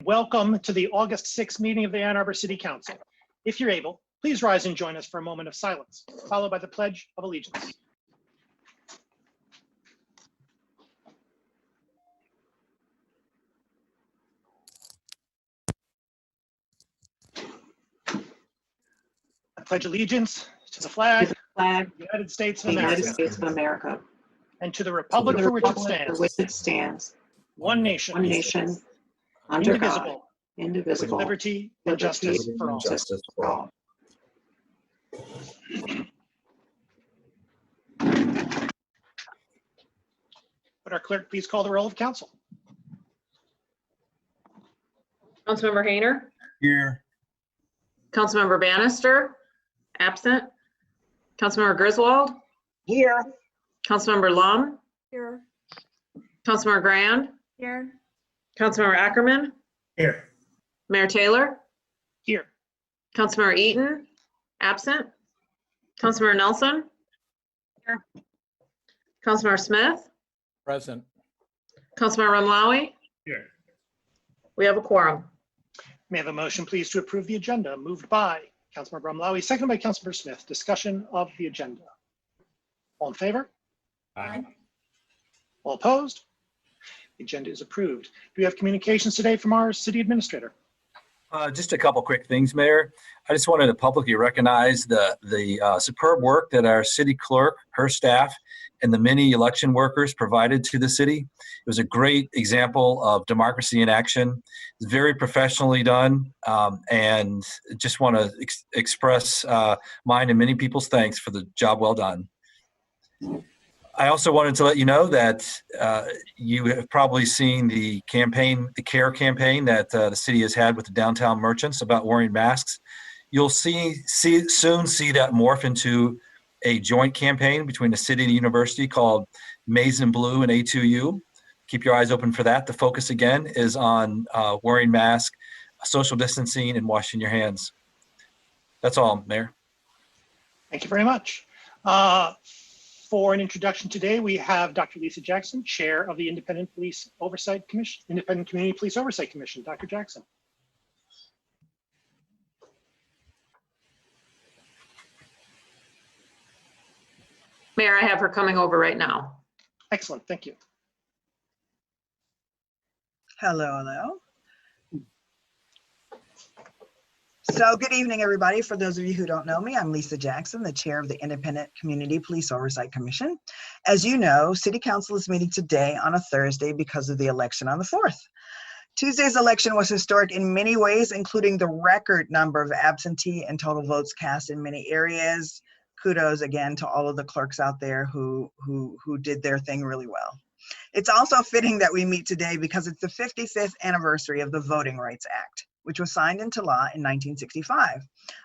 Welcome to the August 6th meeting of the Ann Arbor City Council. If you're able, please rise and join us for a moment of silence, followed by the Pledge of Allegiance. I pledge allegiance to the flag of the United States of America, and to the republic for which it stands, one nation, under God, indivisible, with liberty and justice for all. Would our clerk please call the roll of council? Councilmember Hayner. Here. Councilmember Bannister, absent. Councilmember Griswold. Here. Councilmember Lum. Here. Councilmember Grand. Here. Councilmember Ackerman. Here. Mayor Taylor. Here. Councilmember Eaton, absent. Councilmember Nelson. Here. Councilmember Smith. Present. Councilmember Rumlawi. Here. We have a quorum. May I have a motion, please, to approve the agenda? Moved by Councilmember Rumlawi, seconded by Councilmember Smith. Discussion of the agenda. All in favor? Aye. All opposed? The agenda is approved. Do we have communications today from our city administrator? Just a couple quick things, Mayor. I just wanted to publicly recognize the superb work that our city clerk, her staff, and the many election workers provided to the city. It was a great example of democracy in action. It's very professionally done, and just want to express mine and many people's thanks for the job well done. I also wanted to let you know that you have probably seen the campaign, the CARE campaign that the city has had with the downtown merchants about wearing masks. You'll soon see that morph into a joint campaign between the city and the university called Maize and Blue and A2U. Keep your eyes open for that. The focus again is on wearing masks, social distancing, and washing your hands. That's all, Mayor. Thank you very much. For an introduction today, we have Dr. Lisa Jackson, Chair of the Independent Community Police Oversight Commission. Dr. Jackson. Mayor, I have her coming over right now. Excellent, thank you. Hello. So good evening, everybody. For those of you who don't know me, I'm Lisa Jackson, the chair of the Independent Community Police Oversight Commission. As you know, City Council is meeting today on a Thursday because of the election on the 4th. Tuesday's election was historic in many ways, including the record number of absentee and total votes cast in many areas. Kudos again to all of the clerks out there who did their thing really well. It's also fitting that we meet today because it's the 55th anniversary of the Voting Rights Act, which was signed into law in 1965.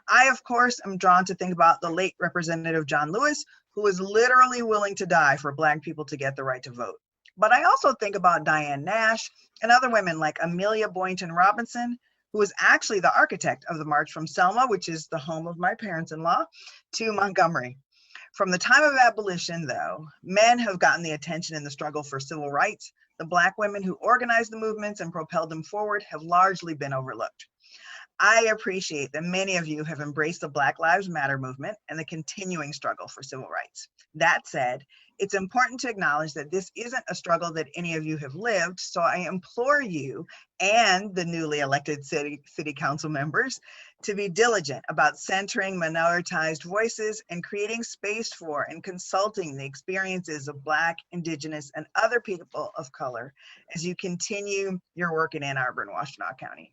I, of course, am drawn to think about the late Representative John Lewis, who was literally willing to die for Black people to get the right to vote. But I also think about Diane Nash and other women like Amelia Boynton Robinson, who was actually the architect of the march from Selma, which is the home of my parents-in-law, to Montgomery. From the time of abolition, though, men have gotten the attention in the struggle for civil rights. The Black women who organized the movements and propelled them forward have largely been overlooked. I appreciate that many of you have embraced the Black Lives Matter movement and the continuing struggle for civil rights. That said, it's important to acknowledge that this isn't a struggle that any of you have lived, so I implore you and the newly elected city council members to be diligent about centering minoritized voices and creating space for and consulting the experiences of Black, Indigenous, and other people of color as you continue your work in Ann Arbor and Washtenaw County.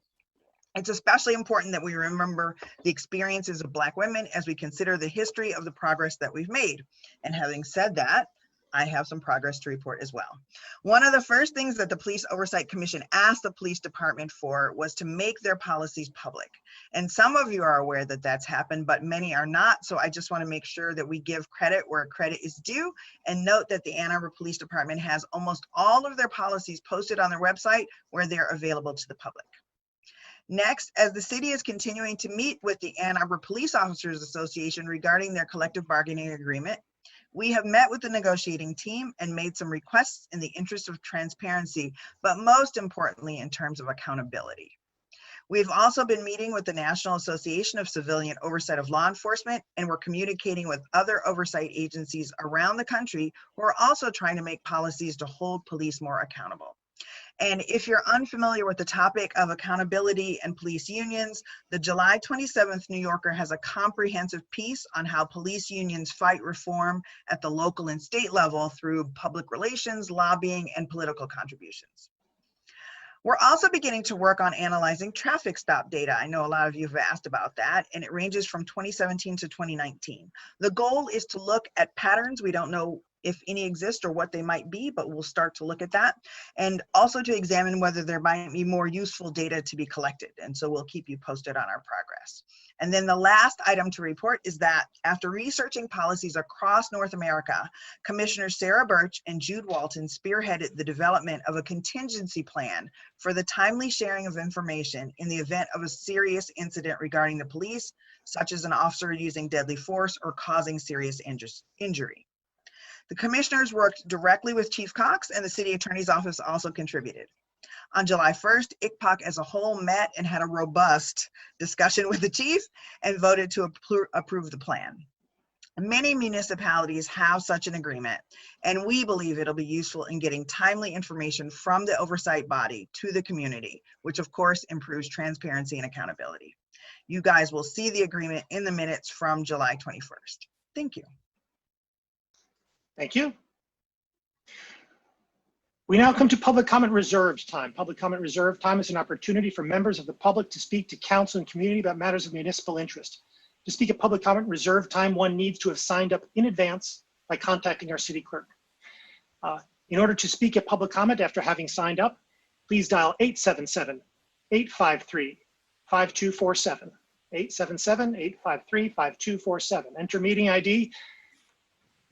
It's especially important that we remember the experiences of Black women as we consider the history of the progress that we've made. And having said that, I have some progress to report as well. One of the first things that the Police Oversight Commission asked the police department for was to make their policies public. And some of you are aware that that's happened, but many are not. So I just want to make sure that we give credit where credit is due and note that the Ann Arbor Police Department has almost all of their policies posted on their website where they're available to the public. Next, as the city is continuing to meet with the Ann Arbor Police Officers Association regarding their collective bargaining agreement, We have met with the negotiating team and made some requests in the interest of transparency, but most importantly, in terms of accountability. We've also been meeting with the National Association of Civilian Oversight of Law Enforcement, and we're communicating with other oversight agencies around the country who are also trying to make policies to hold police more accountable. And if you're unfamiliar with the topic of accountability and police unions, the July 27th New Yorker has a comprehensive piece on how police unions fight reform at the local and state level through public relations, lobbying, and political contributions. We're also beginning to work on analyzing traffic stop data. I know a lot of you have asked about that, and it ranges from 2017 to 2019. The goal is to look at patterns. We don't know if any exist or what they might be, but we'll start to look at that, and also to examine whether there might be more useful data to be collected. And so we'll keep you posted on our progress. And then the last item to report is that after researching policies across North America, Commissioners Sarah Birch and Jude Walton spearheaded the development of a contingency plan for the timely sharing of information in the event of a serious incident regarding the police, such as an officer using deadly force or causing serious injury. The commissioners worked directly with Chief Cox, and the city attorney's office also contributed. On July 1st, ICPOC as a whole met and had a robust discussion with the chief and voted to approve the plan. Many municipalities have such an agreement, and we believe it'll be useful in getting timely information from the oversight body to the community, which of course improves transparency and accountability. You guys will see the agreement in the minutes from July 21st. Thank you. Thank you. We now come to public comment reserved time. Public comment reserved time is an opportunity for members of the public to speak to council and community about matters of municipal interest. To speak at public comment reserved time, one needs to have signed up in advance by contacting our city clerk. In order to speak at public comment after having signed up, please dial 877-853-5247. 877-853-5247. Enter meeting ID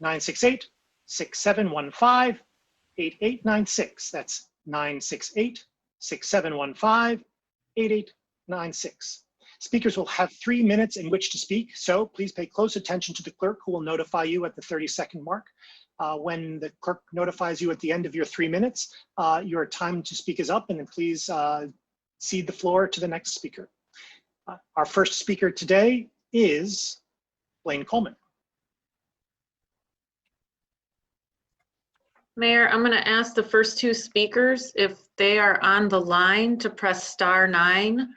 968-6715-8896. That's 968-6715-8896. Speakers will have 3 minutes in which to speak, so please pay close attention to the clerk, who will notify you at the 30-second mark. When the clerk notifies you at the end of your 3 minutes, your time to speak is up, and then please cede the floor to the next speaker. Our first speaker today is Blaine Coleman. Mayor, I'm going to ask the first two speakers if they are on the line to press *9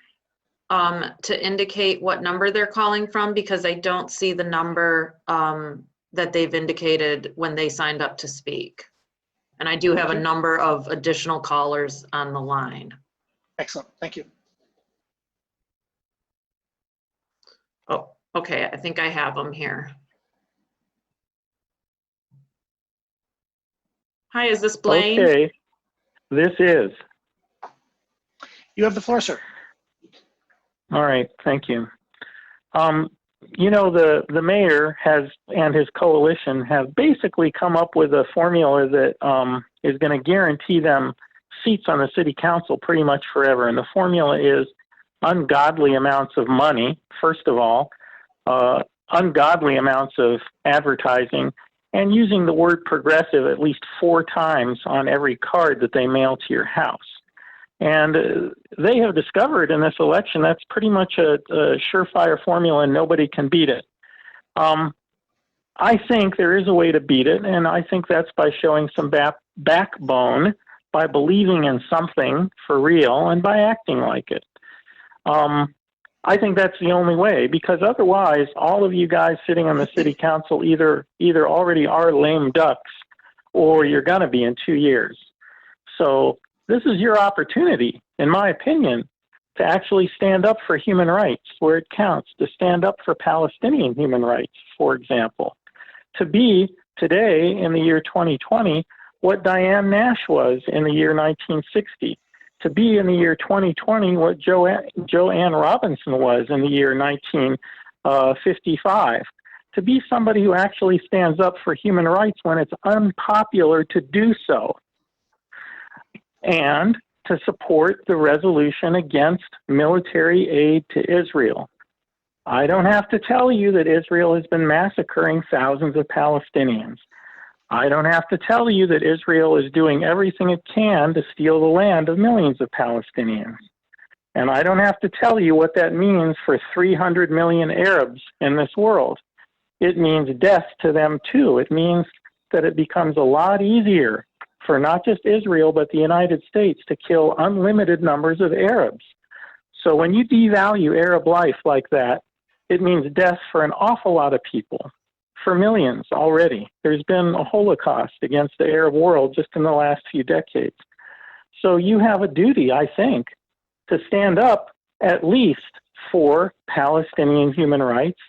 to indicate what number they're calling from, because I don't see the number that they've indicated when they signed up to speak. And I do have a number of additional callers on the line. Excellent, thank you. Oh, okay, I think I have them here. Hi, is this Blaine? Okay, this is. You have the floor, sir. All right, thank you. You know, the mayor has, and his coalition have basically come up with a formula that is going to guarantee them seats on the city council pretty much forever. And the formula is ungodly amounts of money, first of all, ungodly amounts of advertising, and using the word progressive at least 4 times on every card that they mail to your house. And they have discovered in this election that's pretty much a surefire formula, and nobody can beat it. I think there is a way to beat it, and I think that's by showing some backbone, by believing in something for real, and by acting like it. I think that's the only way, because otherwise, all of you guys sitting on the city council either already are lame ducks, or you're going to be in 2 years. So this is your opportunity, in my opinion, to actually stand up for human rights where it counts, to stand up for Palestinian human rights, for example, to be today in the year 2020 what Diane Nash was in the year 1960, to be in the year 2020 what Joanne Robinson was in the year 1955, to be somebody who actually stands up for human rights when it's unpopular to do so, and to support the resolution against military aid to Israel. I don't have to tell you that Israel has been massacring thousands of Palestinians. I don't have to tell you that Israel is doing everything it can to steal the land of millions of Palestinians. And I don't have to tell you what that means for 300 million Arabs in this world. It means death to them too. It means that it becomes a lot easier for not just Israel, but the United States to kill unlimited numbers of Arabs. So when you devalue Arab life like that, it means death for an awful lot of people, for millions already. There's been a Holocaust against the Arab world just in the last few decades. So you have a duty, I think, to stand up at least for Palestinian human rights,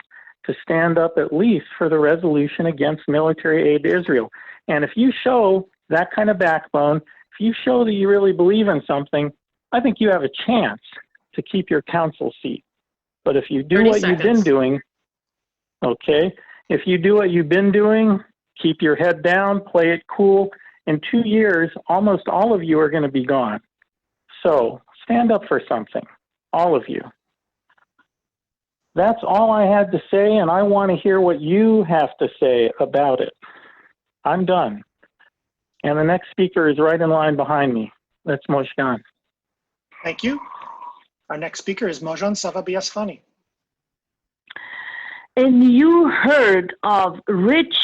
to stand up at least for the resolution against military aid to Israel. And if you show that kind of backbone, if you show that you really believe in something, I think you have a chance to keep your council seat. But if you do what you've been doing, okay, if you do what you've been doing, keep your head down, play it cool, in 2 years, almost all of you are going to be gone. So stand up for something, all of you. That's all I had to say, and I want to hear what you have to say about it. I'm done. And the next speaker is right in line behind me. That's Moshe. Thank you. Our next speaker is Mojan Savabiasfani. And you heard of rich,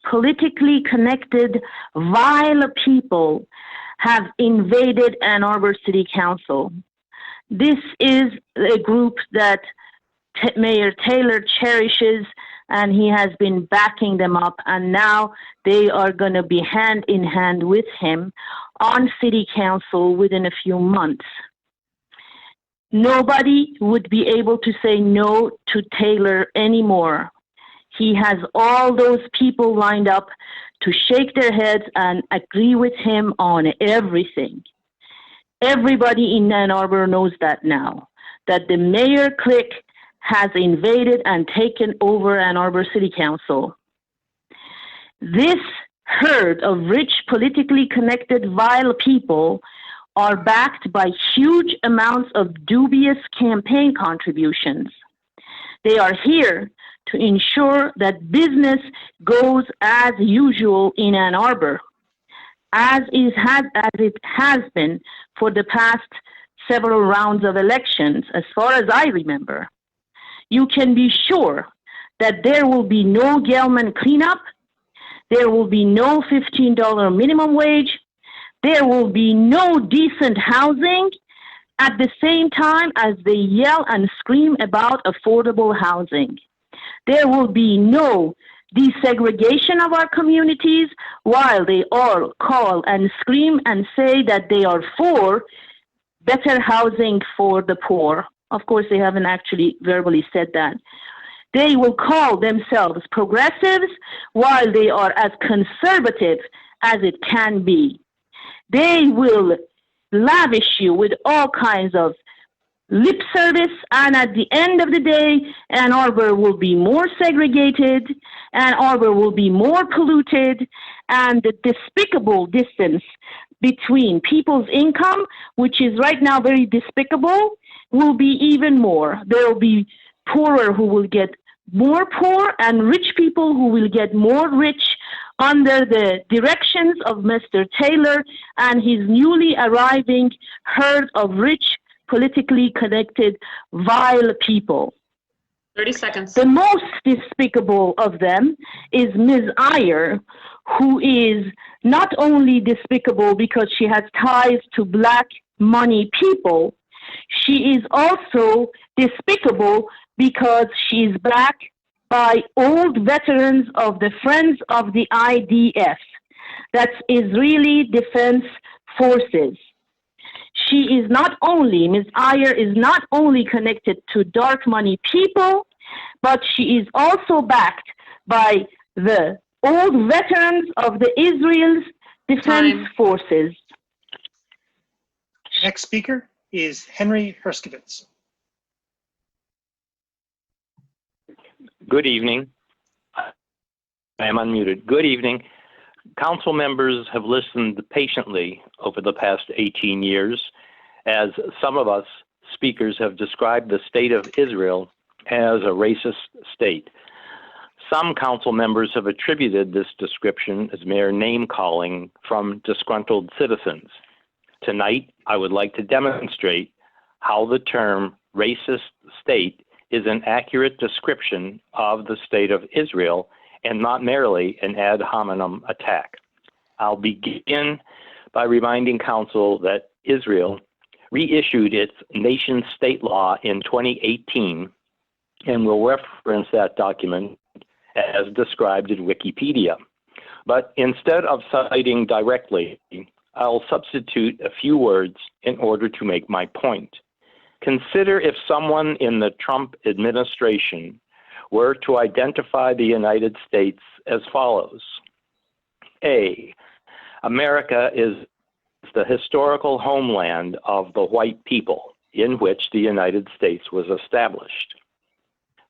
politically connected, vile people have invaded Ann Arbor City Council. This is a group that Mayor Taylor cherishes, and he has been backing them up, and now they are going to be hand in hand with him on City Council within a few months. Nobody would be able to say no to Taylor anymore. He has all those people lined up to shake their heads and agree with him on everything. Everybody in Ann Arbor knows that now, that the mayor clique has invaded and taken over Ann Arbor City Council. This herd of rich, politically connected, vile people are backed by huge amounts of dubious campaign contributions. They are here to ensure that business goes as usual in Ann Arbor, as it has been for the past several rounds of elections, as far as I remember. You can be sure that there will be no Gelman cleanup, there will be no $15 minimum wage, there will be no decent housing at the same time as they yell and scream about affordable housing. There will be no desegregation of our communities while they all call and scream and say that they are for better housing for the poor. Of course, they haven't actually verbally said that. They will call themselves progressives while they are as conservative as it can be. They will lavish you with all kinds of lip service, and at the end of the day, Ann Arbor will be more segregated, Ann Arbor will be more polluted, and the despicable distance between people's income, which is right now very despicable, will be even more. There will be poorer who will get more poor and rich people who will get more rich under the directions of Mr. Taylor and his newly arriving herd of rich, politically connected, vile people. 30 seconds. The most despicable of them is Ms. Iyer, who is not only despicable because she has ties to black money people, she is also despicable because she is backed by old veterans of the Friends of the IDF, that's Israeli Defense Forces. She is not only, Ms. Iyer is not only connected to dark money people, but she is also backed by the old veterans of the Israel's Defense Forces. Next speaker is Henry Herskowitz. Good evening. I am unmuted. Good evening. Council members have listened patiently over the past 18 years as some of us speakers have described the state of Israel as a racist state. Some council members have attributed this description as mere name-calling from disgruntled citizens. Tonight, I would like to demonstrate how the term racist state is an accurate description of the state of Israel and not merely an ad hominem attack. I'll begin by reminding council that Israel reissued its nation-state law in 2018 and will reference that document as described in Wikipedia. But instead of citing directly, I'll substitute a few words in order to make my point. Consider if someone in the Trump administration were to identify the United States as follows. A, America is the historical homeland of the white people in which the United States was established.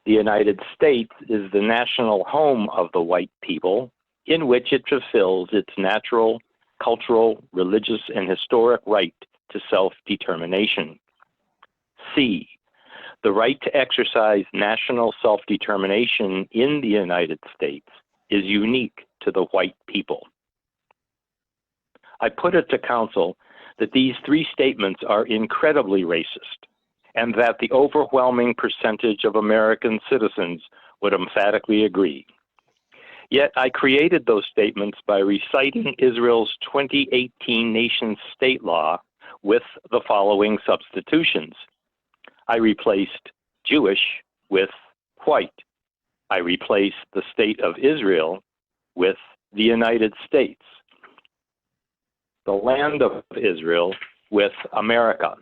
The United States is the national home of the white people in which it fulfills its natural, cultural, religious, and historic right to self-determination. C, the right to exercise national self-determination in the United States is unique to the white people. I put it to council that these three statements are incredibly racist and that the overwhelming percentage of American citizens would emphatically agree. Yet I created those statements by reciting Israel's 2018 nation-state law with the following substitutions. I replaced Jewish with white. I replaced the state of Israel with the United States. The land of Israel with America.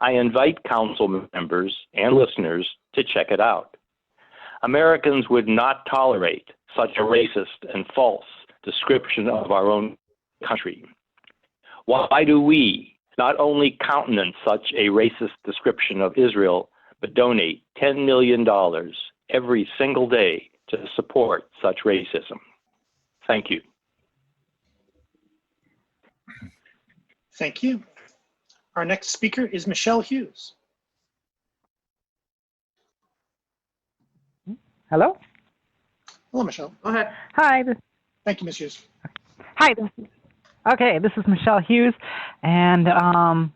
I invite council members and listeners to check it out. Americans would not tolerate such a racist and false description of our own country. Why do we not only countenance such a racist description of Israel, but donate $10 million every single day to support such racism? Thank you. Thank you. Our next speaker is Michelle Hughes. Hello? Hello, Michelle. Go ahead. Hi. Thank you, Ms. Hughes. Hi. This is Michelle Hughes, and I'm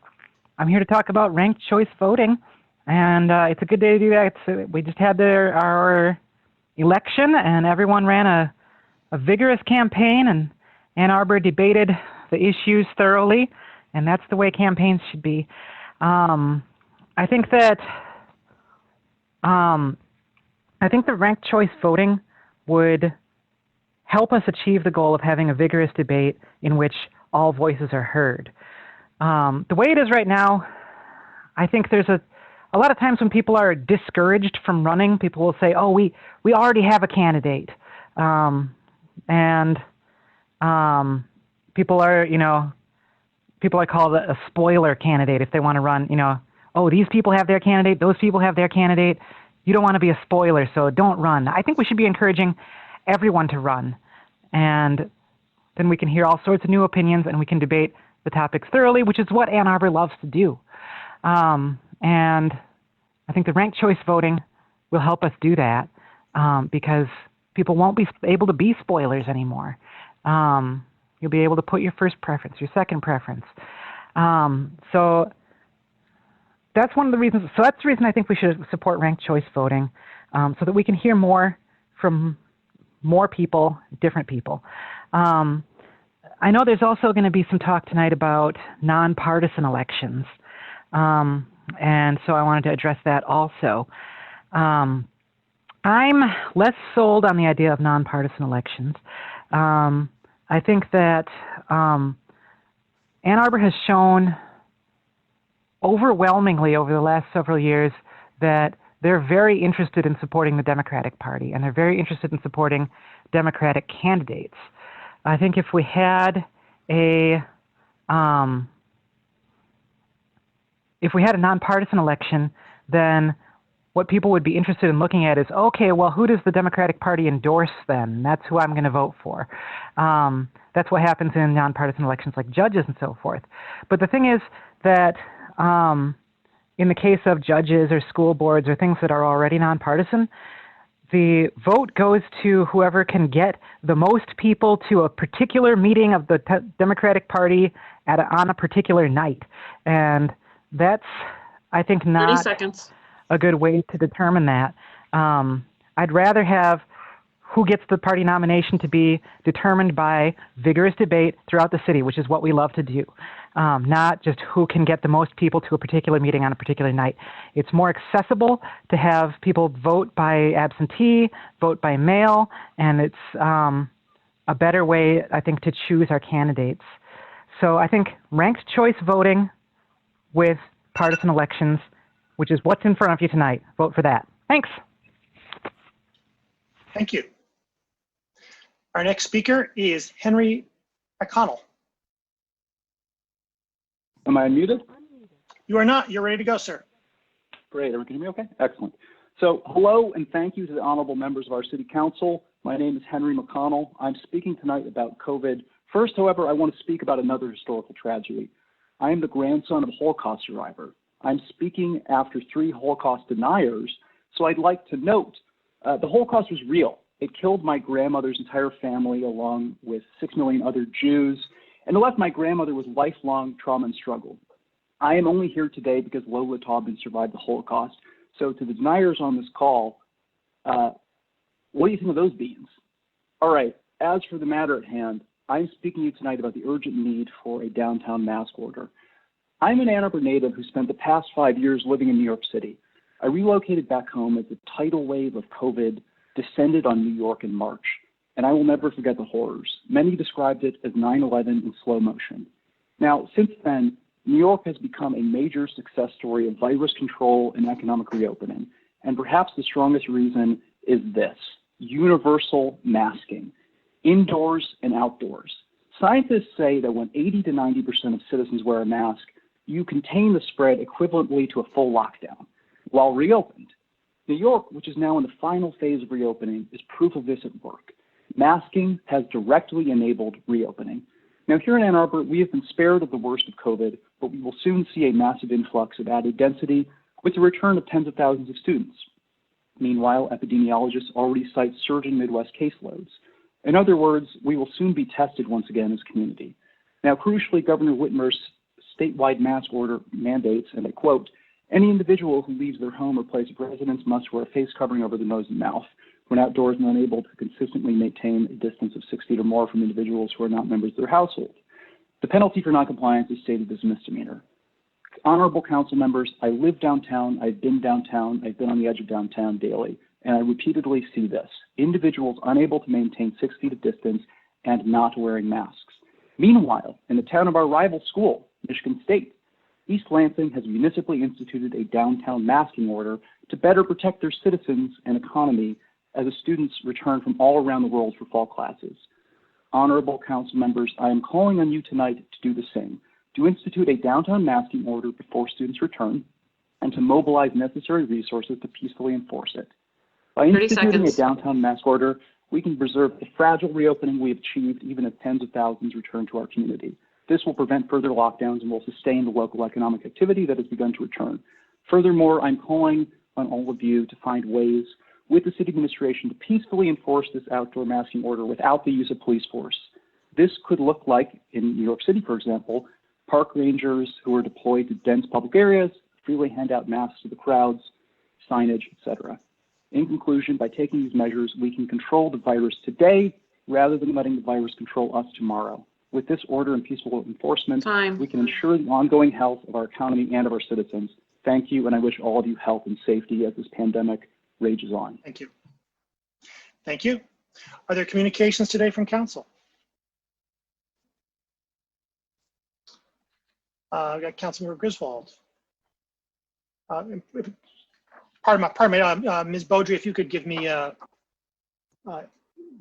here to talk about ranked choice voting. And it's a good day to do that. We just had our election, and everyone ran a vigorous campaign, and Ann Arbor debated the issues thoroughly, and that's the way campaigns should be. I think that the ranked choice voting would help us achieve the goal of having a vigorous debate in which all voices are heard. The way it is right now, I think there's a lot of times when people are discouraged from running, people will say, oh, we already have a candidate. People are called a spoiler candidate if they want to run, oh, these people have their candidate, those people have their candidate. You don't want to be a spoiler, so don't run. I think we should be encouraging everyone to run. And then we can hear all sorts of new opinions and we can debate the topics thoroughly, which is what Ann Arbor loves to do. And I think the ranked choice voting will help us do that because people won't be able to be spoilers anymore. You'll be able to put your first preference, your second preference. So that's one of the reasons. So that's the reason I think we should support ranked choice voting, so that we can hear more from more people, different people. I know there's also going to be some talk tonight about nonpartisan elections, and so I wanted to address that also. I'm less sold on the idea of nonpartisan elections. I think that Ann Arbor has shown overwhelmingly over the last several years that they're very interested in supporting the Democratic Party, and they're very interested in supporting Democratic candidates. I think if we had a nonpartisan election, then what people would be interested in looking at is, okay, well, who does the Democratic Party endorse then? That's who I'm going to vote for. That's what happens in nonpartisan elections like judges and so forth. But the thing is that in the case of judges or school boards or things that are already nonpartisan, the vote goes to whoever can get the most people to a particular meeting of the Democratic Party on a particular night. And that's, I think, 30 not seconds. a good way to determine that. I'd rather have who gets the party nomination to be determined by vigorous debate throughout the city, which is what we love to do, not just who can get the most people to a particular meeting on a particular night. It's more accessible to have people vote by absentee, vote by mail, and it's a better way, I think, to choose our candidates. So I think ranked choice voting with partisan elections, which is what's in front of you tonight. Vote for that. Thanks. Thank you. Our next speaker is Henry McConnell. Am I unmuted? You are not. You're ready to go, sir. Great. Everyone can hear me okay? Excellent. So hello and thank you to the honorable members of our city council. My name is Henry McConnell. I'm speaking tonight about COVID. First, however, I want to speak about another historical tragedy. I am the grandson of a Holocaust survivor. I'm speaking after 3 Holocaust deniers, so I'd like to note the Holocaust was real. It killed my grandmother's entire family along with 6 million other Jews, and it left my grandmother with lifelong trauma and struggle. I am only here today because Lola Taubman survived the Holocaust. So to the deniers on this call, what do you think of those beans? All right, as for the matter at hand, I'm speaking to you tonight about the urgent need for a downtown mask order. I'm an Ann Arbor native who spent the past 5 years living in New York City. I relocated back home as the tidal wave of COVID descended on New York in March, and I will never forget the horrors. Many described it as 9/11 in slow motion. Now, since then, New York has become a major success story of virus control and economic reopening, and perhaps the strongest reason is this: universal masking, indoors and outdoors. Scientists say that when 80 to 90% of citizens wear a mask, you contain the spread equivalently to a full lockdown. While reopened, New York, which is now in the final phase of reopening, is proof of this at work. Masking has directly enabled reopening. Now, here in Ann Arbor, we have been spared of the worst of COVID, but we will soon see a massive influx of added density with the return of tens of thousands of students. Meanwhile, epidemiologists already cite surging Midwest caseloads. In other words, we will soon be tested once again as a community. Now, crucially, Governor Whitmer's statewide mask order mandates, and I quote, "Any individual who leaves their home or place of residence must wear a face covering over the nose and mouth when outdoors and unable to consistently maintain a distance of 6 feet or more from individuals who are not members of their household. The penalty for noncompliance is stated as a misdemeanor." Honorable council members, I live downtown, I've been downtown, I've been on the edge of downtown daily, and I repeatedly see this: individuals unable to maintain 6 feet of distance and not wearing masks. Meanwhile, in the town of our rival school, Michigan State, East Lansing has municipally instituted a downtown masking order to better protect their citizens and economy as the students return from all around the world for fall classes. Honorable council members, I am calling on you tonight to do the same, to institute a downtown masking order before students return, and to mobilize necessary resources to peacefully enforce it. By instituting a downtown mask order, we can preserve the fragile reopening we have achieved even as tens of thousands return to our community. This will prevent further lockdowns and will sustain the local economic activity that has begun to return. Furthermore, I'm calling on all of you to find ways with the city administration to peacefully enforce this outdoor masking order without the use of police force. This could look like, in New York City, for example, park rangers who are deployed to dense public areas, freely hand out masks to the crowds, signage, etc. In conclusion, by taking these measures, we can control the virus today rather than letting the virus control us tomorrow. With this order and peaceful enforcement, we can ensure the ongoing health of our economy and of our citizens. Thank you, and I wish all of you health and safety as this pandemic rages on. Thank you. Thank you. Are there communications today from council? I've got Councilmember Griswold. Pardon me, Ms. Beaudry, if you could give me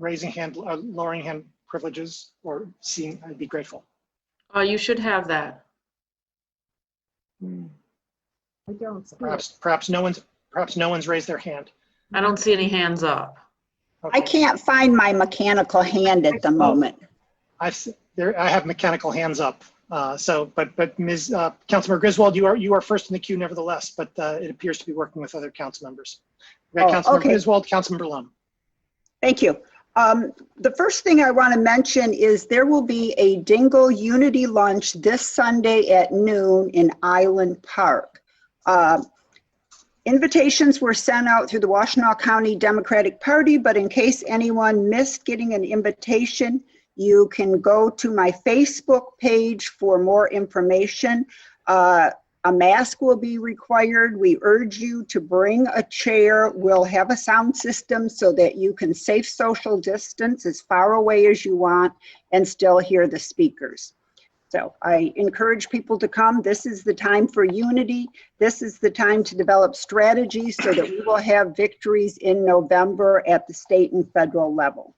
raising hand, lowering hand privileges, or seeing, I'd be grateful. You should have that. I don't. Perhaps no one's raised their hand. I don't see any hands up. Okay. I can't find my mechanical hand at the moment. I have mechanical hands up. But Ms. Councilmember Griswold, you are first in the queue nevertheless, but it appears to be working with other council members. We've got Councilmember okay. Griswold, Councilmember Lum. Thank you. The first thing I want to mention is there will be a Dingle Unity Lunch this Sunday at noon in Island Park. Invitations were sent out through the Washtenaw County Democratic Party, but in case anyone missed getting an invitation, you can go to my Facebook page for more information. A mask will be required. We urge you to bring a chair. We'll have a sound system so that you can safe social distance as far away as you want and still hear the speakers. So I encourage people to come. This is the time for unity. This is the time to develop strategies so that we will have victories in November at the state and federal level.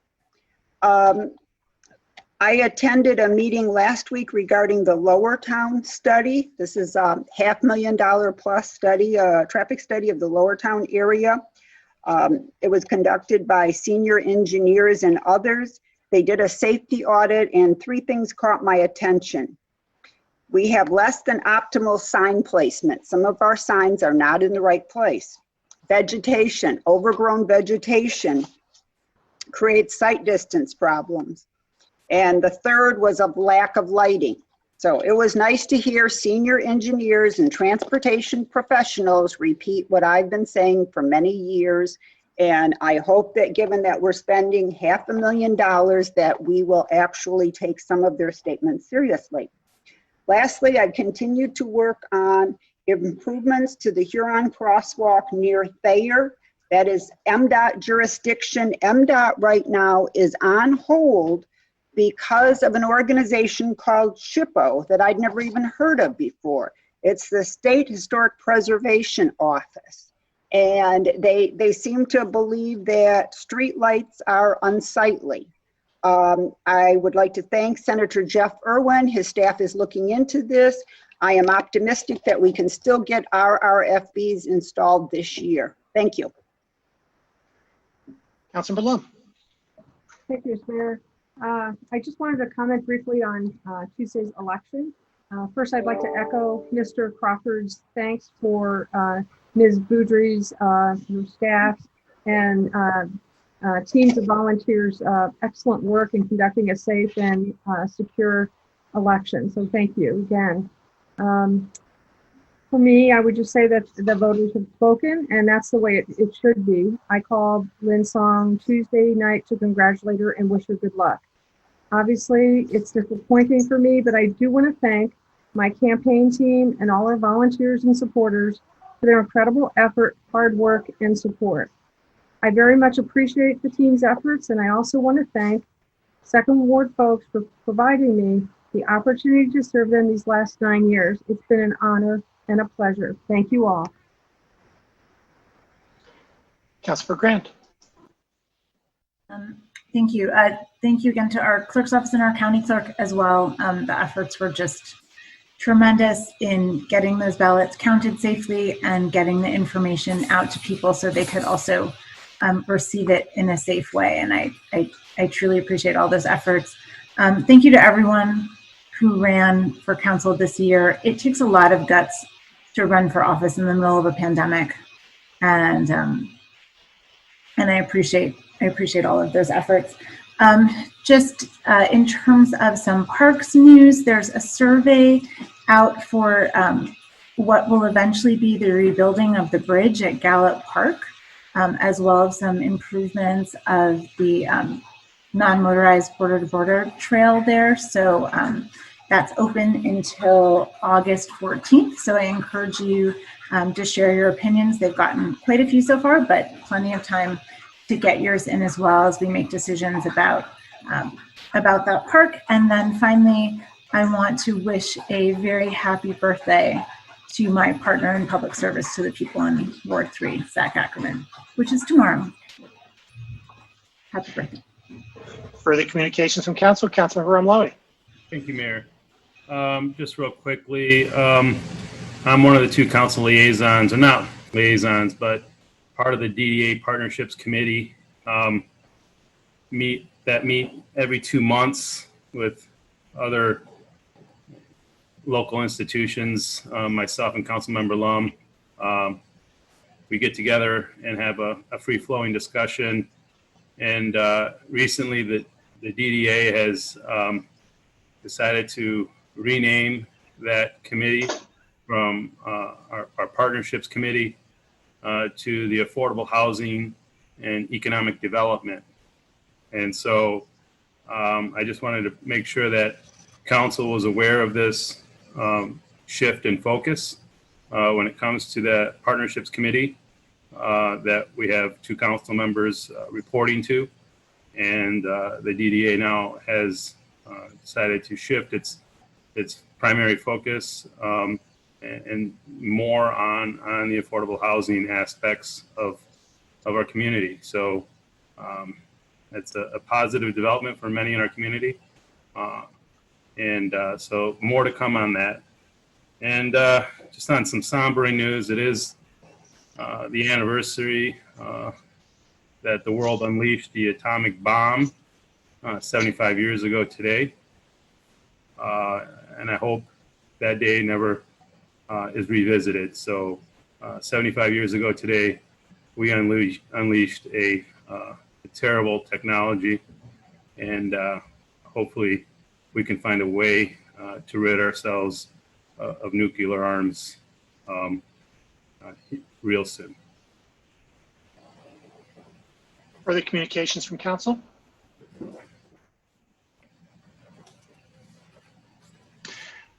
I attended a meeting last week regarding the Lower Town study. This is a $500,000 plus study, traffic study of the Lower Town area. It was conducted by senior engineers and others. They did a safety audit and 3 things caught my attention. We have less than optimal sign placement. Some of our signs are not in the right place. Vegetation, overgrown vegetation creates sight distance problems. And the third was a lack of lighting. So it was nice to hear senior engineers and transportation professionals repeat what I've been saying for many years. And I hope that given that we're spending $500,000 that we will actually take some of their statements seriously. Lastly, I've continued to work on improvements to the Huron crosswalk near Thayer. That is MDOT jurisdiction. MDOT right now is on hold because of an organization called SHPO that I'd never even heard of before. It's the State Historic Preservation Office. And they seem to believe that streetlights are unsightly. I would like to thank Senator Jeff Irwin. His staff is looking into this. I am optimistic that we can still get our RFBs installed this year. Thank you. Councilmember Lum. Thank you, Mr. Mayor. I just wanted to comment briefly on Tuesday's election. First, I'd like to echo Mr. Crawford's thanks for Ms. Boudry's your staff and teams of volunteers' excellent work in conducting a safe and secure election. So thank you again. For me, I would just say that the voters have spoken, and that's the way it should be. I called Lynn Song Tuesday night to congratulate her and wish her good luck. Obviously, it's disappointing for me, but I do want to thank my campaign team and all our volunteers and supporters for their incredible effort, hard work, and support. I very much appreciate the team's efforts, and I also want to thank Second Ward folks for providing me the opportunity to serve them these last 9 years. It's been an honor and a pleasure. Thank you all. Councilmember Grant. Thank you. Thank you again to our clerk's office and our county clerk as well. The efforts were just tremendous in getting those ballots counted safely and getting the information out to people so they could also receive it in a safe way. And I truly appreciate all those efforts. Thank you to everyone who ran for council this year. It takes a lot of guts to run for office in the middle of a pandemic, and I appreciate all of those efforts. Just in terms of some parks news, there's a survey out for what will eventually be the rebuilding of the bridge at Gallup Park, as well as some improvements of the non-motorized border-to-border trail there. So that's open until August 14th. So I encourage you to share your opinions. They've gotten quite a few so far, but plenty of time to get yours in as well as we make decisions about that park. And then finally, I want to wish a very happy birthday to my partner in public service, to the people in Ward 3, Zach Ackerman, which is tomorrow. Happy birthday. Further communications from council, Councilmember Ramlawi. Thank you, Mayor. Just real quickly, I'm one of the 2 council liaisons, or not liaisons, but part of the DDA Partnerships Committee, meet every 2 months with other local institutions, myself and Councilmember Lum, we get together and have a free-flowing discussion. And recently, the DDA has decided to rename that committee from our partnerships committee to the Affordable Housing and Economic Development. And so I just wanted to make sure that council was aware of this shift in focus when it comes to the partnerships committee that we have 2 council members reporting to. And the DDA now has decided to shift its primary focus and more on the affordable housing aspects of our community. So it's a positive development for many in our community. So more to come on that. And just on some sombering news, it is the anniversary that the world unleashed the atomic bomb 75 years ago today. And I hope that day never is revisited. So 75 years ago today, we unleashed a terrible technology, and hopefully we can find a way to rid ourselves of nuclear arms real soon. Further communications from council?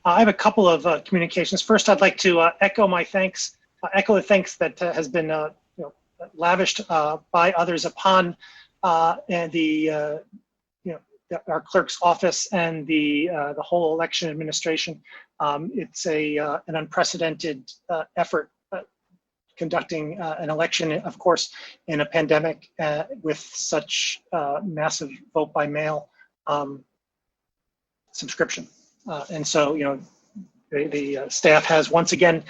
I have a couple of communications. First, I'd like to echo my thanks, echo the thanks that has been lavished by others upon and the our clerk's office and the whole election administration. It's an unprecedented effort conducting an election, of course, in a pandemic with such massive vote by mail subscription. And so, the staff has once again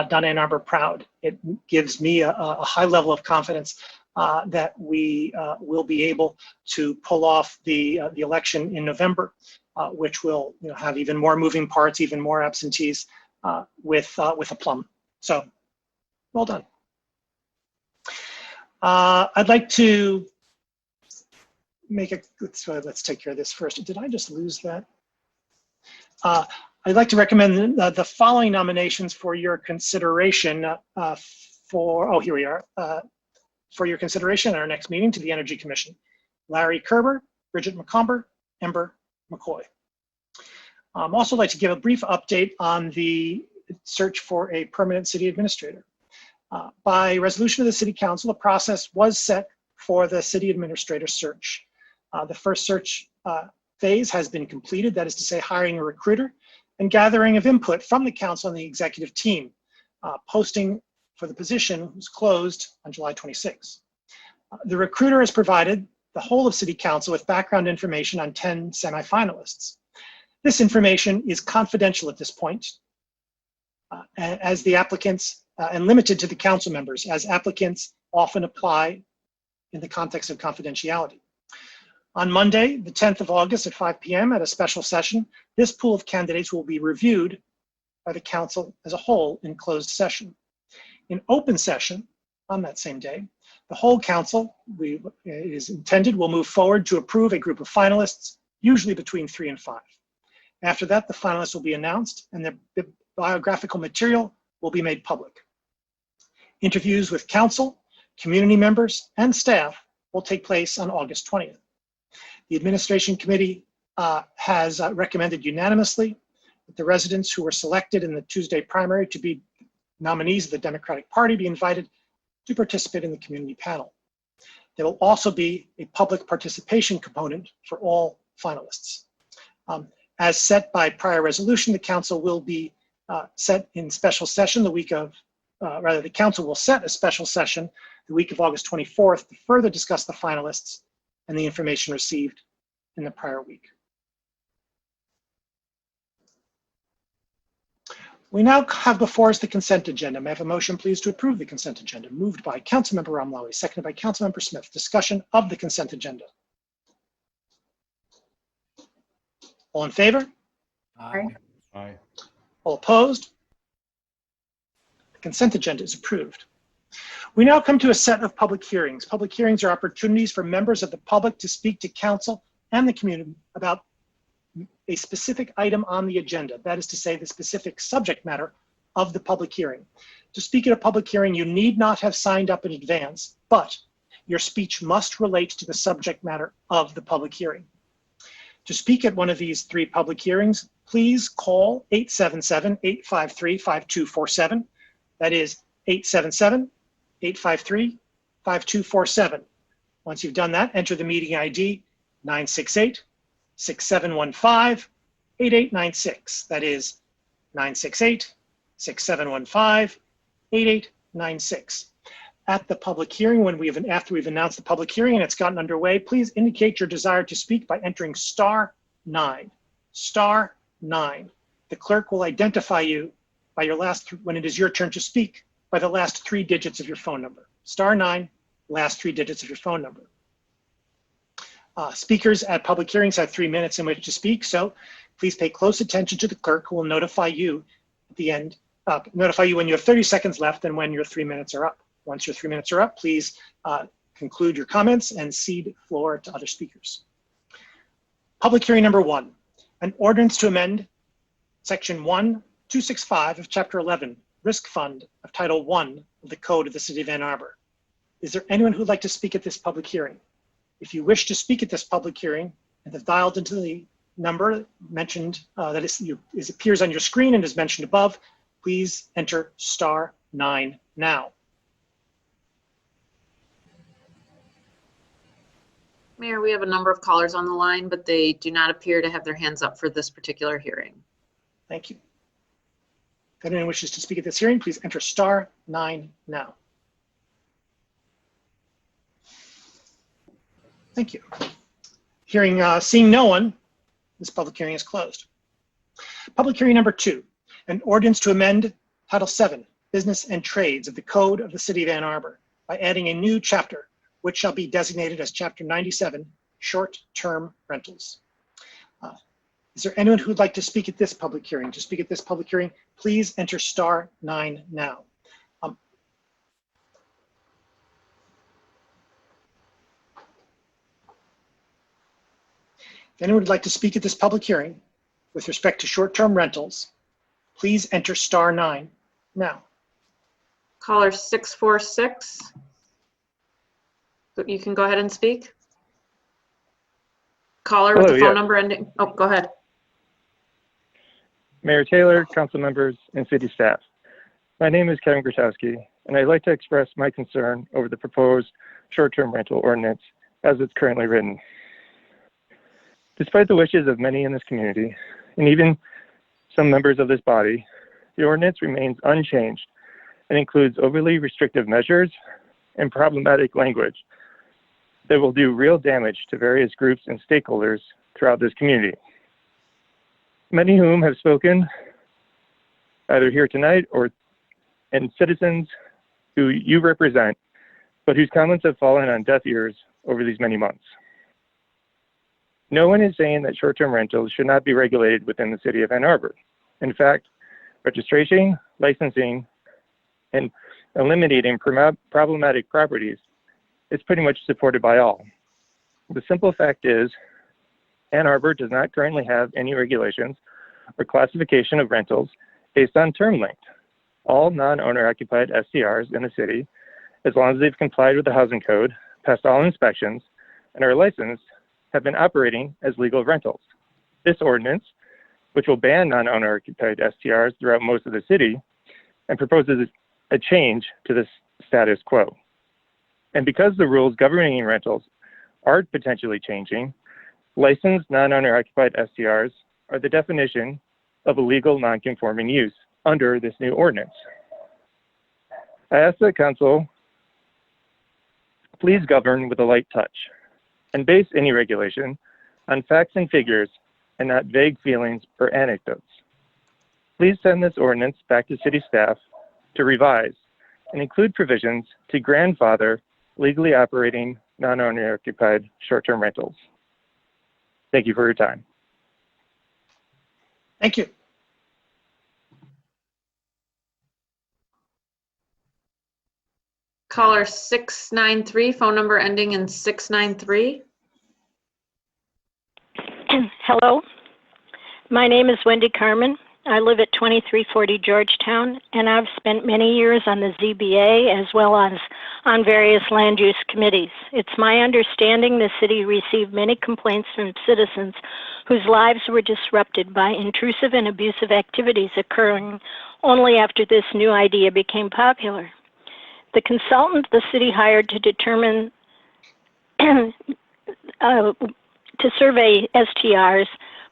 done Ann Arbor proud. It gives me a high level of confidence that we will be able to pull off the election in November, which will have even more moving parts, even more absentees with aplomb. So, well done. I'd like to make let's take care of this first. Did I just lose that? I'd like to recommend the following nominations for your consideration here we are, for your consideration at our next meeting to the Energy Commission. Larry Kerber, Bridget McComber, Ember McCoy. Also like to give a brief update on the search for a permanent city administrator. By resolution of the City Council, a process was set for the city administrator search. The first search phase has been completed, that is to say, hiring a recruiter and gathering of input from the council and the executive team. Posting for the position was closed on July 26. The recruiter has provided the whole of City Council with background information on 10 semifinalists. This information is confidential at this point, as the applicants, and limited to the council members, as applicants often apply in the context of confidentiality. On Monday, the 10th of August at 5 p.m. at a special session, this pool of candidates will be reviewed by the council as a whole in closed session. In open session on that same day, the whole council, it is intended, will move forward to approve a group of finalists, usually between 3 and 5. After that, the finalists will be announced and their biographical material will be made public. Interviews with council, community members, and staff will take place on August 20th. The administration committee has recommended unanimously that the residents who were selected in the Tuesday primary to be nominees of the Democratic Party be invited to participate in the community panel. There will also be a public participation component for all finalists. As set by prior resolution, the council will be set in special session the council will set a special session the week of August 24th to further discuss the finalists and the information received in the prior week. We now have before us the consent agenda. May I have a motion, please, to approve the consent agenda? Moved by Councilmember Ramlawi, seconded by Councilmember Smith. Discussion of the consent agenda. All in favor? Aye. Aye. All opposed? The consent agenda is approved. We now come to a set of public hearings. Public hearings are opportunities for members of the public to speak to council and the community about a specific item on the agenda. That is to say, the specific subject matter of the public hearing. To speak at a public hearing, you need not have signed up in advance, but your speech must relate to the subject matter of the public hearing. To speak at one of these three public hearings, please call 877-853-5247. That is 877-853-5247. Once you've done that, enter the meeting ID 968-6715-8896. That is 968-6715-8896. At the public hearing, after we've announced the public hearing and it's gotten underway, please indicate your desire to speak by entering *9. *9. The clerk will identify you by when it is your turn to speak, by the last 3 digits of your phone number. *9, last 3 digits of your phone number. Speakers at public hearings have 3 minutes in which to speak, so please pay close attention to the clerk, who will notify you at the end, notify you when you have 30 seconds left and when your 3 minutes are up. Once your 3 minutes are up, please conclude your comments and cede the floor to other speakers. Public hearing number 1, an ordinance to amend section 1265 of chapter 11, Risk Fund of Title I of the Code of the City of Ann Arbor. Is there anyone who would like to speak at this public hearing? If you wish to speak at this public hearing and have dialed into the number mentioned that appears on your screen and is mentioned above, please enter *9 now. Mayor, we have a number of callers on the line, but they do not appear to have their hands up for this particular hearing. Thank you. If anyone wishes to speak at this hearing, please enter *9 now. Thank you. Seeing no one, this public hearing is closed. Public hearing number 2, an ordinance to amend Title VII, Business and Trades of the Code of the City of Ann Arbor by adding a new chapter, which shall be designated as Chapter 97, Short-Term Rentals. Is there anyone who would like to speak at this public hearing? To speak at this public hearing, please enter *9 now. If anyone would like to speak at this public hearing with respect to short-term rentals, please enter *9 now. Caller 646. You can go ahead and speak. Caller with the phone number ending. Oh, go ahead. Mayor Taylor, council members, and city staff. My name is Kevin Grotowski, and I'd like to express my concern over the proposed short-term rental ordinance as it's currently written. Despite the wishes of many in this community, and even some members of this body, the ordinance remains unchanged and includes overly restrictive measures and problematic language that will do real damage to various groups and stakeholders throughout this community. Many of whom have spoken either here tonight and citizens who you represent, but whose comments have fallen on deaf ears over these many months. No one is saying that short-term rentals should not be regulated within the city of Ann Arbor. In fact, registration, licensing, and eliminating problematic properties is pretty much supported by all. The simple fact is, Ann Arbor does not currently have any regulations or classification of rentals based on term length. All non-owner occupied STRs in the city, as long as they've complied with the housing code, passed all inspections, and are licensed, have been operating as legal rentals. This ordinance, which will ban non-owner occupied STRs throughout most of the city, and proposes a change to this status quo. And because the rules governing rentals are potentially changing, licensed non-owner occupied STRs are the definition of a legal non-conforming use under this new ordinance. I ask the council, please govern with a light touch and base any regulation on facts and figures and not vague feelings or anecdotes. Please send this ordinance back to city staff to revise and include provisions to grandfather legally operating non-owner occupied short-term rentals. Thank you for your time. Thank you. Caller 693, phone number ending in 693. Hello, my name is Wendy Carmen. I live at 2340 Georgetown, and I've spent many years on the ZBA as well as on various land use committees. It's my understanding the city received many complaints from citizens whose lives were disrupted by intrusive and abusive activities occurring only after this new idea became popular. The consultant the city hired to determine to survey STRs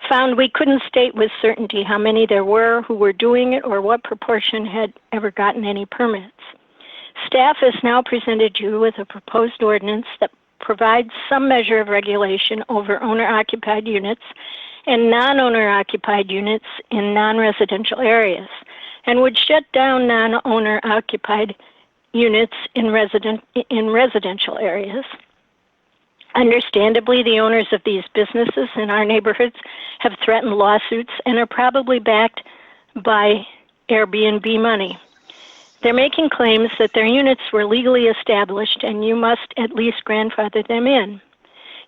found we couldn't state with certainty how many there were who were doing it or what proportion had ever gotten any permits. Staff has now presented you with a proposed ordinance that provides some measure of regulation over owner-occupied units and non-owner-occupied units in non-residential areas, and would shut down non-owner-occupied units in residential areas. Understandably, the owners of these businesses in our neighborhoods have threatened lawsuits and are probably backed by Airbnb money. They're making claims that their units were legally established and you must at least grandfather them in.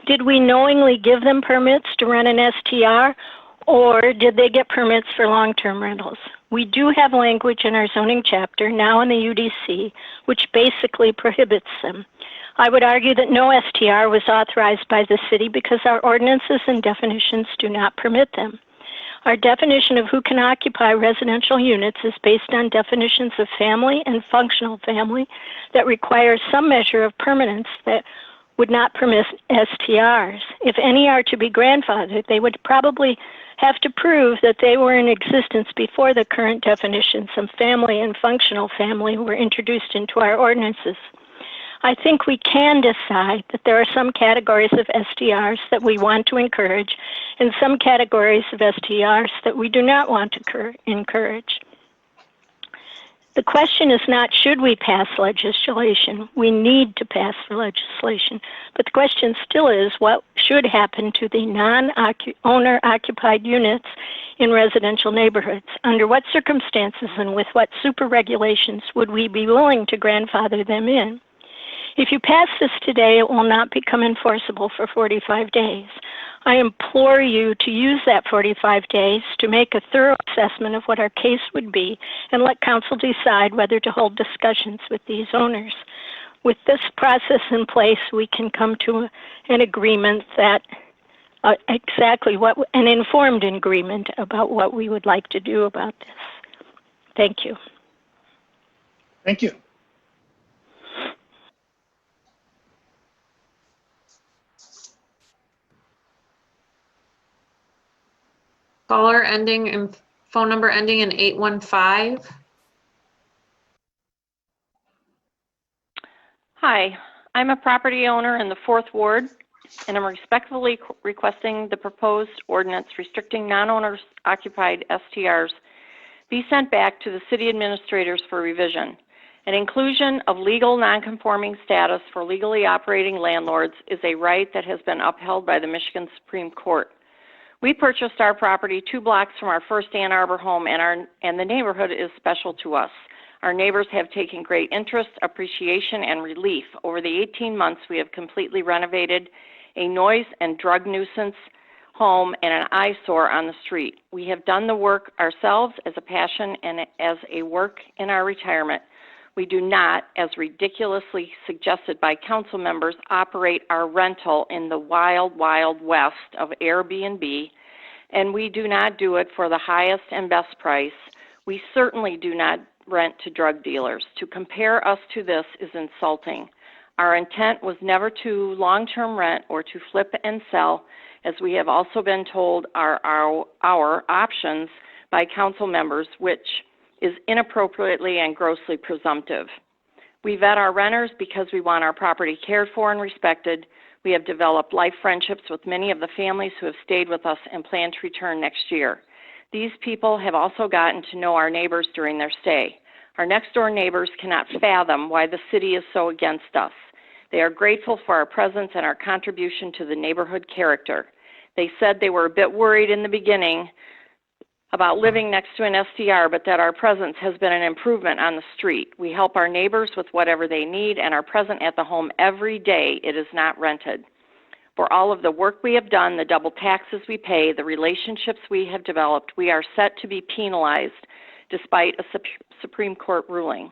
Did we knowingly give them permits to run an STR, or did they get permits for long-term rentals? We do have language in our zoning chapter, now in the UDC, which basically prohibits them. I would argue that no STR was authorized by the city because our ordinances and definitions do not permit them. Our definition of who can occupy residential units is based on definitions of family and functional family that require some measure of permanence that would not permit STRs. If any are to be grandfathered, they would probably have to prove that they were in existence before the current definitions of family and functional family were introduced into our ordinances. I think we can decide that there are some categories of STRs that we want to encourage and some categories of STRs that we do not want to encourage. The question is not should we pass legislation. We need to pass the legislation. But the question still is what should happen to the non-owner occupied units in residential neighborhoods? Under what circumstances and with what super regulations would we be willing to grandfather them in? If you pass this today, it will not become enforceable for 45 days. I implore you to use that 45 days to make a thorough assessment of what our case would be and let council decide whether to hold discussions with these owners. With this process in place, we can come to an agreement that an informed agreement about what we would like to do about this. Thank you. Thank you. Caller ending in phone number ending in 815. Hi, I'm a property owner in the 4th Ward, and I'm respectfully requesting the proposed ordinance restricting non-owners occupied STRs be sent back to the city administrators for revision. An inclusion of legal nonconforming status for legally operating landlords is a right that has been upheld by the Michigan Supreme Court. We purchased our property 2 blocks from our first Ann Arbor home, and the neighborhood is special to us. Our neighbors have taken great interest, appreciation, and relief. Over the 18 months, we have completely renovated a noise and drug nuisance home and an eyesore on the street. We have done the work ourselves as a passion and as a work in our retirement. We do not, as ridiculously suggested by council members, operate our rental in the wild, wild west of Airbnb, and we do not do it for the highest and best price. We certainly do not rent to drug dealers. To compare us to this is insulting. Our intent was never to long-term rent or to flip and sell, as we have also been told are our options by council members, which is inappropriately and grossly presumptive. We vet our renters because we want our property cared for and respected. We have developed life friendships with many of the families who have stayed with us and plan to return next year. These people have also gotten to know our neighbors during their stay. Our next door neighbors cannot fathom why the city is so against us. They are grateful for our presence and our contribution to the neighborhood character. They said they were a bit worried in the beginning about living next to an STR, but that our presence has been an improvement on the street. We help our neighbors with whatever they need and are present at the home every day. It is not rented. For all of the work we have done, the double taxes we pay, the relationships we have developed, we are set to be penalized despite a Supreme Court ruling.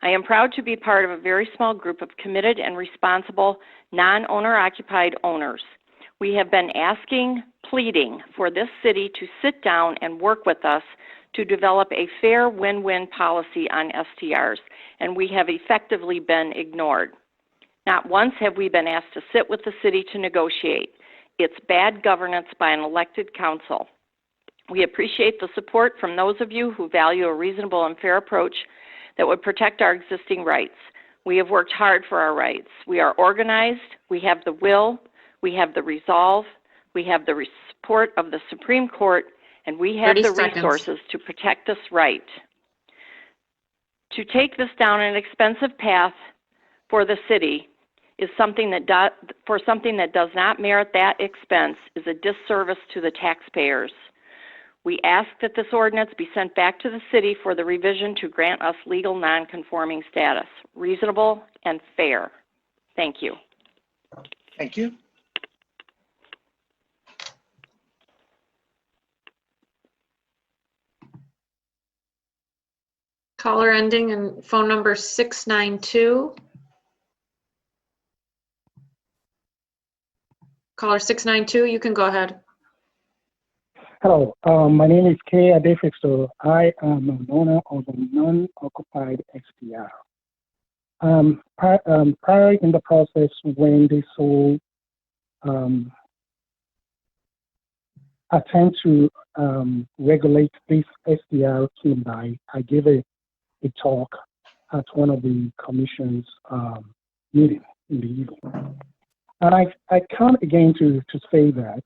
I am proud to be part of a very small group of committed and responsible non-owner occupied owners. We have been asking, pleading for this city to sit down and work with us to develop a fair win-win policy on STRs, and we have effectively been ignored. Not once have we been asked to sit with the city to negotiate. It's bad governance by an elected council. We appreciate the support from those of you who value a reasonable and fair approach that would protect our existing rights. We have worked hard for our rights. We are organized, we have the will, we have the resolve, we have the support of the Supreme Court, and we have 30 the seconds. resources to protect this right. To take this down an expensive path for the city is something that does not merit that expense is a disservice to the taxpayers. We ask that this ordinance be sent back to the city for the revision to grant us legal non-conforming status, reasonable and fair. Thank you. Thank you. Caller ending in phone number 692. Caller 692, you can go ahead. Hello, my name is Kay Adefixo. I am an owner of a non-occupied STR. Prior in the process when they sold attempt to regulate this STR came by, I gave a talk at one of the commission's meeting in the evening. And I come again to say that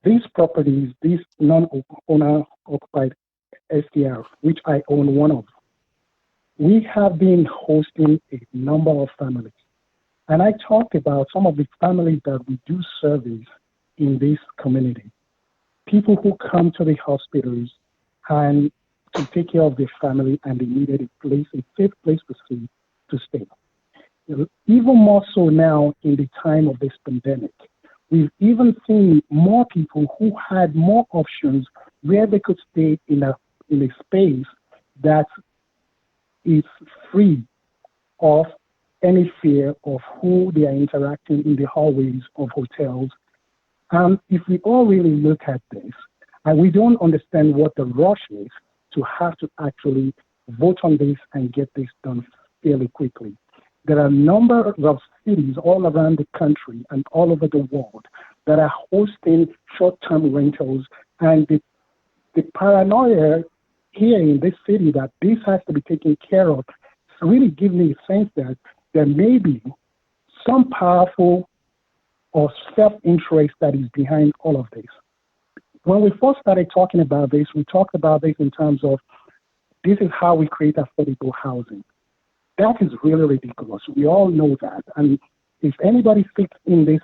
these properties, these non-owner occupied STR, which I own one of, we have been hosting a number of families. And I talked about some of the families that we do service in this community. People who come to the hospitals and to take care of their family and they needed a place, a safe place to stay. Even more so now in the time of this pandemic. We've even seen more people who had more options where they could stay in a space that is free of any fear of who they are interacting in the hallways of hotels. And if we all really look at this, and we don't understand what the rush is to have to actually vote on this and get this done fairly quickly. There are a number of cities all around the country and all over the world that are hosting short-term rentals, and the paranoia here in this city that this has to be taken care of really gives me a sense that there may be some powerful or self-interest that is behind all of this. When we first started talking about this, we talked about this in terms of this is how we create affordable housing. That is really ridiculous. We all know that. And if anybody sits in this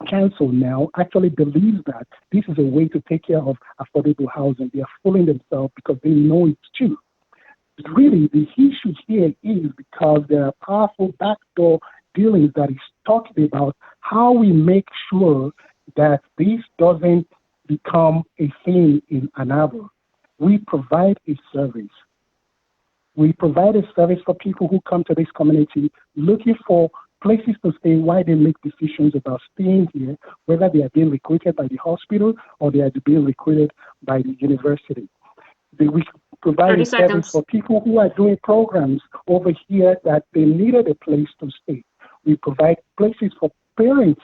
council now actually believes that this is a way to take care of affordable housing, they are fooling themselves because they know it's true. Really, the issue here is because there are powerful backdoor dealings that is talking about how we make sure that this doesn't become a thing in Ann Arbor. We provide a service. We provide a service for people who come to this community looking for places to stay while they make decisions about staying here, whether they are being recruited by the hospital or they are being recruited by the university. We provide a service for people who are doing programs over here that they needed a place to stay. We provide places for parents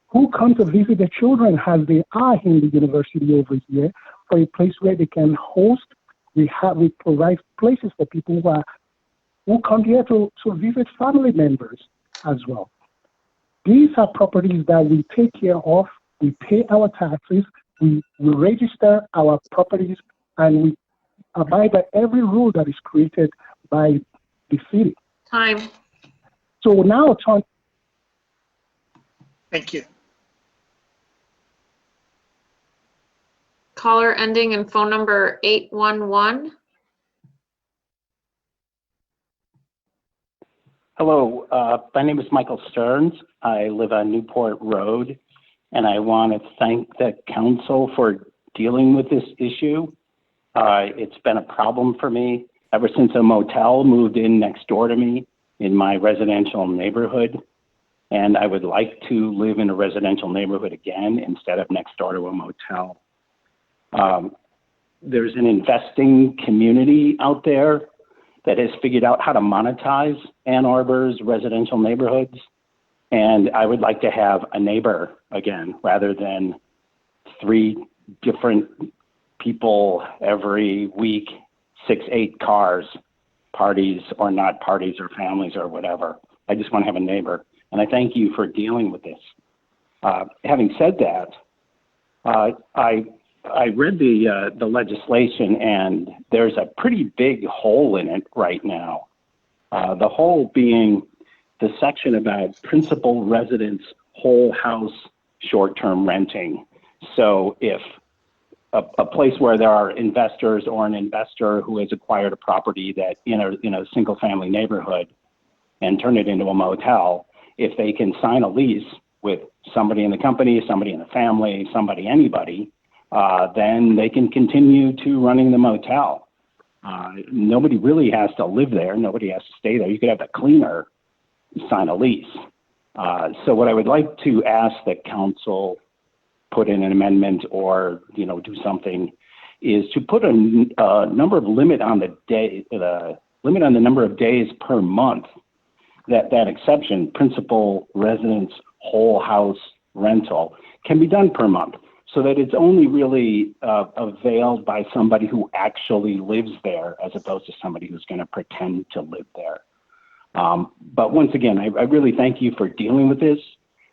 who come to visit their children as they are in the university over here for a place where they can host. We provide places for people who come here to visit family members as well. These are properties that we take care of. We pay our taxes. We register our properties, and we abide by every rule that is created by the city. Time. So now, Thank you. Caller ending in phone number 811. Hello, my name is Michael Stearns. I live on Newport Road, and I want to thank the council for dealing with this issue. It's been a problem for me ever since a motel moved in next door to me in my residential neighborhood. And I would like to live in a residential neighborhood again instead of next door to a motel. There's an investing community out there that has figured out how to monetize Ann Arbor's residential neighborhoods. And I would like to have a neighbor again, rather than 3 different people every week, 6, 8 cars, parties or not parties or families or whatever. I just want to have a neighbor. And I thank you for dealing with this. Having said that, I read the legislation, and there's a pretty big hole in it right now. The hole being the section about principal residence whole house short-term renting. So if a place where there are investors or an investor who has acquired a property that in a single-family neighborhood and turn it into a motel, if they can sign a lease with somebody in the company, somebody in the family, anybody, then they can continue to running the motel. Nobody really has to live there. Nobody has to stay there. You could have the cleaner sign a lease. So what I would like to ask the council put in an amendment or, do something is to put a limit on the number of days per month that exception, principal residence whole house rental, can be done per month, so that it's only really availed by somebody who actually lives there as opposed to somebody who's going to pretend to live there. But once again, I really thank you for dealing with this.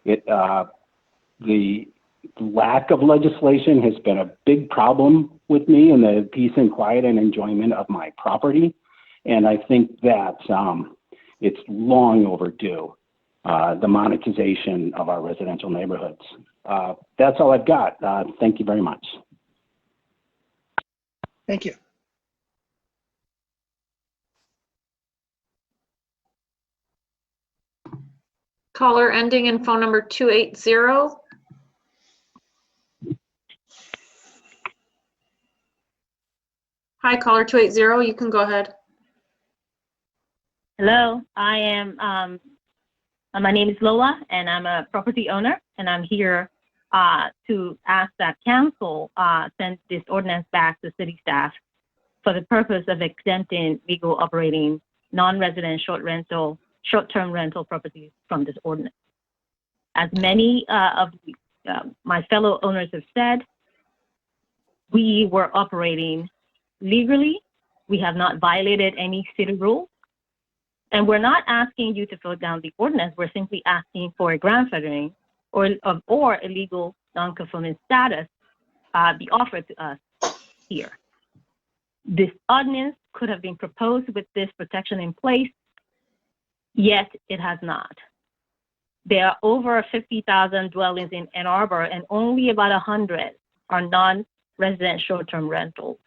The lack of legislation has been a big problem with me and the peace and quiet and enjoyment of my property. And I think that it's long overdue, the monetization of our residential neighborhoods. That's all I've got. Thank you very much. Thank you. Caller ending in phone number 280. Hi, caller 280. You can go ahead. Hello, I am, my name is Lola, and I'm a property owner, and I'm here to ask that council send this ordinance back to city staff for the purpose of exempting legal operating non-resident short-term rental properties from this ordinance. As many of my fellow owners have said, we were operating legally. We have not violated any city rules. And we're not asking you to vote down the ordinance. We're simply asking for a grandfathering or a legal non-conforming status be offered to us here. This ordinance could have been proposed with this protection in place, yet it has not. There are over 50,000 dwellings in Ann Arbor, and only about 100 are non-resident short-term rentals.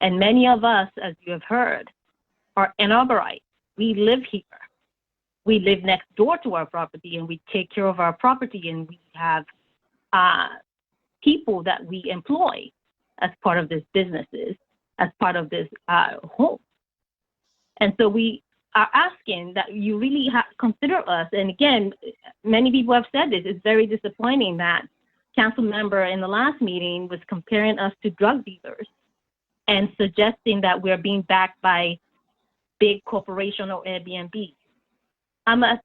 And many of us, as you have heard, are Ann Arborites. We live here. We live next door to our property, and we take care of our property, and we have people that we employ as part of these businesses, as part of this home. And so we are asking that you really consider us. And again, many people have said this. It's very disappointing that council member in the last meeting was comparing us to drug dealers and suggesting that we're being backed by big corporation or Airbnb. I'm a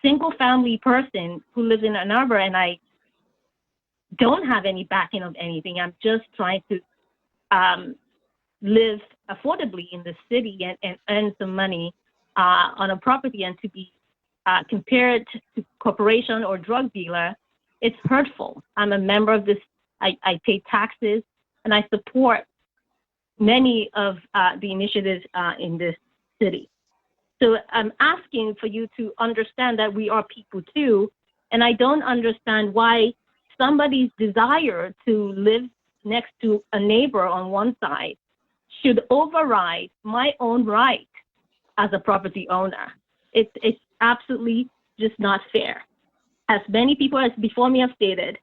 single family person who lives in Ann Arbor, and I don't have any backing of anything. I'm just trying to live affordably in the city and earn some money on a property, and to be compared to corporation or drug dealer, it's hurtful. I'm a member of this, I pay taxes, and I support many of the initiatives in this city. So I'm asking for you to understand that we are people too, and I don't understand why somebody's desire to live next to a neighbor on one side should override my own right as a property owner. It's absolutely just not fair. As many people as before me have stated,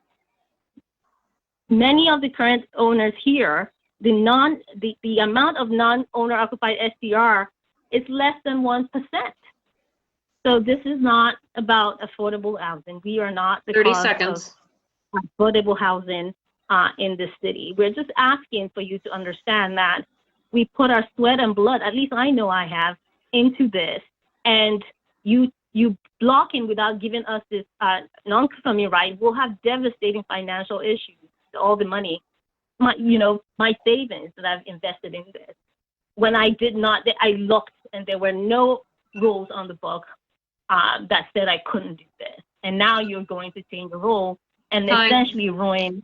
many of the current owners here, the amount of non-owner occupied STR is less than 1%. So this is not about affordable housing. We are not the 30 cause seconds. of affordable housing in this city. We're just asking for you to understand that we put our sweat and blood, at least I know I have, into this, and you blocking without giving us this non-conforming right will have devastating financial issues. All the money, my savings that I've invested in this. When I did not, I looked and there were no rules on the book that said I couldn't do this. And now you're going to change the rule and essentially ruin.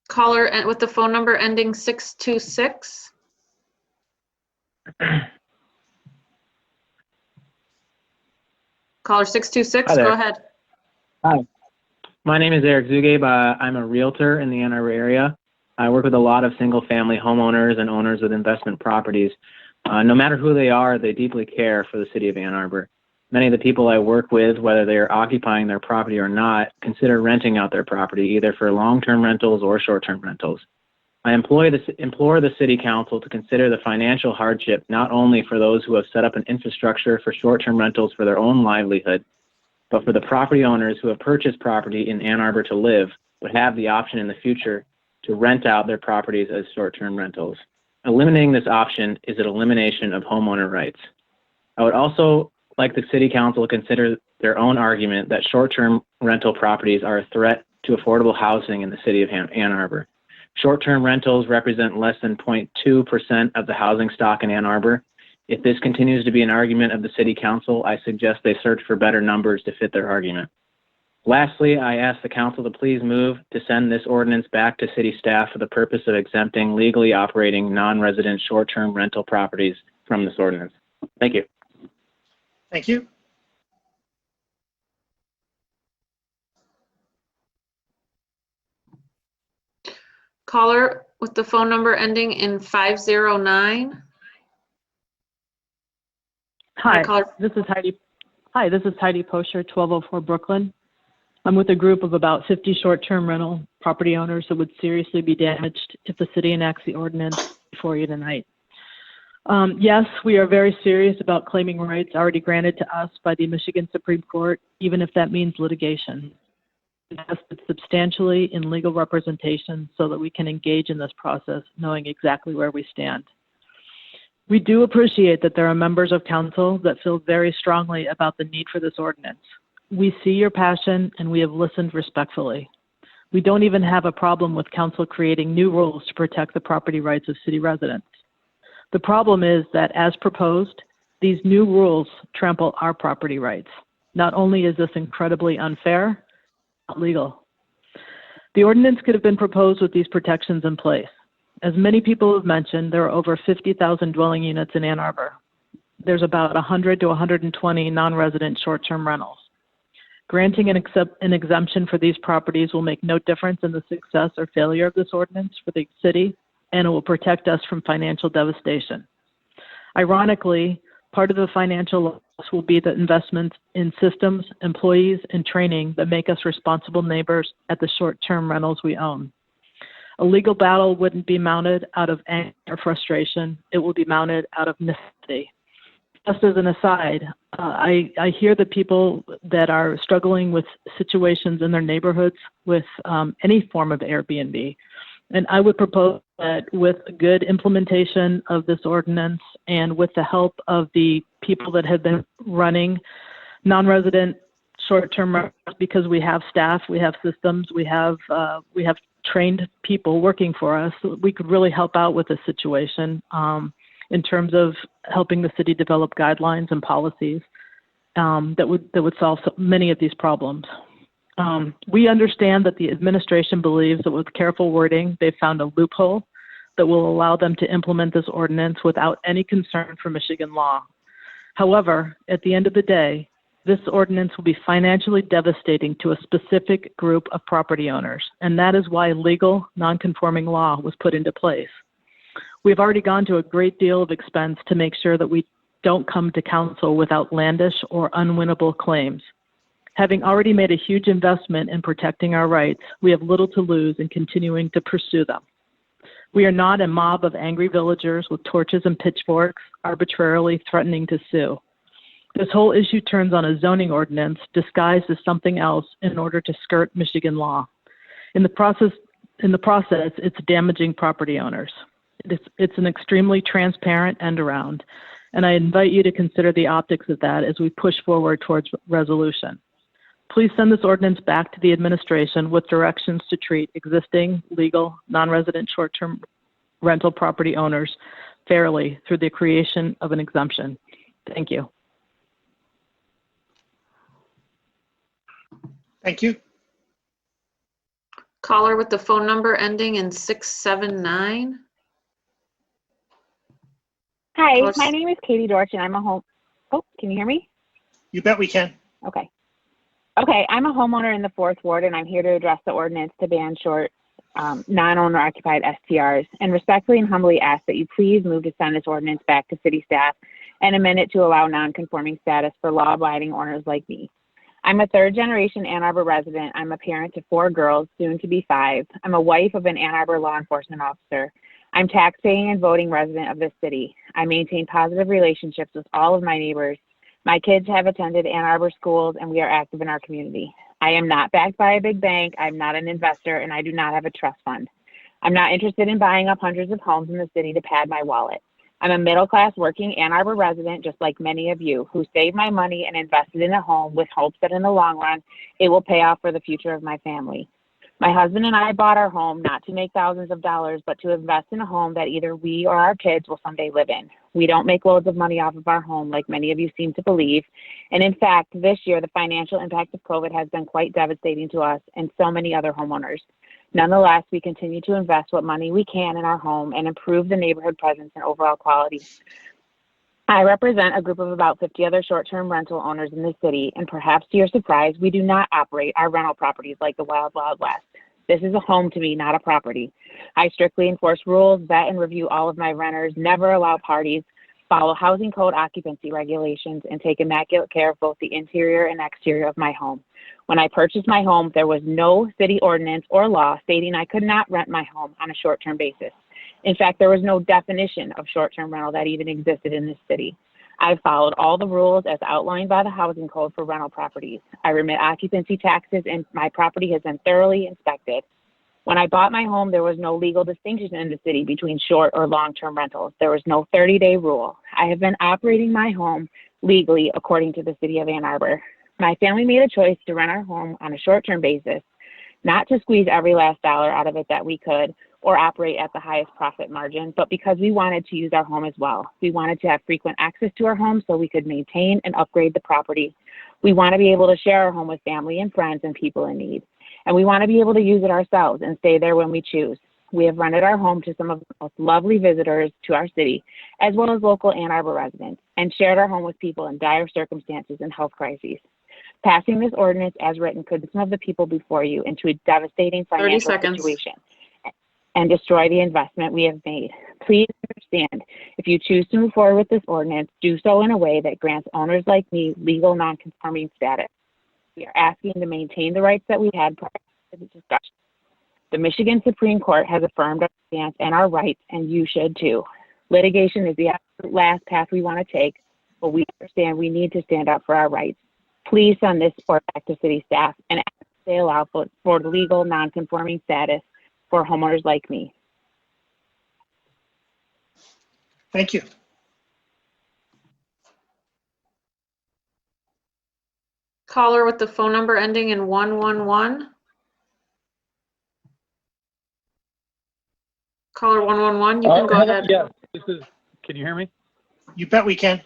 Caller with the phone number ending 626. Caller 626, Hi there. go ahead. Hi, my name is Eric Zugabe. I'm a realtor in the Ann Arbor area. I work with a lot of single-family homeowners and owners with investment properties. No matter who they are, they deeply care for the city of Ann Arbor. Many of the people I work with, whether they are occupying their property or not, consider renting out their property either for long-term rentals or short-term rentals. I implore the City Council to consider the financial hardship not only for those who have set up an infrastructure for short-term rentals for their own livelihood, but for the property owners who have purchased property in Ann Arbor to live, but have the option in the future to rent out their properties as short-term rentals. Eliminating this option is an elimination of homeowner rights. I would also like the City Council to consider their own argument that short-term rental properties are a threat to affordable housing in the city of Ann Arbor. Short-term rentals represent less than 0.2% of the housing stock in Ann Arbor. If this continues to be an argument of the City Council, I suggest they search for better numbers to fit their argument. Lastly, I ask the Council to please move to send this ordinance back to City staff for the purpose of exempting legally operating non-resident short-term rental properties from this ordinance. Thank you. Thank you. Caller with the phone number ending in 509. Hi, this is Heidi. Hi, this is Heidi Posher, 1204 Brooklyn. I'm with a group of about 50 short-term rental property owners that would seriously be damaged if the city enacts the ordinance before you tonight. Yes, we are very serious about claiming rights already granted to us by the Michigan Supreme Court, even if that means litigation. We invested substantially in legal representation so that we can engage in this process, knowing exactly where we stand. We do appreciate that there are members of council that feel very strongly about the need for this ordinance. We see your passion and we have listened respectfully. We don't even have a problem with council creating new rules to protect the property rights of city residents. The problem is that as proposed, these new rules trample our property rights. Not only is this incredibly unfair, not legal. The ordinance could have been proposed with these protections in place. As many people have mentioned, there are over 50,000 dwelling units in Ann Arbor. There's about 100 to 120 non-resident short-term rentals. Granting an exemption for these properties will make no difference in the success or failure of this ordinance for the city, and it will protect us from financial devastation. Ironically, part of the financial loss will be the investments in systems, employees, and training that make us responsible neighbors at the short-term rentals we own. A legal battle wouldn't be mounted out of anger or frustration. It will be mounted out of necessity. Just as an aside, I hear the people that are struggling with situations in their neighborhoods with any form of Airbnb. And I would propose that with good implementation of this ordinance and with the help of the people that have been running non-resident short-term rentals, because we have staff, we have systems, we have trained people working for us, we could really help out with this situation in terms of helping the city develop guidelines and policies that would solve many of these problems. We understand that the administration believes that with careful wording, they've found a loophole that will allow them to implement this ordinance without any concern for Michigan law. However, at the end of the day, This ordinance will be financially devastating to a specific group of property owners, and that is why legal non-conforming law was put into place. We've already gone to a great deal of expense to make sure that we don't come to council with outlandish or unwinnable claims. Having already made a huge investment in protecting our rights, we have little to lose in continuing to pursue them. We are not a mob of angry villagers with torches and pitchforks arbitrarily threatening to sue. This whole issue turns on a zoning ordinance disguised as something else in order to skirt Michigan law. In the process, it's damaging property owners. It's an extremely transparent end around, and I invite you to consider the optics of that as we push forward towards resolution. Please send this ordinance back to the administration with directions to treat existing legal non-resident short-term rental property owners fairly through the creation of an exemption. Thank you. Thank you. Caller with the phone number ending in 679. Hi, my name is Katie Dorch, and I'm a home. Oh, can you hear me? You bet we can. Okay. Okay, I'm a homeowner in the 4th Ward, and I'm here to address the ordinance to ban short, non-owner occupied STRs, and respectfully and humbly ask that you please move to send this ordinance back to city staff and amend it to allow non-conforming status for law-abiding owners like me. I'm a 3rd-generation Ann Arbor resident. I'm a parent to 4 girls, soon to be 5. I'm a wife of an Ann Arbor law enforcement officer. I'm taxpaying and voting resident of this city. I maintain positive relationships with all of my neighbors. My kids have attended Ann Arbor schools, and we are active in our community. I am not backed by a big bank. I'm not an investor, and I do not have a trust fund. I'm not interested in buying up hundreds of homes in the city to pad my wallet. I'm a middle-class working Ann Arbor resident, just like many of you, who saved my money and invested in a home with hopes that in the long run, it will pay off for the future of my family. My husband and I bought our home not to make thousands of dollars, but to invest in a home that either we or our kids will someday live in. We don't make loads of money off of our home like many of you seem to believe. And in fact, this year, the financial impact of COVID has been quite devastating to us and so many other homeowners. Nonetheless, we continue to invest what money we can in our home and improve the neighborhood presence and overall quality. I represent a group of about 50 other short-term rental owners in the city, and perhaps to your surprise, we do not operate our rental properties like the Wild Wild West. This is a home to me, not a property. I strictly enforce rules, vet and review all of my renters, never allow parties, follow housing code occupancy regulations, and take immaculate care of both the interior and exterior of my home. When I purchased my home, there was no city ordinance or law stating I could not rent my home on a short-term basis. In fact, there was no definition of short-term rental that even existed in this city. I've followed all the rules as outlined by the housing code for rental properties. I remit occupancy taxes, and my property has been thoroughly inspected. When I bought my home, there was no legal distinction in the city between short or long-term rentals. There was no 30-day rule. I have been operating my home legally according to the city of Ann Arbor. My family made a choice to rent our home on a short-term basis, not to squeeze every last dollar out of it that we could or operate at the highest profit margin, but because we wanted to use our home as well. We wanted to have frequent access to our home so we could maintain and upgrade the property. We want to be able to share our home with family and friends and people in need. And we want to be able to use it ourselves and stay there when we choose. We have rented our home to some of the most lovely visitors to our city, as well as local Ann Arbor residents, and shared our home with people in dire circumstances and health crises. Passing this ordinance as written could put some of the people before you into a devastating financial situation and destroy the investment we have made. Please understand, if you choose to move forward with this ordinance, do so in a way that grants owners like me legal non-conforming status. We are asking to maintain the rights that we had prior to the discussion. The Michigan Supreme Court has affirmed our stance and our rights, and you should too. Litigation is the absolute last path we want to take, but we understand we need to stand up for our rights. Please send this report back to city staff and ask if they allow for legal non-conforming status for homeowners like me. Thank you. Caller with the phone number ending in 111. Caller 111, you can go ahead. Yeah, can you hear me? You bet we can.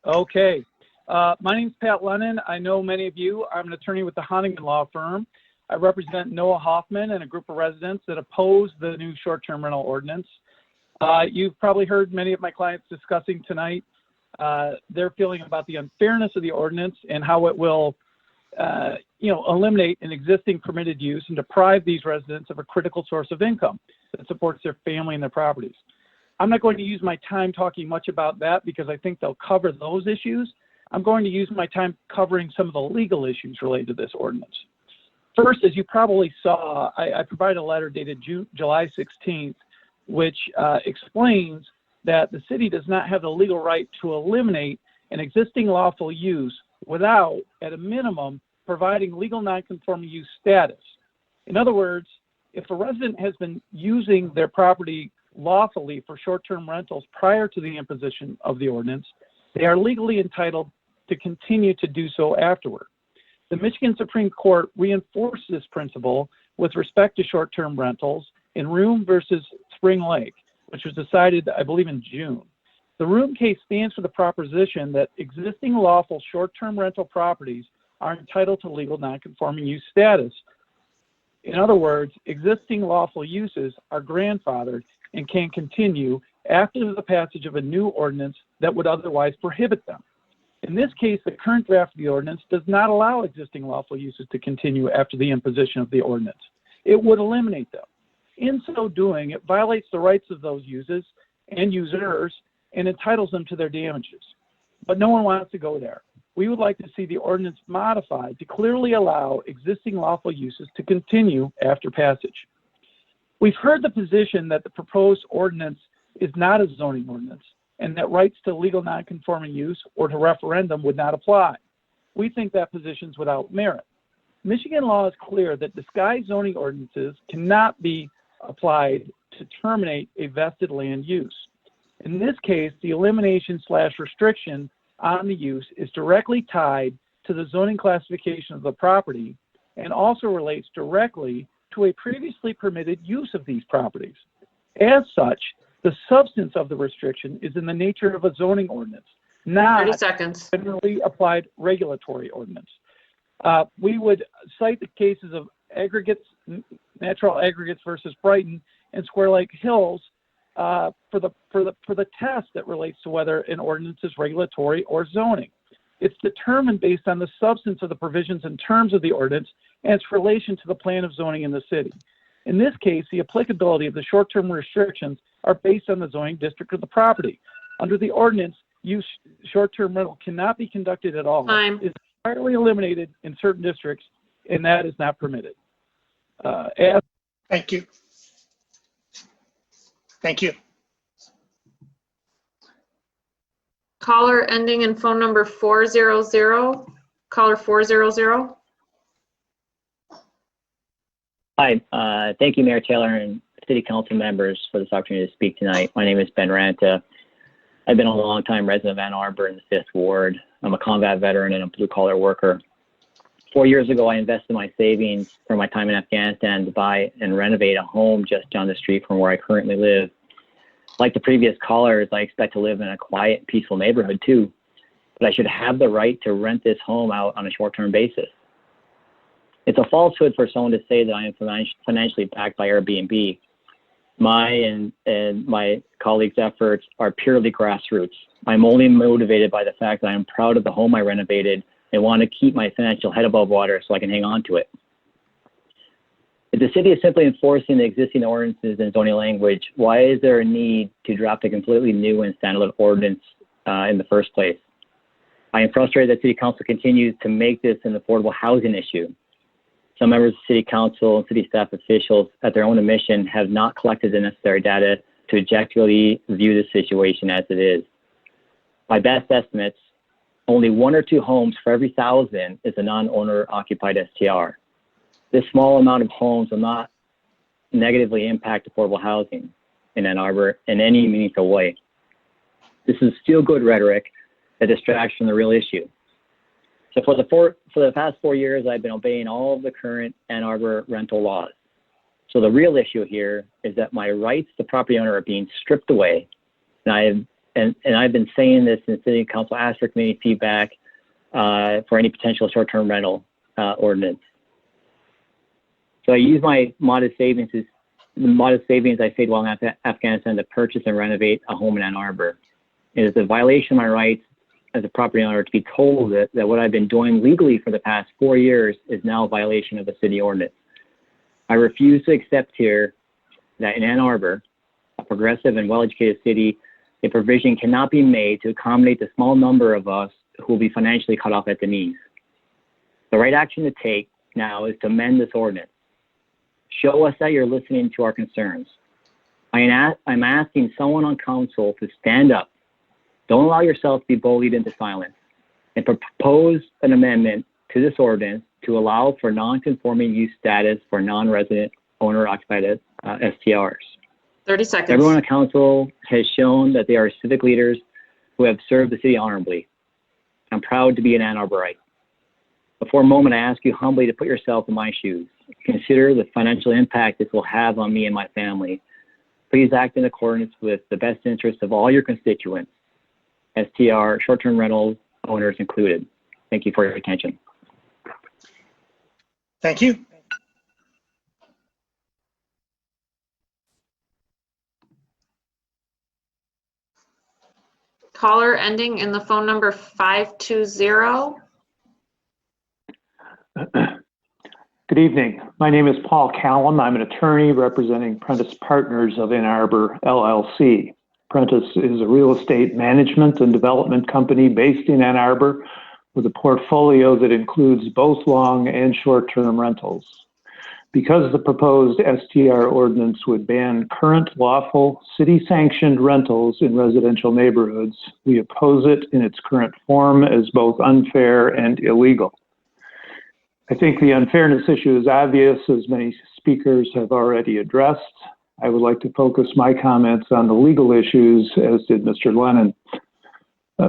Okay. My name's Pat Lennon. I know many of you. I'm an attorney with the Honeyman Law Firm. I represent Noah Hoffman and a group of residents that oppose the new short-term rental ordinance. You've probably heard many of my clients discussing tonight their feeling about the unfairness of the ordinance and how it will, eliminate an existing permitted use and deprive these residents of a critical source of income that supports their family and their properties. I'm not going to use my time talking much about that because I think they'll cover those issues. I'm going to use my time covering some of the legal issues related to this ordinance. First, as you probably saw, I provided a letter dated July 16th, which explains that the city does not have the legal right to eliminate an existing lawful use without, at a minimum, providing legal nonconforming use status. In other words, if a resident has been using their property lawfully for short-term rentals prior to the imposition of the ordinance, they are legally entitled to continue to do so afterward. The Michigan Supreme Court reinforced this principle with respect to short-term rentals in Room versus Spring Lake, which was decided, I believe, in June. The Room case stands for the proposition that existing lawful short-term rental properties are entitled to legal nonconforming use status. In other words, existing lawful uses are grandfathered and can continue after the passage of a new ordinance that would otherwise prohibit them. In this case, the current draft of the ordinance does not allow existing lawful uses to continue after the imposition of the ordinance. It would eliminate them. In so doing, it violates the rights of those uses and users and entitles them to their damages. But no one wants to go there. We would like to see the ordinance modified to clearly allow existing lawful uses to continue after passage. We've heard the position that the proposed ordinance is not a zoning ordinance and that rights to legal nonconforming use or to referendum would not apply. We think that position is without merit. Michigan law is clear that disguised zoning ordinances cannot be applied to terminate a vested land use. In this case, the elimination/restriction on the use is directly tied to the zoning classification of the property and also relates directly to a previously permitted use of these properties. As such, the substance of the restriction is in the nature of a zoning ordinance, not 30 seconds. a generally applied regulatory ordinance. We would cite the cases of aggregates, natural aggregates versus Brighton and Square Lake Hills for the test that relates to whether an ordinance is regulatory or zoning. It's determined based on the substance of the provisions and terms of the ordinance and its relation to the plan of zoning in the city. In this case, the applicability of the short-term restrictions are based on the zoning district of the property. Under the ordinance, use short-term rental cannot be conducted at all. Time. It's entirely eliminated in certain districts, and that is not permitted. Thank you. Thank you. Caller ending in phone number 400. Caller 400. Hi, thank you, Mayor Taylor and City Council members for this opportunity to speak tonight. My name is Ben Ranta. I've been a long-time resident of Ann Arbor in the 5th Ward. I'm a combat veteran and a blue-collar worker. 4 years ago, I invested my savings from my time in Afghanistan to buy and renovate a home just down the street from where I currently live. Like the previous callers, I expect to live in a quiet, peaceful neighborhood too, but I should have the right to rent this home out on a short-term basis. It's a falsehood for someone to say that I am financially backed by Airbnb. My and my colleagues' efforts are purely grassroots. I'm only motivated by the fact that I am proud of the home I renovated and want to keep my financial head above water so I can hang on to it. If the city is simply enforcing the existing ordinances in zoning language, why is there a need to draft a completely new and standalone ordinance in the first place? I am frustrated that City Council continues to make this an affordable housing issue. Some members of City Council and city staff officials, at their own admission, have not collected the necessary data to objectively view the situation as it is. By best estimates, only 1 or 2 homes for every 1,000 is a non-owner occupied STR. This small amount of homes will not negatively impact affordable housing in Ann Arbor in any meaningful way. This is feel-good rhetoric that distracts from the real issue. So for the past 4 years, I've been obeying all of the current Ann Arbor rental laws. So the real issue here is that my rights to property owner are being stripped away. And I've been saying this since City Council asked for community feedback for any potential short-term rental ordinance. So I use my modest savings I saved while in Afghanistan to purchase and renovate a home in Ann Arbor. It is a violation of my rights as a property owner to be told that what I've been doing legally for the past 4 years is now a violation of a city ordinance. I refuse to accept here that in Ann Arbor, a progressive and well-educated city, a provision cannot be made to accommodate the small number of us who will be financially cut off at the knees. The right action to take now is to amend this ordinance. Show us that you're listening to our concerns. I'm asking someone on council to stand up. Don't allow yourself to be bullied into silence, and propose an amendment to this ordinance to allow for non-conforming use status for non-resident owner-occupied STRs. 30 seconds. Everyone on council has shown that they are civic leaders who have served the city honorably. I'm proud to be an Ann Arborite. Before a moment, I ask you humbly to put yourself in my shoes. Consider the financial impact this will have on me and my family. Please act in accordance with the best interests of all your constituents, STR, short-term rental owners included. Thank you for your attention. Thank you. Caller ending in the phone number 520. Good evening. My name is Paul Callum. I'm an attorney representing Prentice Partners of Ann Arbor, LLC. Prentice is a real estate management and development company based in Ann Arbor with a portfolio that includes both long and short-term rentals. Because the proposed STR ordinance would ban current lawful city-sanctioned rentals in residential neighborhoods, we oppose it in its current form as both unfair and illegal. I think the unfairness issue is obvious, as many speakers have already addressed. I would like to focus my comments on the legal issues, as did Mr. Lennon.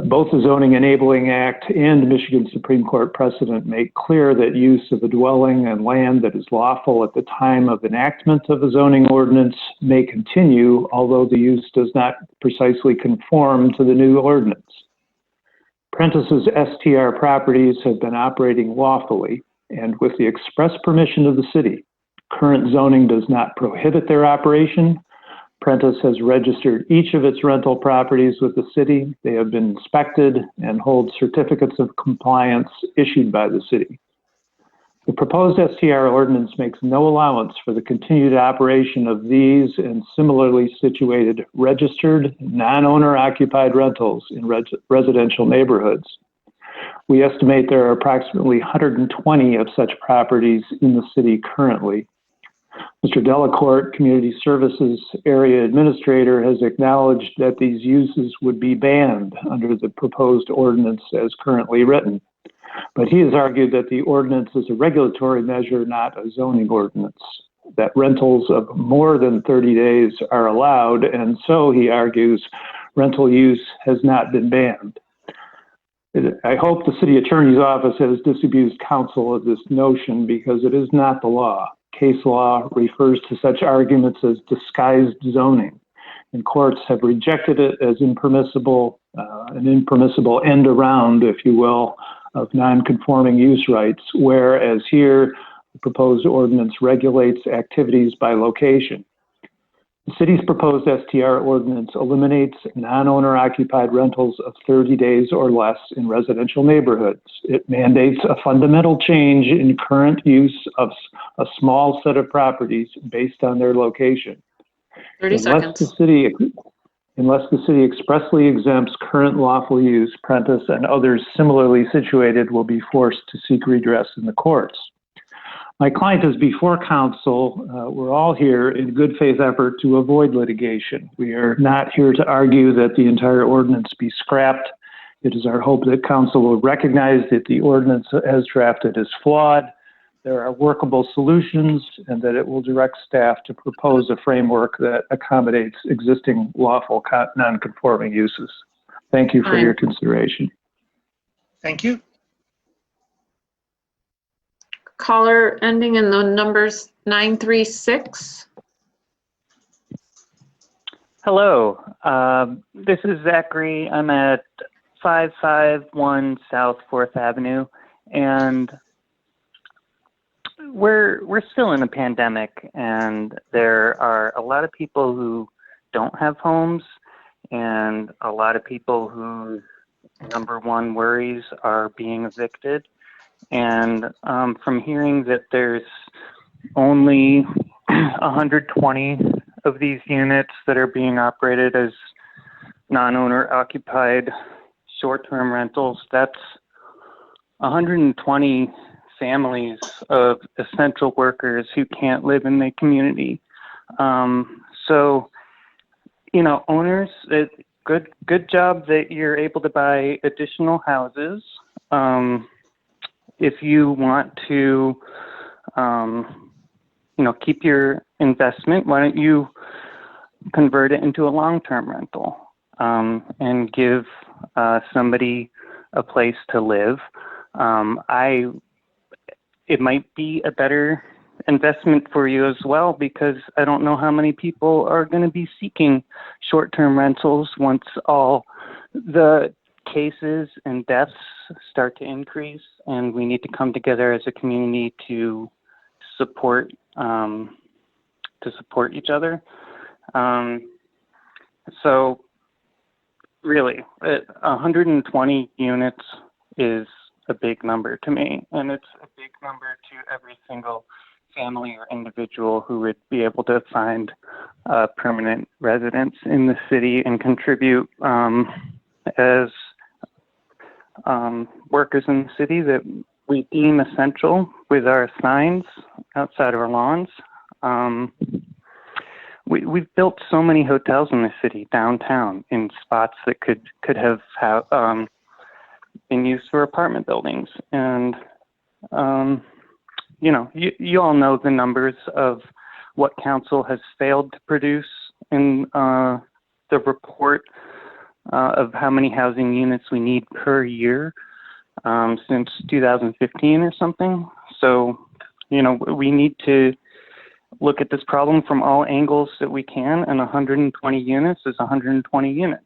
Both the Zoning Enabling Act and Michigan Supreme Court precedent make clear that use of a dwelling and land that is lawful at the time of enactment of a zoning ordinance may continue, although the use does not precisely conform to the new ordinance. Prentice's STR properties have been operating lawfully and with the express permission of the city. Current zoning does not prohibit their operation. Prentice has registered each of its rental properties with the city. They have been inspected and hold certificates of compliance issued by the city. The proposed STR ordinance makes no allowance for the continued operation of these and similarly situated registered non-owner occupied rentals in residential neighborhoods. We estimate there are approximately 120 of such properties in the city currently. Mr. Delacourt, Community Services Area Administrator, has acknowledged that these uses would be banned under the proposed ordinance as currently written. But he has argued that the ordinance is a regulatory measure, not a zoning ordinance, that rentals of more than 30 days are allowed, and so, he argues, rental use has not been banned. I hope the city attorney's office has disabused council of this notion because it is not the law. Case law refers to such arguments as disguised zoning, and courts have rejected it as impermissible, an impermissible end around, if you will, of non-conforming use rights, whereas here, the proposed ordinance regulates activities by location. The city's proposed STR ordinance eliminates non-owner occupied rentals of 30 days or less in residential neighborhoods. It mandates a fundamental change in current use of a small set of properties based on their location. 30 seconds. Unless the city expressly exempts current lawful use, Prentice and others similarly situated will be forced to seek redress in the courts. My client is before council. We're all here in good faith effort to avoid litigation. We are not here to argue that the entire ordinance be scrapped. It is our hope that council will recognize that the ordinance as drafted is flawed. There are workable solutions, and that it will direct staff to propose a framework that accommodates existing lawful non-conforming uses. Thank you for your consideration. Thank you. Caller ending in the numbers 936. Hello, this is Zachary. I'm at 551 South 4th Avenue, and we're still in a pandemic, and there are a lot of people who don't have homes, and a lot of people whose number one worries are being evicted. And from hearing that there's only 120 of these units that are being operated as non-owner occupied short-term rentals, that's 120 families of essential workers who can't live in the community. So, you know, owners, good job that you're able to buy additional houses. If you want to, you know, keep your investment, why don't you convert it into a long-term rental and give somebody a place to live? It might be a better investment for you as well, because I don't know how many people are going to be seeking short-term rentals once all the cases and deaths start to increase, and we need to come together as a community to support each other. So really, 120 units is a big number to me, and it's a big number to every single family or individual who would be able to find permanent residence in the city and contribute as workers in the city that we deem essential with our signs outside of our lawns. We've built so many hotels in the city downtown in spots that could have been used for apartment buildings. And, you know, you all know the numbers of what council has failed to produce in the report of how many housing units we need per year since 2015 or something. So, you know, we need to look at this problem from all angles that we can, and 120 units is 120 units.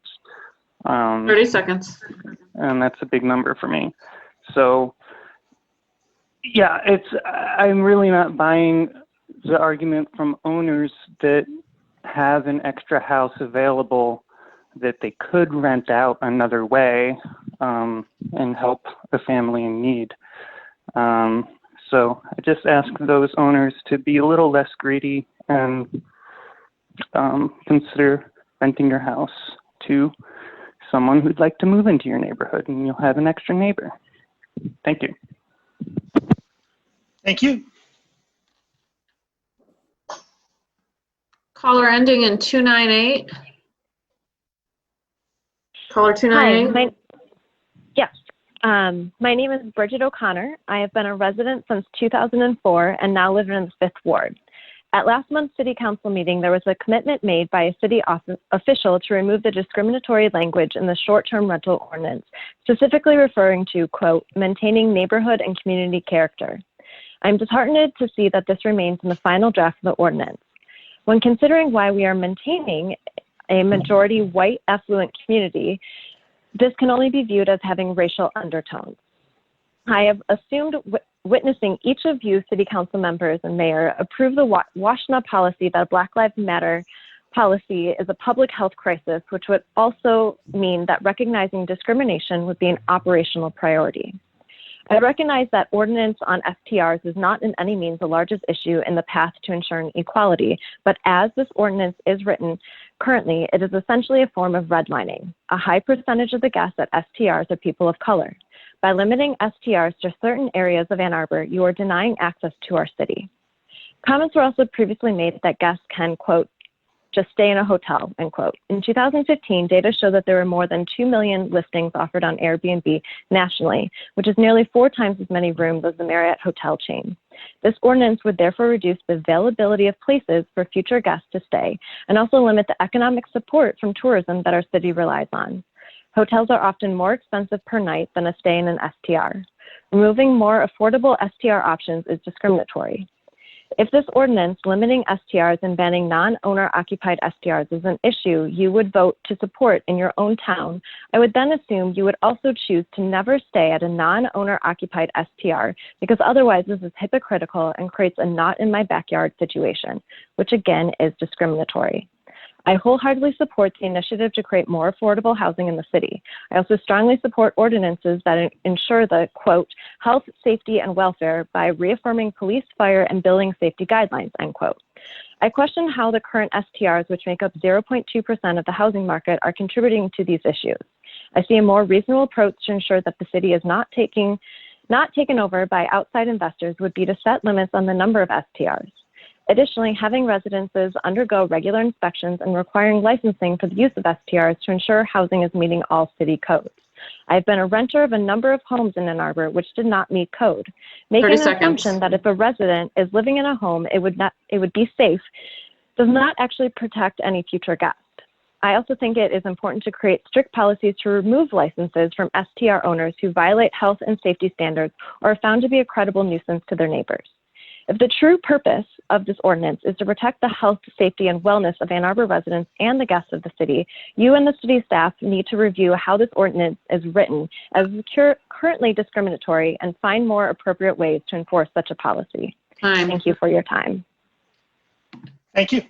30 seconds. And that's a big number for me. So, yeah, I'm really not buying the argument from owners that have an extra house available that they could rent out another way and help a family in need. So I just ask those owners to be a little less greedy and consider renting your house to someone who'd like to move into your neighborhood, and you'll have an extra neighbor. Thank you. Thank you. Caller ending in 298. Caller 298. Yes. My name is Bridget O'Connor. I have been a resident since 2004 and now live in the 5th Ward. At last month's City Council meeting, there was a commitment made by a city official to remove the discriminatory language in the short-term rental ordinance, specifically referring to, quote, maintaining neighborhood and community character. I'm disheartened to see that this remains in the final draft of the ordinance. When considering why we are maintaining a majority white affluent community, this can only be viewed as having racial undertones. I have assumed witnessing each of you city council members and mayor approve the Washtenaw policy that Black Lives Matter policy is a public health crisis, which would also mean that recognizing discrimination would be an operational priority. I recognize that ordinance on STRs is not in any means the largest issue in the path to ensuring equality, but as this ordinance is written currently, it is essentially a form of redlining. A high percentage of the guests at STRs are people of color. By limiting STRs to certain areas of Ann Arbor, you are denying access to our city. Comments were also previously made that guests can, quote, just stay in a hotel, end quote. In 2015, data show that there were more than 2 million listings offered on Airbnb nationally, which is nearly 4 times as many rooms as the Marriott hotel chain. This ordinance would therefore reduce the availability of places for future guests to stay and also limit the economic support from tourism that our city relies on. Hotels are often more expensive per night than a stay in an STR. Removing more affordable STR options is discriminatory. If this ordinance limiting STRs and banning non-owner occupied STRs is an issue you would vote to support in your own town, I would then assume you would also choose to never stay at a non-owner occupied STR, because otherwise this is hypocritical and creates a not in my backyard situation, which again is discriminatory. I wholeheartedly support the initiative to create more affordable housing in the city. I also strongly support ordinances that ensure the, quote, health, safety, and welfare by reaffirming police, fire, and building safety guidelines, end quote. I question how the current STRs, which make up 0.2% of the housing market, are contributing to these issues. I see a more reasonable approach to ensure that the city is not taken over by outside investors would be to set limits on the number of STRs. Additionally, having residences undergo regular inspections and requiring licensing for the use of STRs to ensure housing is meeting all city codes. I've been a renter of a number of homes in Ann Arbor which did not meet code. Making an assumption that if a resident is living in a home, it would be safe does not actually protect any future guest. I also think it is important to create strict policies to remove licenses from STR owners who violate health and safety standards or are found to be a credible nuisance to their neighbors. If the true purpose of this ordinance is to protect the health, safety, and wellness of Ann Arbor residents and the guests of the city, you and the city staff need to review how this ordinance is written as currently discriminatory and find more appropriate ways to enforce such a policy. Thank you for your time. Thank you.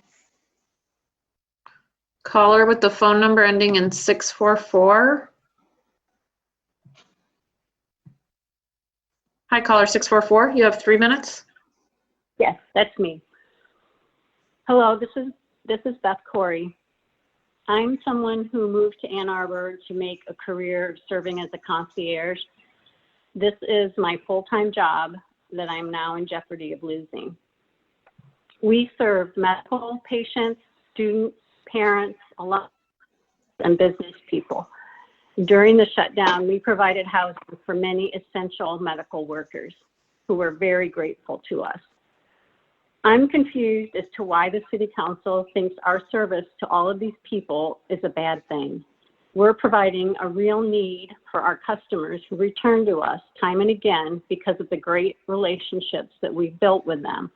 Caller with the phone number ending in 644. Hi, caller 644. You have 3 minutes. Yes, that's me. Hello, this is Beth Corey. I'm someone who moved to Ann Arbor to make a career serving as a concierge. This is my full-time job that I'm now in jeopardy of losing. We serve medical patients, students, parents, alumni, and business people. During the shutdown, we provided housing for many essential medical workers who were very grateful to us. I'm confused as to why the City Council thinks our service to all of these people is a bad thing. We're providing a real need for our customers who return to us time and again because of the great relationships that we've built with them.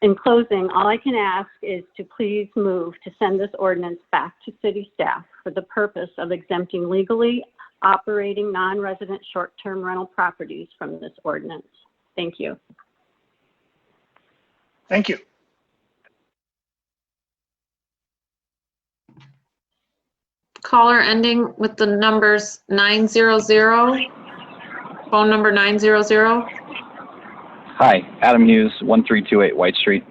In closing, all I can ask is to please move to send this ordinance back to city staff for the purpose of exempting legally operating non-resident short-term rental properties from this ordinance. Thank you. Thank you. Caller ending with the numbers 900, phone number 900. Hi, Adam Hughes, 1328 White Street.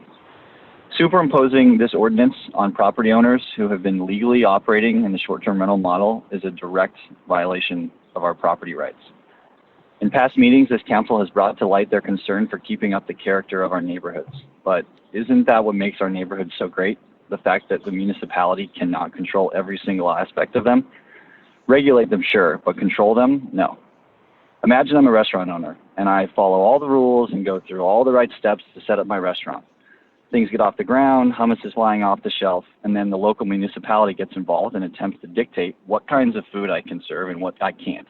Superimposing this ordinance on property owners who have been legally operating in the short-term rental model is a direct violation of our property rights. In past meetings, this council has brought to light their concern for keeping up the character of our neighborhoods. But isn't that what makes our neighborhoods so great? The fact that the municipality cannot control every single aspect of them? Regulate them, sure, but control them? No. Imagine I'm a restaurant owner and I follow all the rules and go through all the right steps to set up my restaurant. Things get off the ground, hummus is flying off the shelf, and then the local municipality gets involved and attempts to dictate what kinds of food I can serve and what I can't.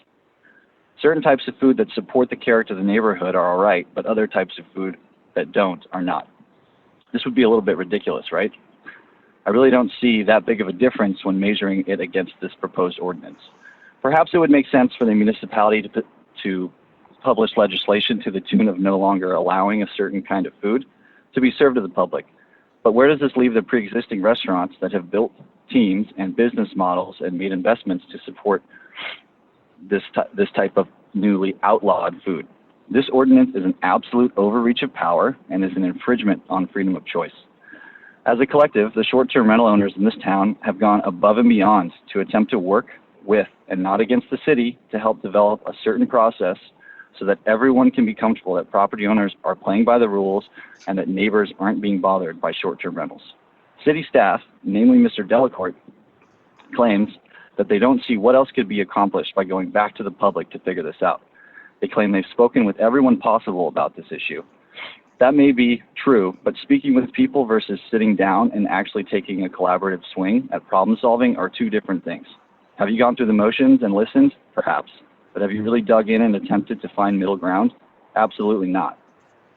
Certain types of food that support the character of the neighborhood are all right, but other types of food that don't are not. This would be a little bit ridiculous, right? I really don't see that big of a difference when measuring it against this proposed ordinance. Perhaps it would make sense for the municipality to publish legislation to the tune of no longer allowing a certain kind of food to be served to the public. But where does this leave the pre-existing restaurants that have built teams and business models and made investments to support this type of newly outlawed food? This ordinance is an absolute overreach of power and is an infringement on freedom of choice. As a collective, the short-term rental owners in this town have gone above and beyond to attempt to work with and not against the city to help develop a certain process so that everyone can be comfortable that property owners are playing by the rules and that neighbors aren't being bothered by short-term rentals. City staff, namely Mr. Delacourt, claims that they don't see what else could be accomplished by going back to the public to figure this out. They claim they've spoken with everyone possible about this issue. That may be true, but speaking with people versus sitting down and actually taking a collaborative swing at problem solving are two different things. Have you gone through the motions and listened? Perhaps. But have you really dug in and attempted to find middle ground? Absolutely not.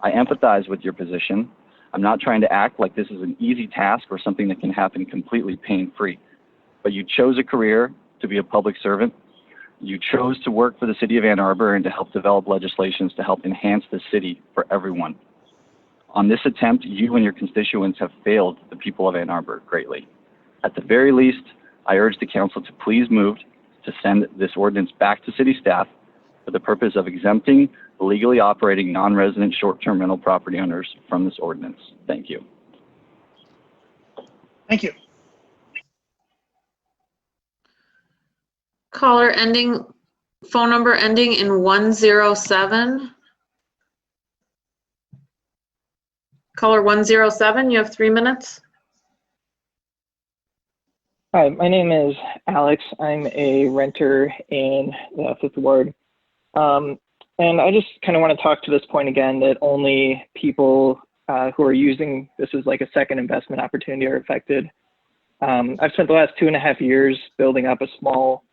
I empathize with your position. I'm not trying to act like this is an easy task or something that can happen completely pain-free. But you chose a career to be a public servant. You chose to work for the city of Ann Arbor and to help develop legislations to help enhance the city for everyone. On this attempt, you and your constituents have failed the people of Ann Arbor greatly. At the very least, I urge the council to please move to send this ordinance back to city staff for the purpose of exempting illegally operating non-resident short-term rental property owners from this ordinance. Thank you. Thank you. Caller ending, phone number ending in 107. Caller 107, you have 3 minutes. Hi, my name is Alex. I'm a renter in the 5th Ward. And I just kind of want to talk to this point again that only people who are using this as like a second investment opportunity are affected. I've spent the last 2.5 years building up a small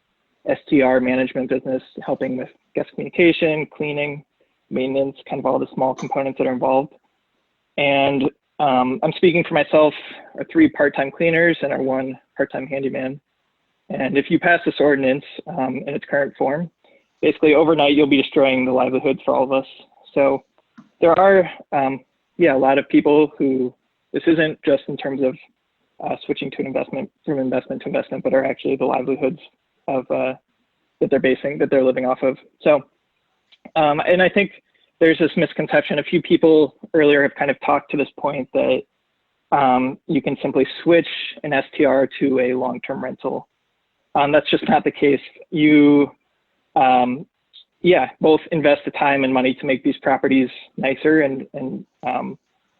STR management business, helping with guest communication, cleaning, maintenance, kind of all the small components that are involved. And I'm speaking for myself, our 3 part-time cleaners and our 1 part-time handyman. And if you pass this ordinance in its current form, basically overnight you'll be destroying the livelihoods for all of us. So there are, a lot of people who, this isn't just in terms of switching to an investment, from investment to investment, but are actually the livelihoods of that they're living off of. So, and I think there's this misconception. A few people earlier have kind of talked to this point that you can simply switch an STR to a long-term rental. That's just not the case. You, both invest the time and money to make these properties nicer and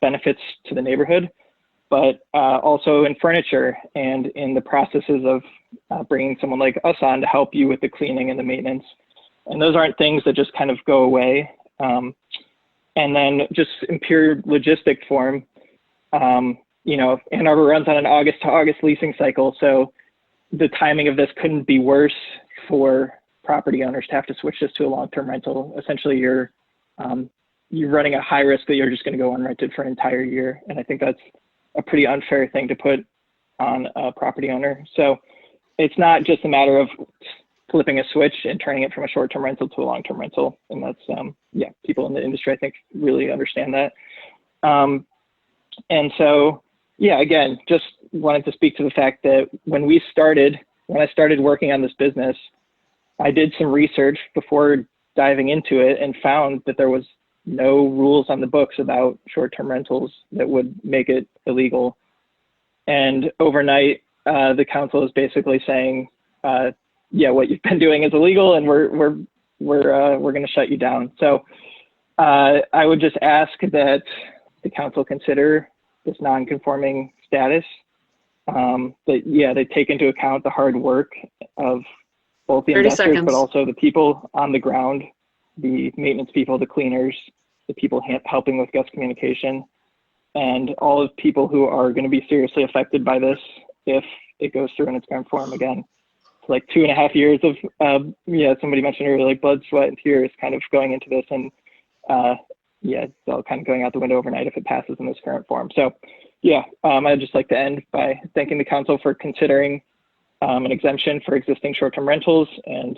benefits to the neighborhood, but also in furniture and in the processes of bringing someone like us on to help you with the cleaning and the maintenance. And those aren't things that just kind of go away. And then just in pure logistic form, Ann Arbor runs on an August to August leasing cycle. So the timing of this couldn't be worse for property owners to have to switch this to a long-term rental. Essentially, you're running a high risk that you're just going to go unrented for an entire year. And I think that's a pretty unfair thing to put on a property owner. So it's not just a matter of flipping a switch and turning it from a short-term rental to a long-term rental. And that's, people in the industry, I think, really understand that. And so, again, just wanted to speak to the fact that when I started working on this business, I did some research before diving into it and found that there was no rules on the books about short-term rentals that would make it illegal. And overnight, the council is basically saying, what you've been doing is illegal, and we're going to shut you down. So I would just ask that the council consider this non-conforming status. That they take into account the hard work of both the investors, but also the people on the ground, the maintenance people, the cleaners, the people helping with guest communication, and all of the people who are going to be seriously affected by this if it goes through in its current form again. It's like 2.5 years of, somebody mentioned earlier, like blood, sweat, and tears kind of going into this, and it's all kind of going out the window overnight if it passes in this current form. So I'd just like to end by thanking the council for considering an exemption for existing short-term rentals and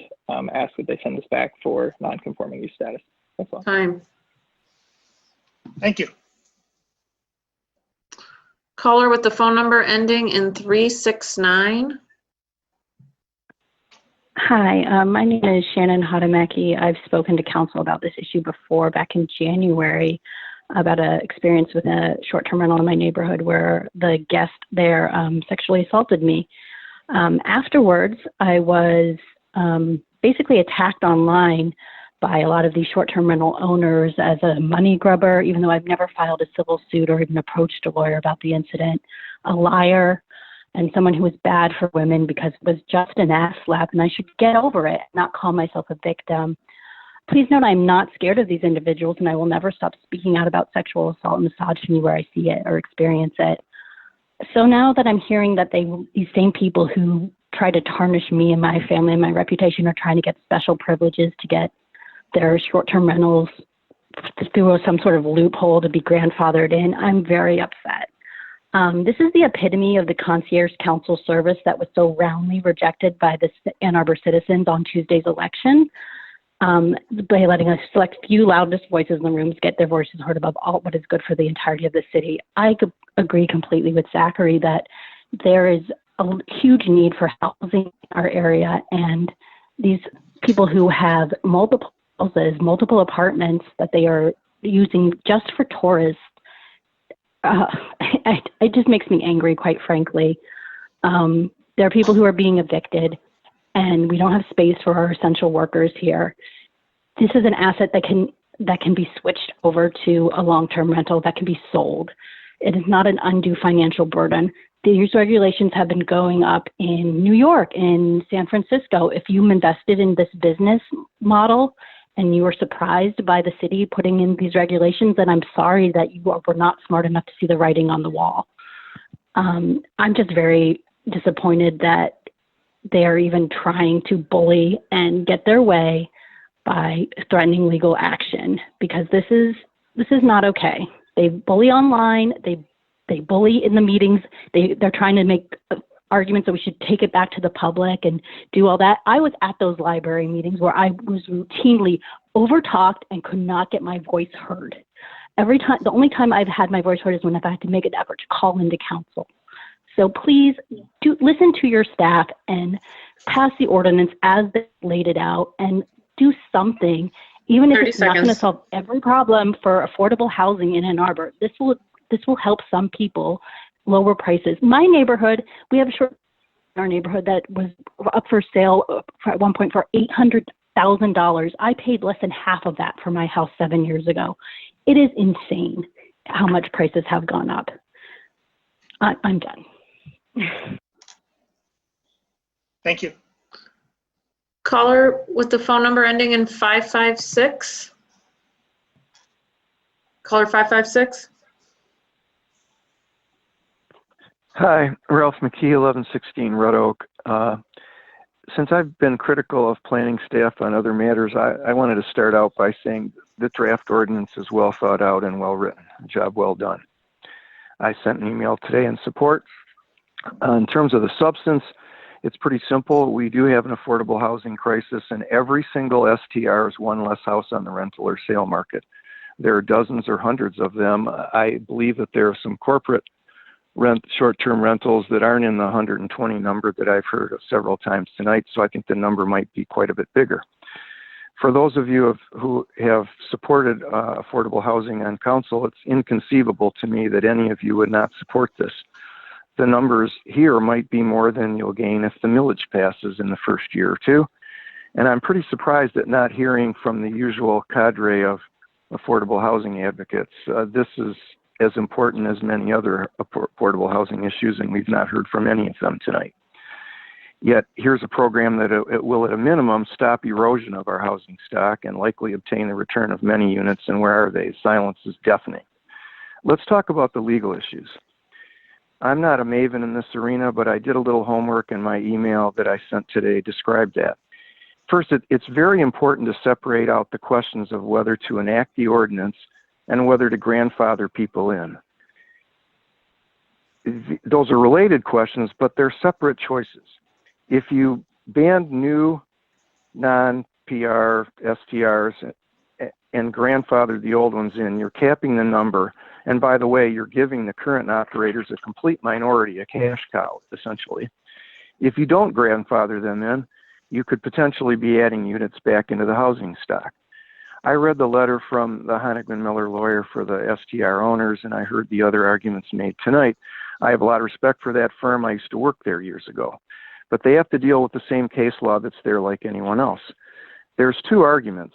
ask that they send this back for non-conforming use status. That's all. Time. Thank you. Caller with the phone number ending in 369. Hi, my name is Shannon Hadamaki. I've spoken to council about this issue before, back in January, about an experience with a short-term rental in my neighborhood where the guest there sexually assaulted me. Afterwards, I was basically attacked online by a lot of these short-term rental owners as a money grubber, even though I've never filed a civil suit or even approached a lawyer about the incident, a liar, and someone who was bad for women because it was just an ass slap and I should get over it, not call myself a victim. Please note I'm not scared of these individuals and I will never stop speaking out about sexual assault and misogyny where I see it or experience it. So now that I'm hearing that these same people who try to tarnish me and my family and my reputation are trying to get special privileges to get their short-term rentals through some sort of loophole to be grandfathered in, I'm very upset. This is the epitome of the concierge council service that was so roundly rejected by the Ann Arbor citizens on Tuesday's election, by letting a select few loudest voices in the rooms get their voices heard above all what is good for the entirety of the city. I agree completely with Zachary that there is a huge need for housing in our area, and these people who have multiple houses, multiple apartments that they are using just for tourists, it just makes me angry, quite frankly. There are people who are being evicted, and we don't have space for our essential workers here. This is an asset that can be switched over to a long-term rental that can be sold. It is not an undue financial burden. These regulations have been going up in New York, in San Francisco. If you invested in this business model and you were surprised by the city putting in these regulations, then I'm sorry that you were not smart enough to see the writing on the wall. I'm just very disappointed that they are even trying to bully and get their way by threatening legal action, because this is not okay. They bully online, they bully in the meetings, they're trying to make arguments that we should take it back to the public and do all that. I was at those library meetings where I was routinely overtalked and could not get my voice heard. Every time, the only time I've had my voice heard is when I've had to make an effort to call into council. So please do listen to your staff and pass the ordinance as they laid it out, and do something, even if it's not going to solve every problem for affordable housing in Ann Arbor. This will help some people lower prices. My neighborhood, we have a short in our neighborhood that was up for sale at one point for $800,000. I paid less than half of that for my house 7 years ago. It is insane how much prices have gone up. I'm done. Thank you. Caller with the phone number ending in 556. Caller 556. Hi, Ralph McKee, 1116 Red Oak. Since I've been critical of planning staff on other matters, I wanted to start out by saying the draft ordinance is well thought out and well written. Job well done. I sent an email today in support. In terms of the substance, it's pretty simple. We do have an affordable housing crisis, and every single STR is one less house on the rental or sale market. There are dozens or hundreds of them. I believe that there are some corporate short-term rentals that aren't in the 120 number that I've heard of several times tonight, so I think the number might be quite a bit bigger. For those of you who have supported affordable housing on council, it's inconceivable to me that any of you would not support this. The numbers here might be more than you'll gain if the millage passes in the first year or two. And I'm pretty surprised at not hearing from the usual cadre of affordable housing advocates. This is as important as many other affordable housing issues, and we've not heard from any of them tonight. Yet here's a program that it will at a minimum stop erosion of our housing stock and likely obtain the return of many units, and where are they? Silence is deafening. Let's talk about the legal issues. I'm not a maven in this arena, but I did a little homework, and my email that I sent today described that. First, it's very important to separate out the questions of whether to enact the ordinance and whether to grandfather people in. Those are related questions, but they're separate choices. If you ban new non-PR STRs and grandfather the old ones in, you're capping the number. And by the way, you're giving the current operators a complete minority, a cash cow, essentially. If you don't grandfather them in, you could potentially be adding units back into the housing stock. I read the letter from the Honigman Miller lawyer for the STR owners, and I heard the other arguments made tonight. I have a lot of respect for that firm. I used to work there years ago. But they have to deal with the same case law that's there like anyone else. There's two arguments.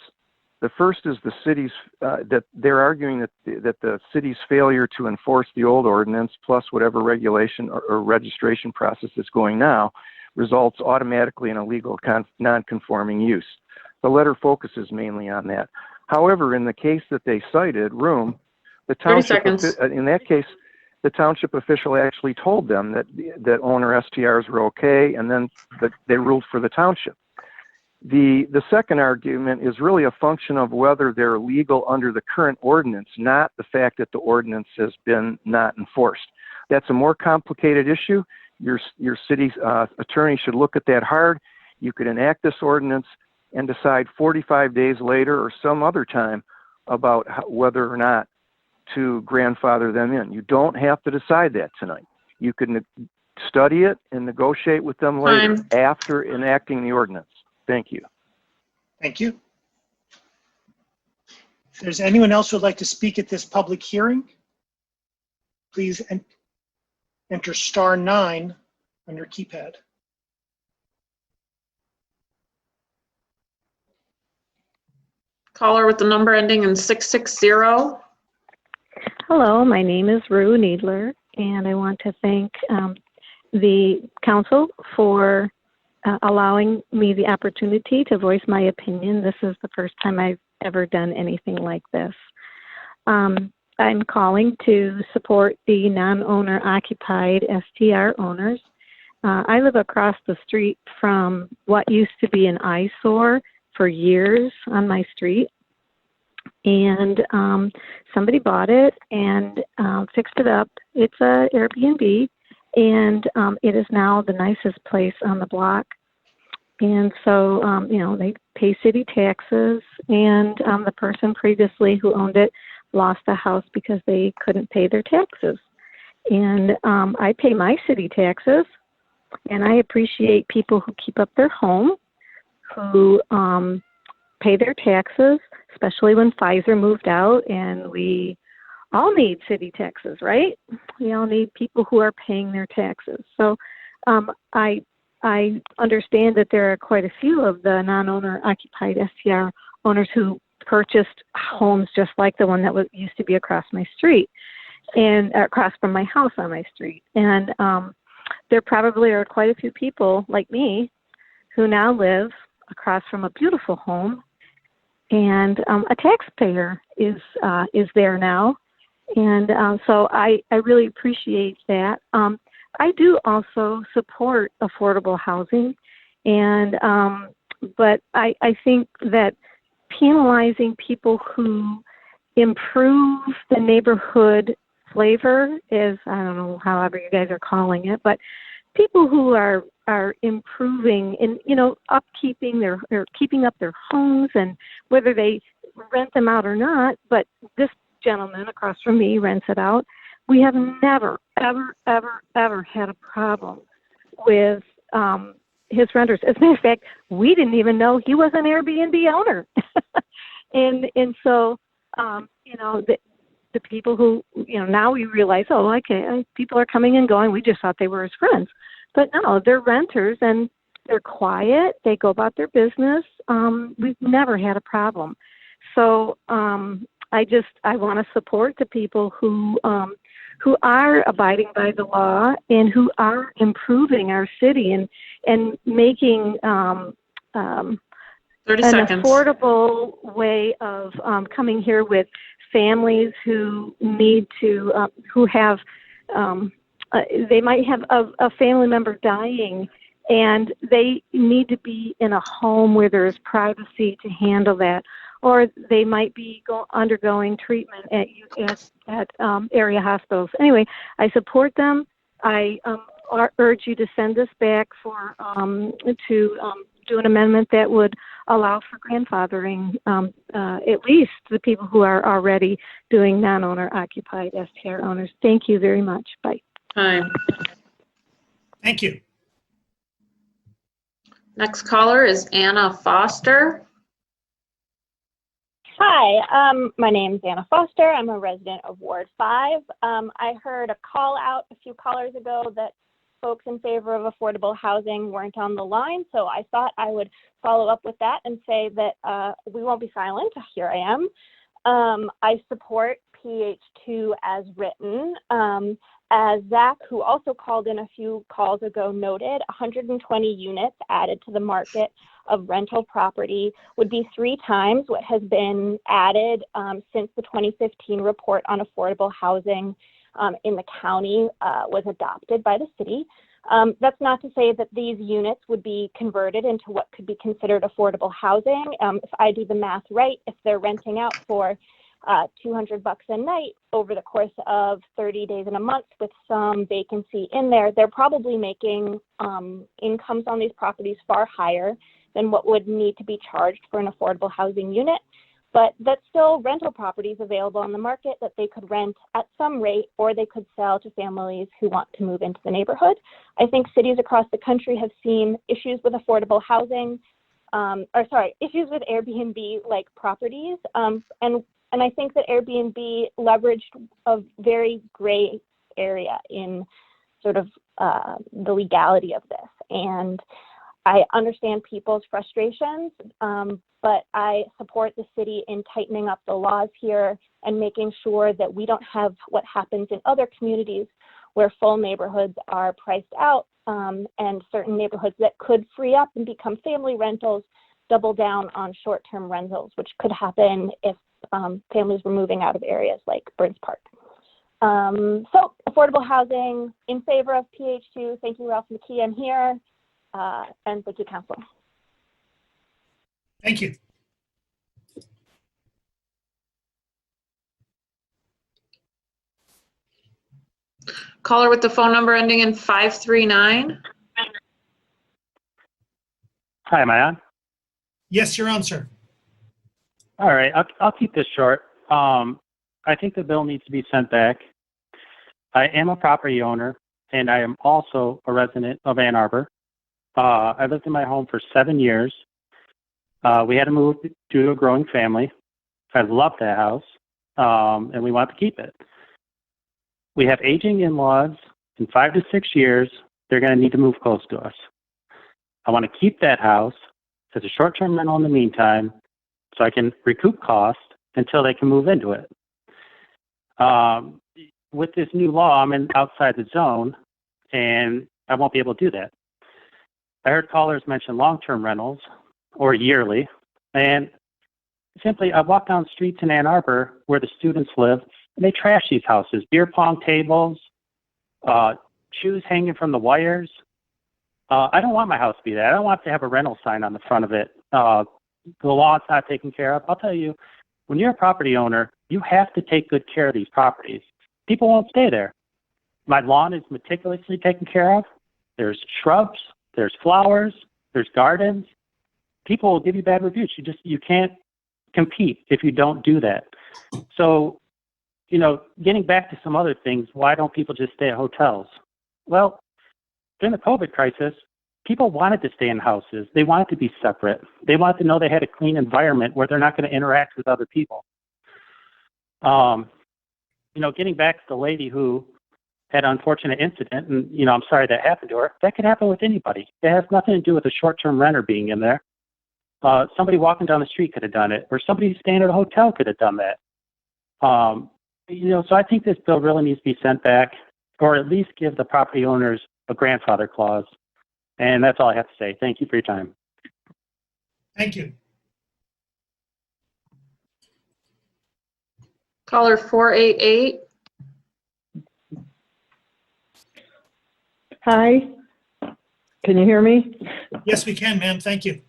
The first is the city's, that they're arguing that the city's failure to enforce the old ordinance plus whatever regulation or registration process is going now results automatically in a legal non-conforming use. The letter focuses mainly on that. However, in the case that they cited, Room, the township, in that case, the township official actually told them that owner STRs were okay, and then they ruled for the township. The second argument is really a function of whether they're legal under the current ordinance, not the fact that the ordinance has been not enforced. That's a more complicated issue. Your city's attorney should look at that hard. You could enact this ordinance and decide 45 days later or some other time about whether or not to grandfather them in. You don't have to decide that tonight. You can study it and negotiate with them later after enacting the ordinance. Thank you. Thank you. If there's anyone else who would like to speak at this public hearing, please enter *9 on your keypad. Caller with the number ending in 660. Hello, my name is Rue Needler, and I want to thank the council for allowing me the opportunity to voice my opinion. This is the first time I've ever done anything like this. I'm calling to support the non-owner occupied STR owners. I live across the street from what used to be an eyesore for years on my street. And somebody bought it and fixed it up. It's a Airbnb, and it is now the nicest place on the block. And so, you know, they pay city taxes, and the person previously who owned it lost the house because they couldn't pay their taxes. And I pay my city taxes, and I appreciate people who keep up their home, who pay their taxes, especially when Pfizer moved out, and we all need city taxes, right? We all need people who are paying their taxes. So I understand that there are quite a few of the non-owner occupied STR owners who purchased homes just like the one that used to be across my street and across from my house on my street. And there probably are quite a few people like me who now live across from a beautiful home, and a taxpayer is there now. And so I really appreciate that. I do also support affordable housing, and but I think that penalizing people who improve the neighborhood flavor is, I don't know, however you guys are calling it, but people who are improving and, you know, upkeeping their, or keeping up their homes, and whether they rent them out or not. But this gentleman across from me rents it out. We have never, ever, ever, ever had a problem with his renters. As a matter of fact, we didn't even know he was an Airbnb owner. and so, you know, the people who, you know, now we realize, oh, okay, people are coming and going. We just thought they were his friends. But no, they're renters, and they're quiet. They go about their business. We've never had a problem. So I want to support the people who are abiding by the law and who are improving our city and making 30 an seconds. affordable way of coming here with families who need to, who have, they might have a family member dying, and they need to be in a home where there is privacy to handle that, or they might be undergoing treatment at area hospitals. Anyway, I support them. I urge you to send this back for to do an amendment that would allow for grandfathering at least the people who are already doing non-owner occupied STR owners. Thank you very much. Bye. Time. Thank you. Next caller is Anna Foster. Hi, my name is Anna Foster. I'm a resident of Ward 5. I heard a call out a few callers ago that folks in favor of affordable housing weren't on the line, so I thought I would follow up with that and say that we won't be silent. Here I am. I support PH2 as written. As Zach, who also called in a few calls ago, noted, 120 units added to the market of rental property would be 3 times what has been added since the 2015 report on affordable housing in the county was adopted by the city. That's not to say that these units would be converted into what could be considered affordable housing. If I do the math right, if they're renting out for $200 a night over the course of 30 days in a month with some vacancy in there, they're probably making incomes on these properties far higher than what would need to be charged for an affordable housing unit. but that's still rental properties available on the market that they could rent at some rate, or they could sell to families who want to move into the neighborhood. I think cities across the country have seen issues with affordable housing, issues with Airbnb-like properties, and I think that Airbnb leveraged a very gray area in sort of the legality of this. And I understand people's frustrations, but I support the city in tightening up the laws here and making sure that we don't have what happens in other communities where full neighborhoods are priced out, and certain neighborhoods that could free up and become family rentals double down on short-term rentals, which could happen if families were moving out of areas like Burns Park. So affordable housing, in favor of PH2. Thank you, Ralph McKee. I'm here. And thank you, Council. Thank you. Caller with the phone number ending in 539. Hi, am I on? Yes, you're on, sir. All right, I'll keep this short. I think the bill needs to be sent back. I am a property owner, and I am also a resident of Ann Arbor. I lived in my home for 7 years. We had to move due to a growing family. I love that house, and we want to keep it. We have aging in-laws. In 5 to 6 years, they're going to need to move close to us. I want to keep that house as a short-term rental in the meantime, so I can recoup costs until they can move into it. With this new law, I'm outside the zone, and I won't be able to do that. I heard callers mention long-term rentals or yearly, and simply I walk down streets in Ann Arbor where the students live, and they trash these houses, beer pong tables, shoes hanging from the wires. I don't want my house to be that. I don't want to have a rental sign on the front of it. The law's not taken care of. I'll tell you, when you're a property owner, you have to take good care of these properties. People won't stay there. My lawn is meticulously taken care of. There's shrubs, there's flowers, there's gardens. People will give you bad reviews. You can't compete if you don't do that. So, getting back to some other things, why don't people just stay at hotels? Well, during the COVID crisis, people wanted to stay in houses. They wanted to be separate. They wanted to know they had a clean environment where they're not going to interact with other people. Getting back to the lady who had an unfortunate incident, and, I'm sorry that happened to her, that could happen with anybody. It has nothing to do with a short-term renter being in there. Somebody walking down the street could have done it, or somebody staying at a hotel could have done that. So I think this bill really needs to be sent back, or at least give the property owners a grandfather clause. And that's all I have to say. Thank you for your time. Thank you. Caller 488. Hi, can you hear me? Yes, we can, ma'am. Thank you.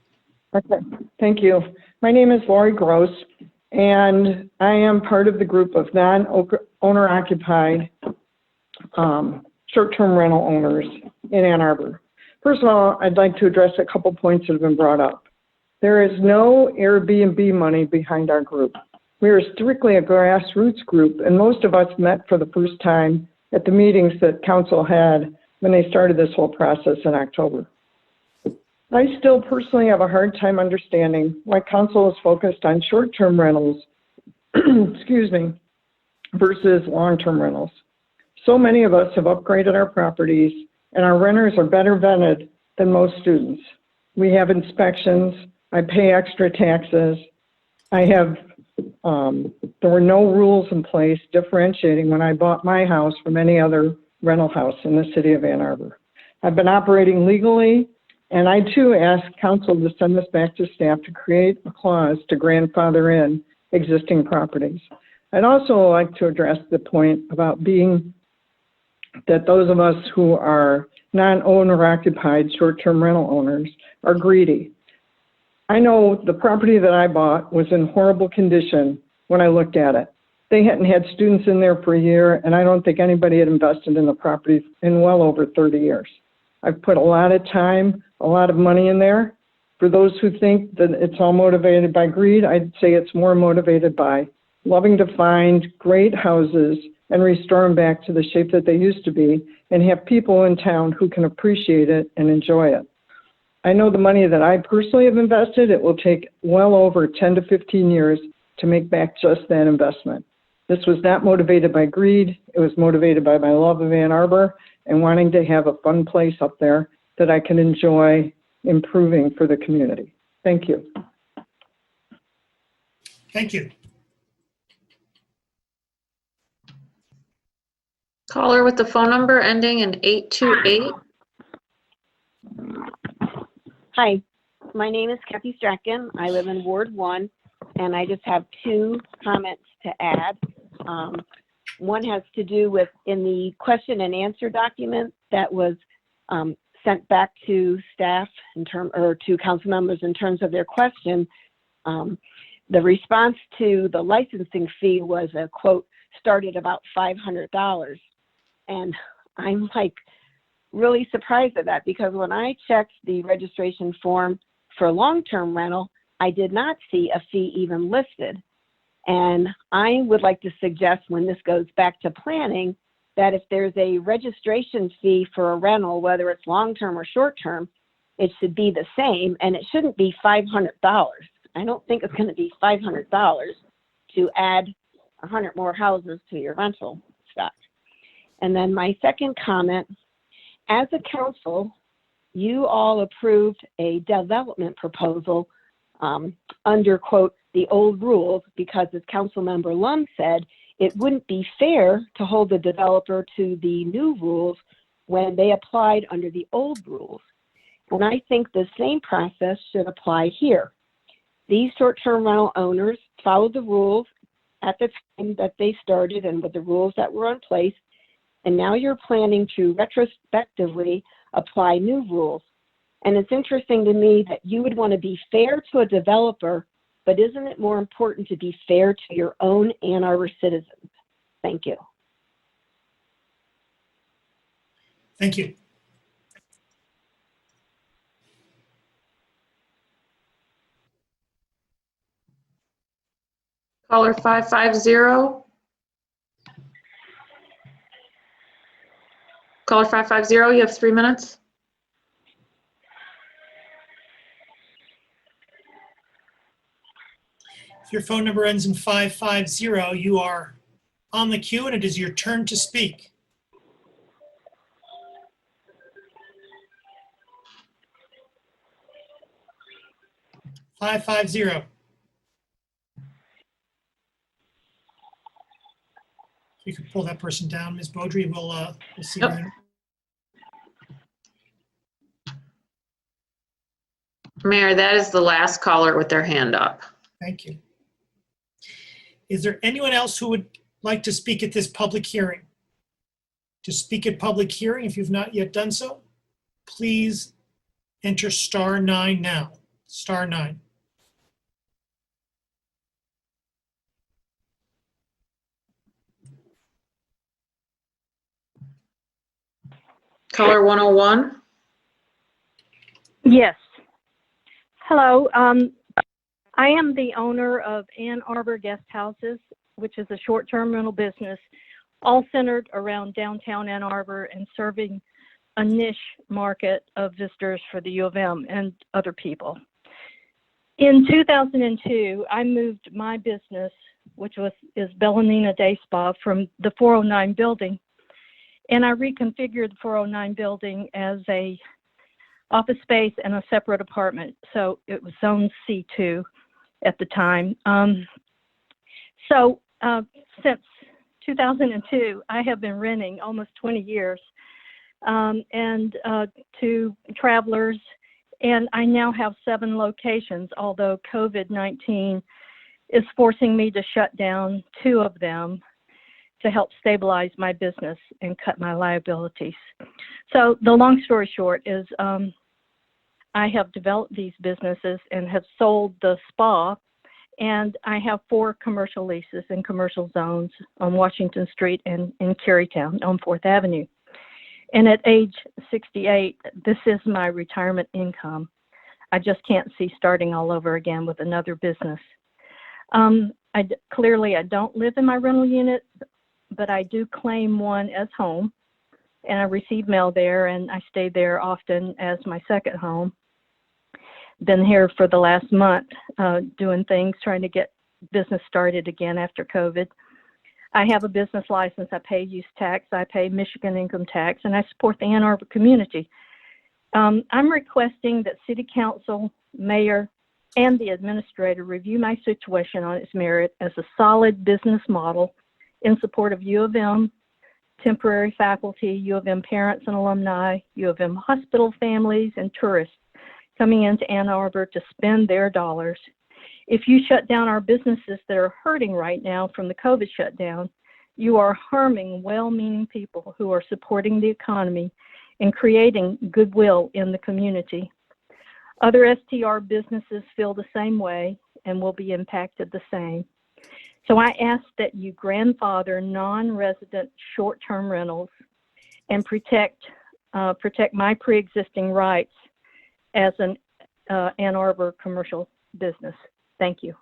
Okay, thank you. My name is Lori Gross, and I am part of the group of non-owner occupied short-term rental owners in Ann Arbor. First of all, I'd like to address a couple points that have been brought up. There is no Airbnb money behind our group. We are strictly a grassroots group, and most of us met for the first time at the meetings that council had when they started this whole process in October. I still personally have a hard time understanding why council is focused on short-term rentals, excuse me, versus long-term rentals. So many of us have upgraded our properties, and our renters are better vetted than most students. We have inspections. I pay extra taxes. There were no rules in place differentiating when I bought my house from any other rental house in the city of Ann Arbor. I've been operating legally, and I too ask council to send this back to staff to create a clause to grandfather in existing properties. I'd also like to address the point about that those of us who are non-owner occupied short-term rental owners are greedy. I know the property that I bought was in horrible condition when I looked at it. They hadn't had students in there for a year, and I don't think anybody had invested in the property in well over 30 years. I've put a lot of time, a lot of money in there, For those who think that it's all motivated by greed, I'd say it's more motivated by loving to find great houses and restore them back to the shape that they used to be and have people in town who can appreciate it and enjoy it. I know the money that I personally have invested, it will take well over 10 to 15 years to make back just that investment. This was not motivated by greed. It was motivated by my love of Ann Arbor and wanting to have a fun place up there that I can enjoy improving for the community. Thank you. Thank you. Caller with the phone number ending in 828. Hi, my name is Kathy Strachan. I live in Ward 1, and I just have 2 comments to add. One has to do with in the question and answer document that was sent back to staff or to council members in terms of their question. The response to the licensing fee was a quote, started about $500. And I'm like really surprised at that because when I checked the registration form for long-term rental, I did not see a fee even listed. And I would like to suggest when this goes back to planning that if there's a registration fee for a rental, whether it's long-term or short-term, it should be the same and it shouldn't be $500. I don't think it's going to be $500 to add 100 more houses to your rental stock. And then my second comment, as a council, you all approved a development proposal under, quote, the old rules because as Councilmember Lum said, it wouldn't be fair to hold the developer to the new rules when they applied under the old rules. And I think the same process should apply here. These short-term rental owners followed the rules at the time that they started and with the rules that were in place, and now you're planning to retrospectively apply new rules. And it's interesting to me that you would want to be fair to a developer, but isn't it more important to be fair to your own Ann Arbor citizens? Thank you. Thank you. Caller 550. Caller 550, you have 3 minutes. If your phone number ends in 550, you are on the queue and it is your turn to speak. 550. If you could pull that person down, Ms. Beaudry, we'll see. Yep. Mayor, that is the last caller with their hand up. Thank you. Is there anyone else who would like to speak at this public hearing? To speak at public hearing, if you've not yet done so, please enter *9 now. *9. Caller 101. Yes. Hello. I am the owner of Ann Arbor Guest Houses, which is a short-term rental business, all centered around downtown Ann Arbor and serving a niche market of visitors for the U of M and other people. In 2002, I moved my business, which is Bellanina Day Spa, from the 409 building, and I reconfigured the 409 building as a office space and a separate apartment. So it was zone C2 at the time. Since 2002, I have been renting almost 20 years to travelers, and I now have 7 locations, although COVID-19 is forcing me to shut down 2 of them to help stabilize my business and cut my liabilities. So the long story short is I have developed these businesses and have sold the spa, and I have 4 commercial leases in commercial zones on Washington Street and in Carytown on 4th Avenue. And at age 68, this is my retirement income. I just can't see starting all over again with another business. Clearly, I don't live in my rental unit, but I do claim one as home, and I receive mail there, and I stay there often as my second home. Been here for the last month, doing things, trying to get business started again after COVID. I have a business license. I pay use tax. I pay Michigan income tax, and I support the Ann Arbor community. I'm requesting that City Council, Mayor, and the Administrator review my situation on its merit as a solid business model in support of U of M, temporary faculty, U of M parents and alumni, U of M hospital families, and tourists coming into Ann Arbor to spend their dollars. If you shut down our businesses that are hurting right now from the COVID shutdown, you are harming well-meaning people who are supporting the economy and creating goodwill in the community. Other STR businesses feel the same way and will be impacted the same. So I ask that you grandfather non-resident short-term rentals and protect my pre-existing rights as an Ann Arbor commercial business. Thank you.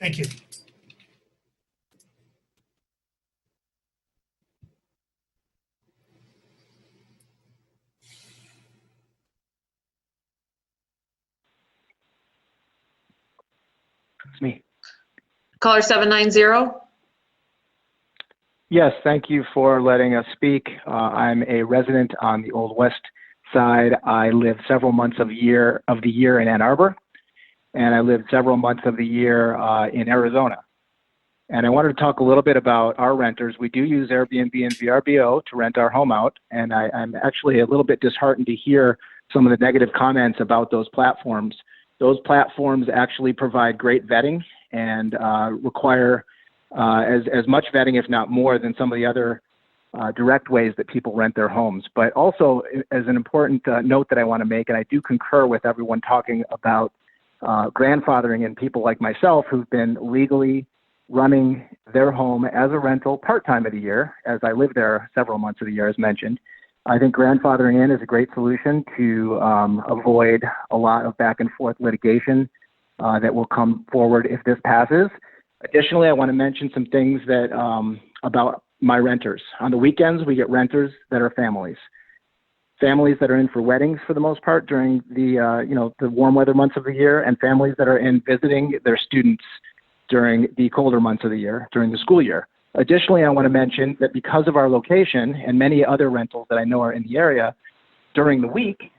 Thank you. It's me. Caller 790. Yes, thank you for letting us speak. I'm a resident on the Old West Side. I live several months of the year in Ann Arbor, and I live several months of the year in Arizona. And I wanted to talk a little bit about our renters. We do use Airbnb and VRBO to rent our home out, and I'm actually a little bit disheartened to hear some of the negative comments about those platforms. Those platforms actually provide great vetting and require as much vetting, if not more, than some of the other direct ways that people rent their homes. But also, as an important note that I want to make, and I do concur with everyone talking about grandfathering and people like myself who've been legally running their home as a rental part-time of the year, as I live there several months of the year, as mentioned. I think grandfathering in is a great solution to avoid a lot of back and forth litigation that will come forward if this passes. Additionally, I want to mention some things that about my renters. On the weekends, we get renters that are families that are in for weddings for the most part during the the warm weather months of the year, and families that are in visiting their students during the colder months of the year, during the school year. Additionally, I want to mention that because of our location and many other rentals that I know are in the area, during the week,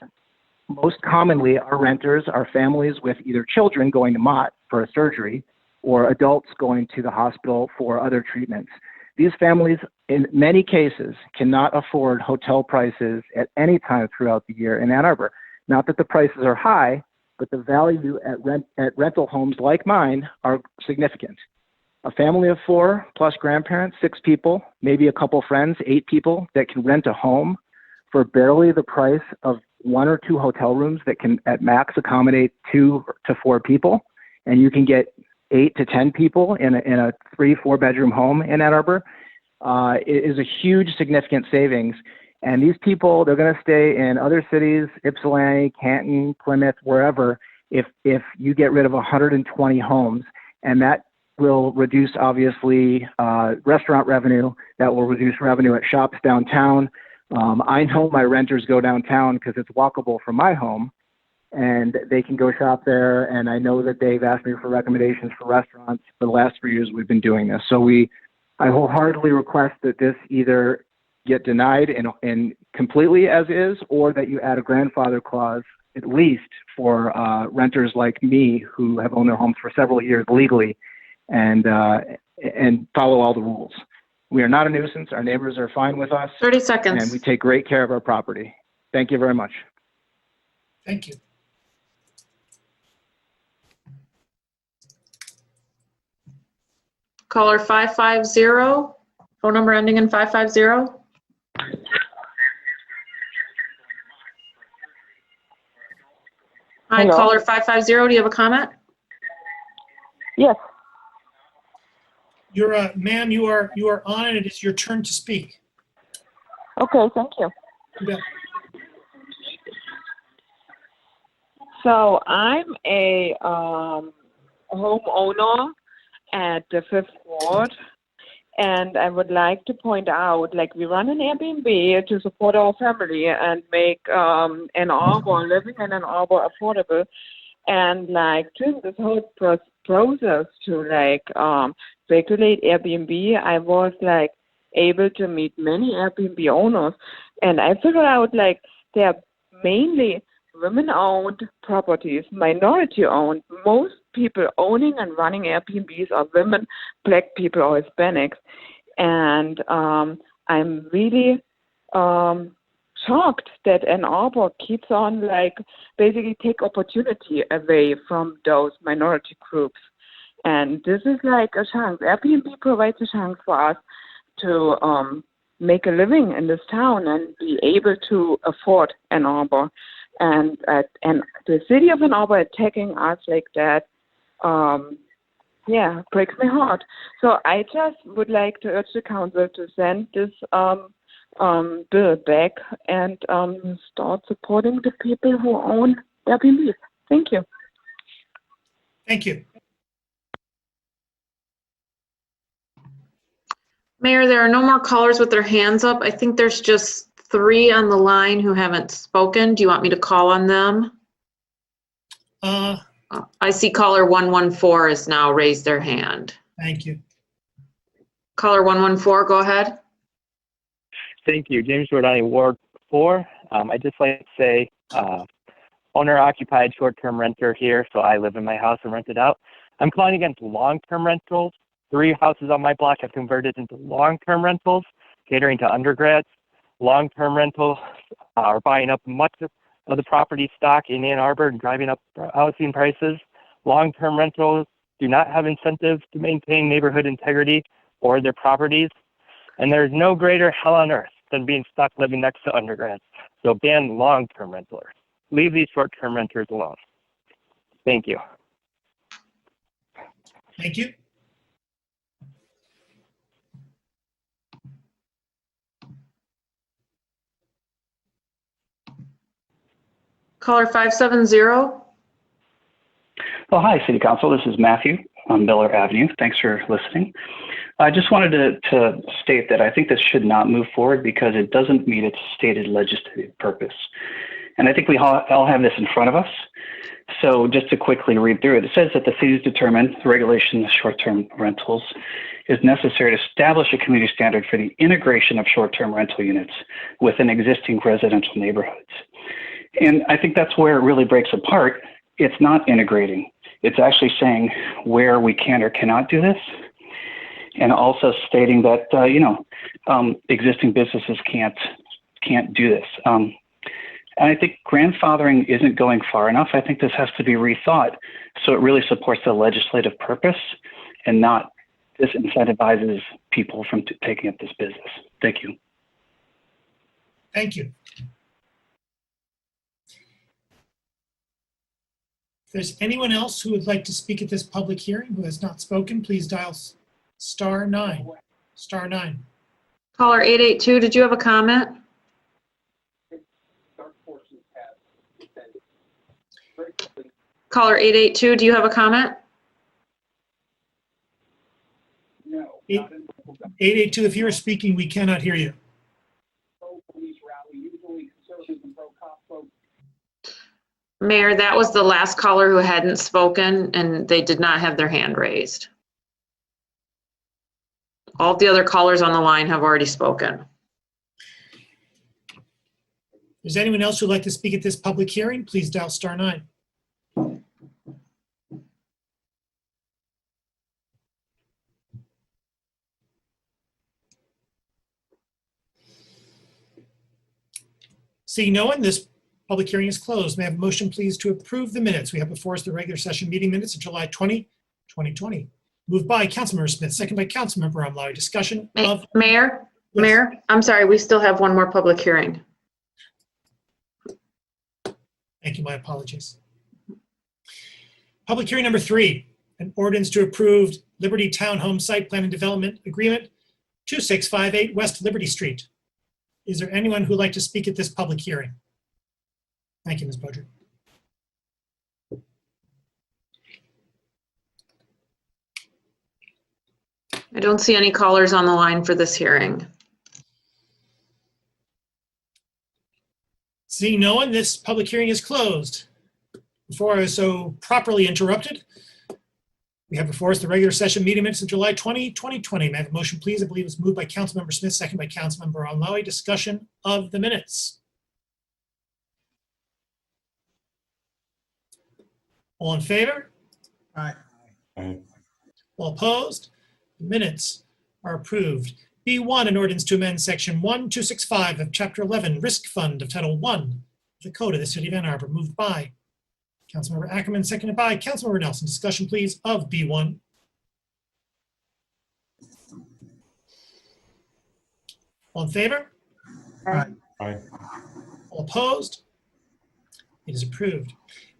most commonly our renters are families with either children going to Mott for a surgery or adults going to the hospital for other treatments. These families, in many cases, cannot afford hotel prices at any time throughout the year in Ann Arbor. Not that the prices are high, but the value at rental homes like mine are significant. A family of 4 plus grandparents, 6 people, maybe a couple friends, 8 people that can rent a home for barely the price of 1 or 2 hotel rooms that can at max accommodate 2 to 4 people, and you can get 8 to 10 people in a 3-4 bedroom home in Ann Arbor. It is a huge significant savings. And these people, they're going to stay in other cities, Ypsilanti, Canton, Plymouth, wherever, if you get rid of 120 homes. And that will reduce, obviously, restaurant revenue. That will reduce revenue at shops downtown. I know my renters go downtown because it's walkable from my home, and they can go shop there. And I know that they've asked me for recommendations for restaurants for the last 3 years we've been doing this. So I wholeheartedly request that this either get denied and completely as is, or that you add a grandfather clause, at least for renters like me who have owned their homes for several years legally and follow all the rules. We are not a nuisance. Our neighbors are fine with us. 30 seconds. And we take great care of our property. Thank you very much. Thank you. Caller 550, phone number ending in 550. Hi, Hello. caller 550, do you have a comment? Yes. Ma'am, you are on, and it is your turn to speak. Okay, thank you. Yeah. So I'm a homeowner at the Fifth Ward, and I would like to point out, like, we run an Airbnb to support our family and make Ann Arbor, living in Ann Arbor, affordable. And like during this whole process to like regulate Airbnb, I was like able to meet many Airbnb owners, and I figured out like they're mainly women-owned properties, minority-owned. Most people owning and running Airbnbs are women, Black people, or Hispanics. And I'm really shocked that Ann Arbor keeps on, like, basically take opportunity away from those minority groups. And this is like a chance. Airbnb provides a chance for us to make a living in this town and be able to afford Ann Arbor. And the city of Ann Arbor attacking us like that, breaks my heart. So I just would like to urge the council to send this bill back and start supporting the people who own Airbnb. Thank you. Thank you. Mayor, there are no more callers with their hands up. I think there's just 3 on the line who haven't spoken. Do you want me to call on them? I see caller 114 has now raised their hand. Thank you. Caller 114, go ahead. Thank you. James Giordani, Ward 4. I'd just like to say, owner-occupied short-term renter here, so I live in my house and rent it out. I'm calling against long-term rentals. 3 houses on my block have converted into long-term rentals, catering to undergrads. Long-term rentals are buying up much of the property stock in Ann Arbor and driving up housing prices. Long-term rentals do not have incentives to maintain neighborhood integrity or their properties. And there's no greater hell on earth than being stuck living next to undergrads. So ban long-term renters. Leave these short-term renters alone. Thank you. Thank you. Caller 570. Oh, hi, City Council. This is Matthew on Miller Avenue. Thanks for listening. I just wanted to state that I think this should not move forward because it doesn't meet its stated legislative purpose. And I think we all have this in front of us. So just to quickly read through it, it says that the city's determined the regulation of short-term rentals is necessary to establish a community standard for the integration of short-term rental units within existing residential neighborhoods. And I think that's where it really breaks apart. It's not integrating. It's actually saying where we can or cannot do this, and also stating that existing businesses can't do this. And I think grandfathering isn't going far enough. I think this has to be rethought so it really supports the legislative purpose and not disincentivizes people from taking up this business. Thank you. Thank you. If there's anyone else who would like to speak at this public hearing who has not spoken, please dial *9. *9. Caller 882, did you have a comment? Caller 882, do you have a comment? No. 882, if you're speaking, we cannot hear you. Mayor, that was the last caller who hadn't spoken and they did not have their hand raised. All the other callers on the line have already spoken. If there's anyone else who'd like to speak at this public hearing, please dial *9. Seeing no one, this public hearing is closed. May I have a motion, please, to approve the minutes? We have before us the regular session meeting minutes of July 20, 2020. Moved by Councilmember Smith, second by Councilmember Amlawi. Discussion of... Mayor, Yes. Mayor, I'm sorry, we still have one more public hearing. Thank you, my apologies. Public hearing number 3, an ordinance to approve Liberty Townhome Site Plan and Development Agreement, 2658 West Liberty Street. Is there anyone who'd like to speak at this public hearing? Thank you, Ms. Bodger. I don't see any callers on the line for this hearing. Seeing no one, this public hearing is closed. Before I was so properly interrupted, we have before us the regular session meeting minutes of July 20, 2020. May I have a motion, please? I believe it was moved by Councilmember Smith, second by Councilmember Onlowy. Discussion of the minutes. All in favor? Aye. All opposed? The minutes are approved. B1, an ordinance to amend section 1265 of chapter 11, Risk Fund of Title 1 of the Code of the City of Ann Arbor, moved by Councilmember Ackerman, seconded by Councilmember Nelson. Discussion, please, of B1. All in favor? Aye. All opposed? It is approved.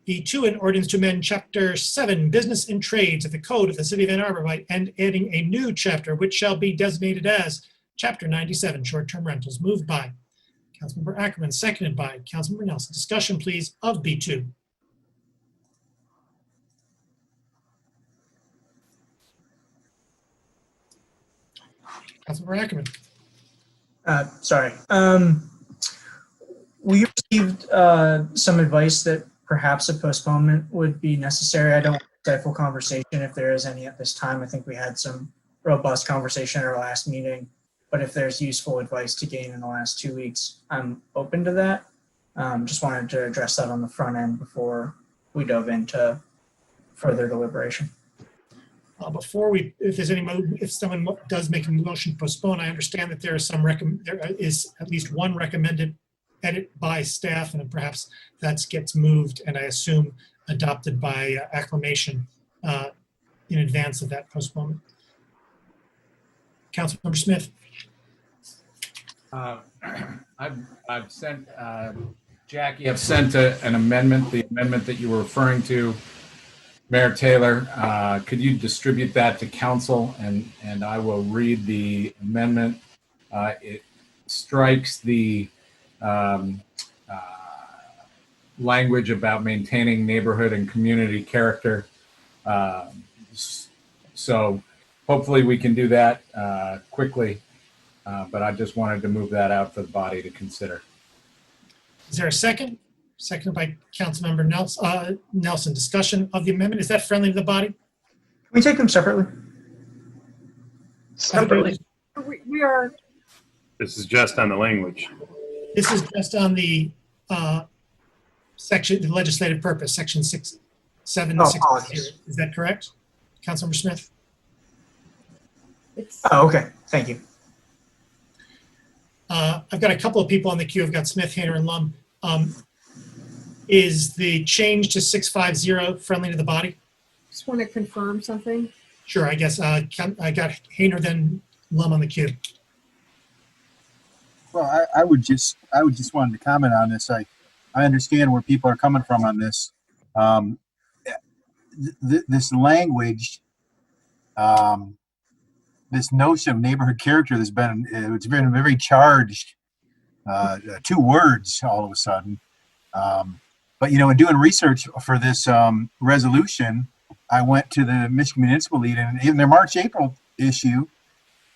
B2, an ordinance to amend Chapter 7, Business and Trades of the Code of the City of Ann Arbor by and adding a new chapter which shall be designated as Chapter 97, Short-Term Rentals, moved by Councilmember Ackerman, seconded by Councilmember Nelson. Discussion, please, of B2. Councilmember Ackerman. Sorry. We received some advice that perhaps a postponement would be necessary. I don't want to stifle conversation if there is any at this time. I think we had some robust conversation at our last meeting, but if there's useful advice to gain in the last 2 weeks, I'm open to that. Just wanted to address that on the front end before we dove into further deliberation. If someone does make a motion to postpone, I understand that there is there is at least one recommended edit by staff, and perhaps that gets moved and I assume adopted by acclamation in advance of that postponement. Councilmember Smith. I've sent Jackie. I've sent an amendment, the amendment that you were referring to. Mayor Taylor, could you distribute that to council and I will read the amendment. It strikes the language about maintaining neighborhood and community character. So hopefully we can do that quickly, but I just wanted to move that out for the body to consider. Is there a second? Seconded by Councilmember Nelson. Discussion of the amendment. Is that friendly to the body? Can we take them separately? Separately. We are. This is just on the language. This is just on the section, the legislative purpose, section 6760. Is that correct? Councilmember Smith? Oh, okay. Thank you. I've got a couple of people on the queue. I've got Smith, Hayner, and Lum. Is the change to 650 friendly to the body? Just want to confirm something. Sure, I guess I got Hayner, then Lum on the queue. Well, I would just wanted to comment on this. I understand where people are coming from on this. This language, this notion of neighborhood character it's been very charged. 2 words all of a sudden. But, in doing research for this resolution, I went to the Michigan Municipal League, and in their March-April issue,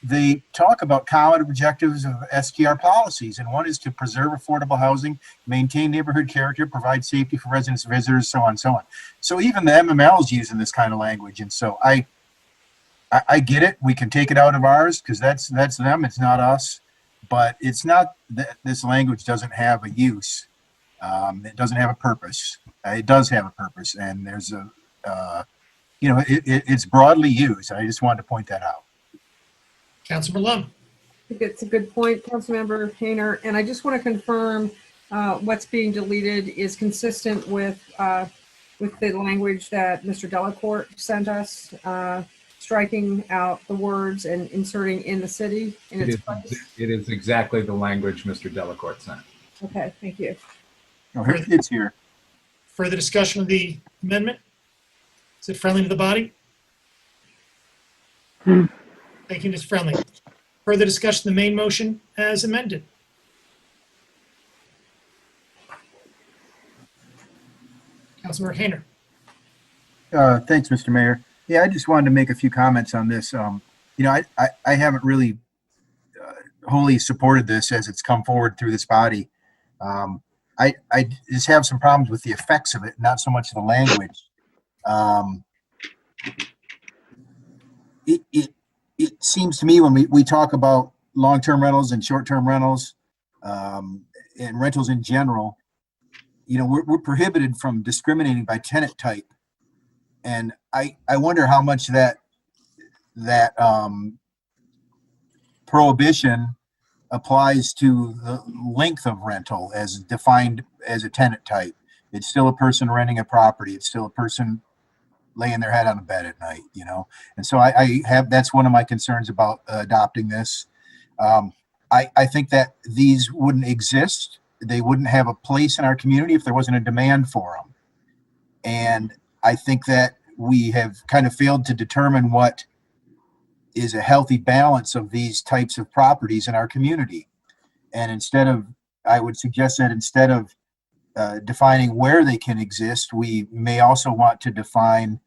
they talk about common objectives of STR policies, and one is to preserve affordable housing, maintain neighborhood character, provide safety for residents, visitors, so on and so on. So even the MML is using this kind of language, and so I get it. We can take it out of ours because that's them. It's not us. But it's not that this language doesn't have a use. It doesn't have a purpose. It does have a purpose, and there's it's broadly used. I just wanted to point that out. Councilmember Lum. I think it's a good point, Councilmember Hayner, and I just want to confirm what's being deleted is consistent with the language that Mr. Delacourt sent us, striking out the words and inserting in the city in its place. It is exactly the language Mr. Delacourt sent. Okay, thank you. It's here. Further discussion of the amendment? Is it friendly to the body? Thank you, Ms. Friendly. Further discussion of the main motion as amended? Councilmember Hayner. Thanks, Mr. Mayor. Yeah, I just wanted to make a few comments on this. I haven't really wholly supported this as it's come forward through this body. I just have some problems with the effects of it, not so much the language. It seems to me when we talk about long-term rentals and short-term rentals and rentals in general, we're prohibited from discriminating by tenant type. And I wonder how much that prohibition applies to the length of rental as defined as a tenant type. It's still a person renting a property. It's still a person laying their head on a bed at night, And so that's one of my concerns about adopting this. I think that these wouldn't exist. They wouldn't have a place in our community if there wasn't a demand for them. And I think that we have kind of failed to determine what is a healthy balance of these types of properties in our community. And I would suggest that instead of defining where they can exist, we may also want to define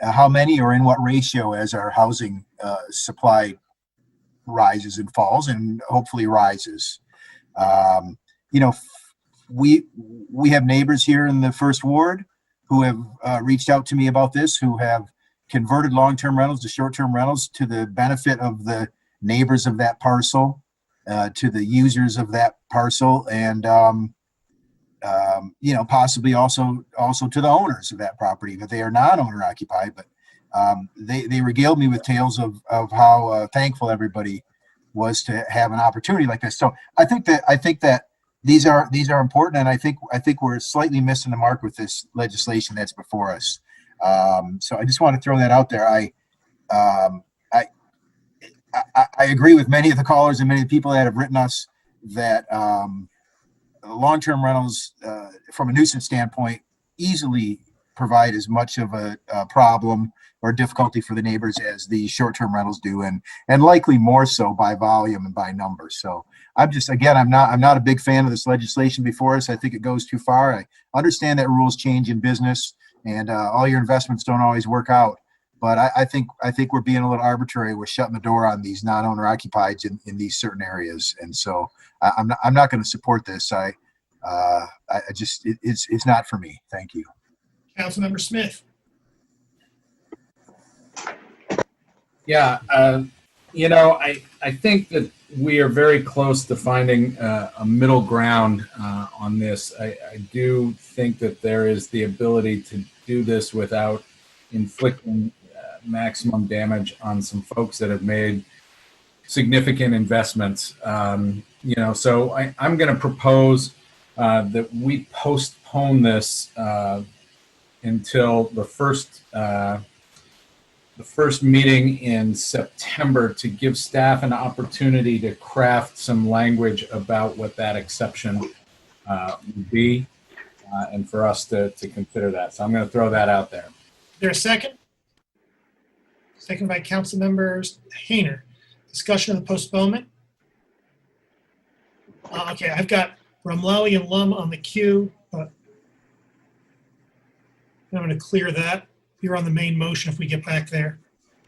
how many or in what ratio as our housing supply rises and falls and hopefully rises. We have neighbors here in the first ward who have reached out to me about this, who have converted long-term rentals to short-term rentals to the benefit of the neighbors of that parcel, to the users of that parcel, and possibly also to the owners of that property, but they are not owner occupied. But they regaled me with tales of how thankful everybody was to have an opportunity like this. So I think that these are important, and I think we're slightly missing the mark with this legislation that's before us. So I just want to throw that out there. I agree with many of the callers and many of the people that have written us that long-term rentals, from a nuisance standpoint, easily provide as much of a problem or difficulty for the neighbors as the short-term rentals do, and likely more so by volume and by numbers. So I'm not a big fan of this legislation before us. I think it goes too far. I understand that rules change in business, and all your investments don't always work out. But I think we're being a little arbitrary with shutting the door on these non-owner occupieds in these certain areas. And so I'm not going to support this. It's not for me. Thank you. Councilmember Smith. Yeah, I think that we are very close to finding a middle ground on this. I do think that there is the ability to do this without inflicting maximum damage on some folks that have made significant investments. So I'm going to propose that we postpone this until the first meeting in September to give staff an opportunity to craft some language about what that exception would be, and for us to consider that. So I'm going to throw that out there. Is there a second? Second by Councilmember Hayner. Discussion of the postponement. Okay, I've got Rumlawi and Lum on the queue, but I'm going to clear that. You're on the main motion if we get back there.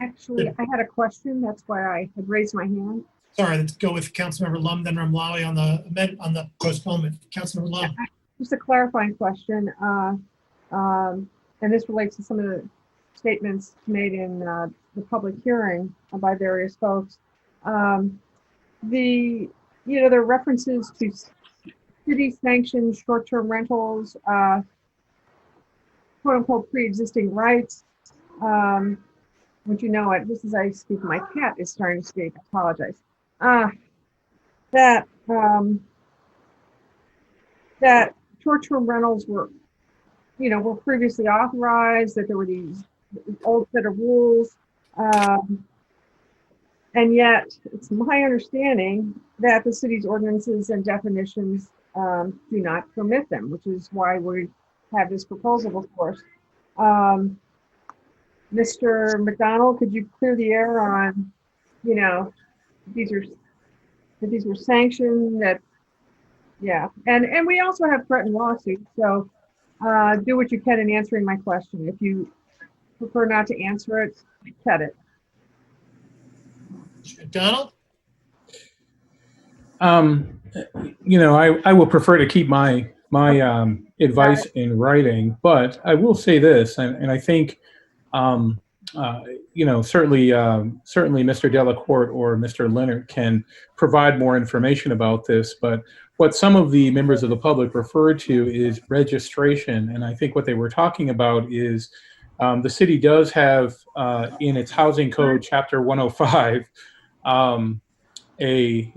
Actually, I had a question. That's why I had raised my hand. Sorry, let's go with Councilmember Lum, then Rumlawi on the postponement. Councilmember Lum. Just a clarifying question, and this relates to some of the statements made in the public hearing by various folks. There are references to city-sanctioned short-term rentals, quote-unquote pre-existing rights. Which just as I speak, my cat is starting to speak. I apologize. That short-term rentals were previously authorized, that there were these old set of rules. And yet, it's my understanding that the city's ordinances and definitions do not permit them, which is why we have this proposal before us. Mr. McDonald, could you clear the air on, these were sanctioned, that, yeah. And we also have threatened lawsuits. So do what you can in answering my question. If you prefer not to answer it, cut it. Donald? I will prefer to keep my advice in writing, but I will say this, and I think, certainly Mr. Delacourt or Mr. Leonard can provide more information about this, but what some of the members of the public refer to is registration, and I think what they were talking about is the city does have in its housing code, chapter 105, a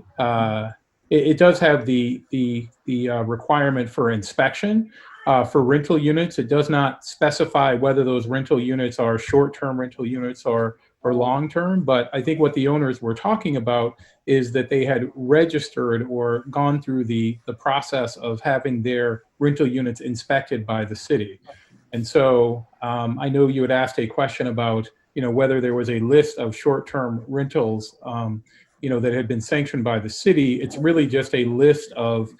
it does have the requirement for inspection for rental units. It does not specify whether those rental units are short-term rental units or long-term. But I think what the owners were talking about is that they had registered or gone through the process of having their rental units inspected by the city. And so I know you had asked a question about whether there was a list of short-term rentals that had been sanctioned by the city. It's really just a list of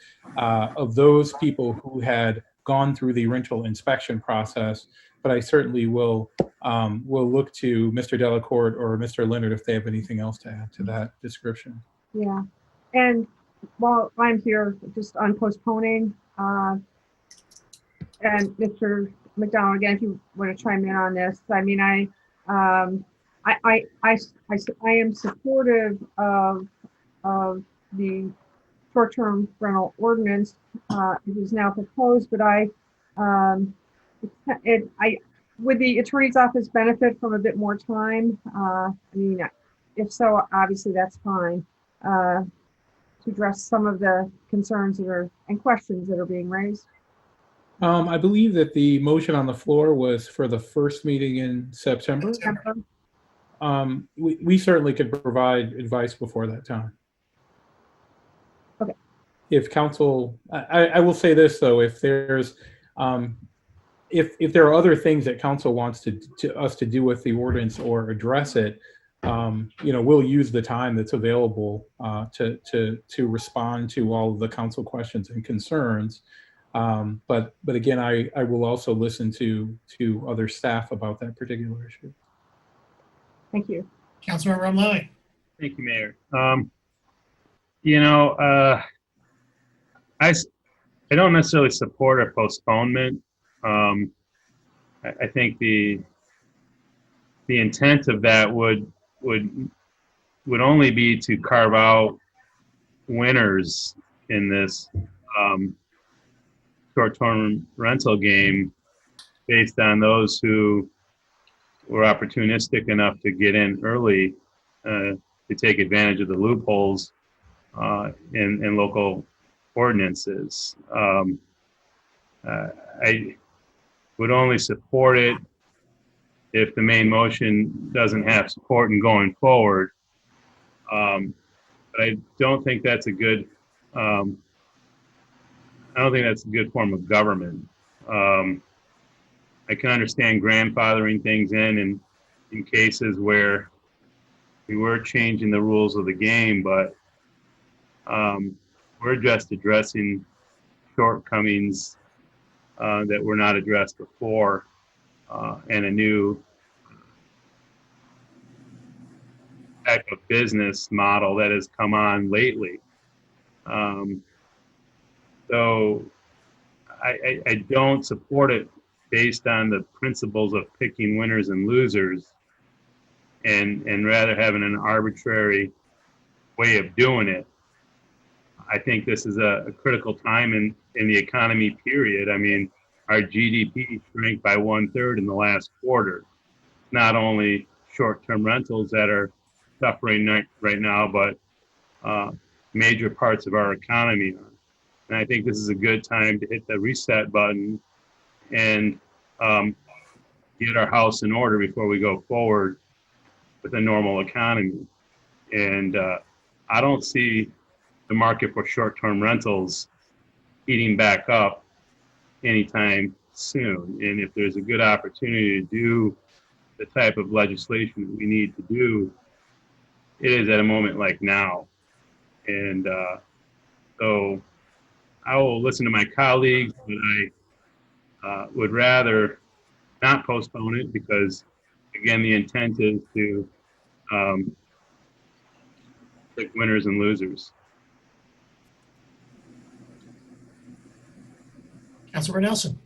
those people who had gone through the rental inspection process. But I certainly will look to Mr. Delacourt or Mr. Leonard if they have anything else to add to that description. Yeah, and while I'm here, just on postponing, and Mr. McDonald, again, if you want to chime in on this, I mean, I am supportive of the short-term rental ordinance. It is now proposed, but would the attorney's office benefit from a bit more time? I mean, if so, obviously that's fine, to address some of the concerns and questions that are being raised. I believe that the motion on the floor was for the first meeting in September. We certainly could provide advice before that time. Okay. If council, I will say this though, if there's, if there are other things that council wants us to do with the ordinance or address it, we'll use the time that's available to respond to all of the council questions and concerns. But again, I will also listen to other staff about that particular issue. Thank you. Councilmember Romali. Thank you, Mayor. I don't necessarily support a postponement. I think the intent of that would only be to carve out winners in this short-term rental game based on those who were opportunistic enough to get in early to take advantage of the loopholes in local ordinances. I would only support it if the main motion doesn't have support in going forward. But I don't think that's a good. I don't think that's a good form of government. I can understand grandfathering things in cases where we were changing the rules of the game, but we're just addressing shortcomings that were not addressed before, and a new type of business model that has come on lately. So I don't support it based on the principles of picking winners and losers, and rather having an arbitrary way of doing it. I think this is a critical time in the economy, period. I mean, our GDP shrank by 1/3 in the last quarter. Not only short-term rentals that are suffering right now, but major parts of our economy are. And I think this is a good time to hit the reset button and get our house in order before we go forward with a normal economy. And I don't see the market for short-term rentals heating back up anytime soon. And if there's a good opportunity to do the type of legislation that we need to do, it is at a moment like now. And so I will listen to my colleagues, but would rather not postpone it because, again, the intent is to pick winners and losers. Councilor Nelson.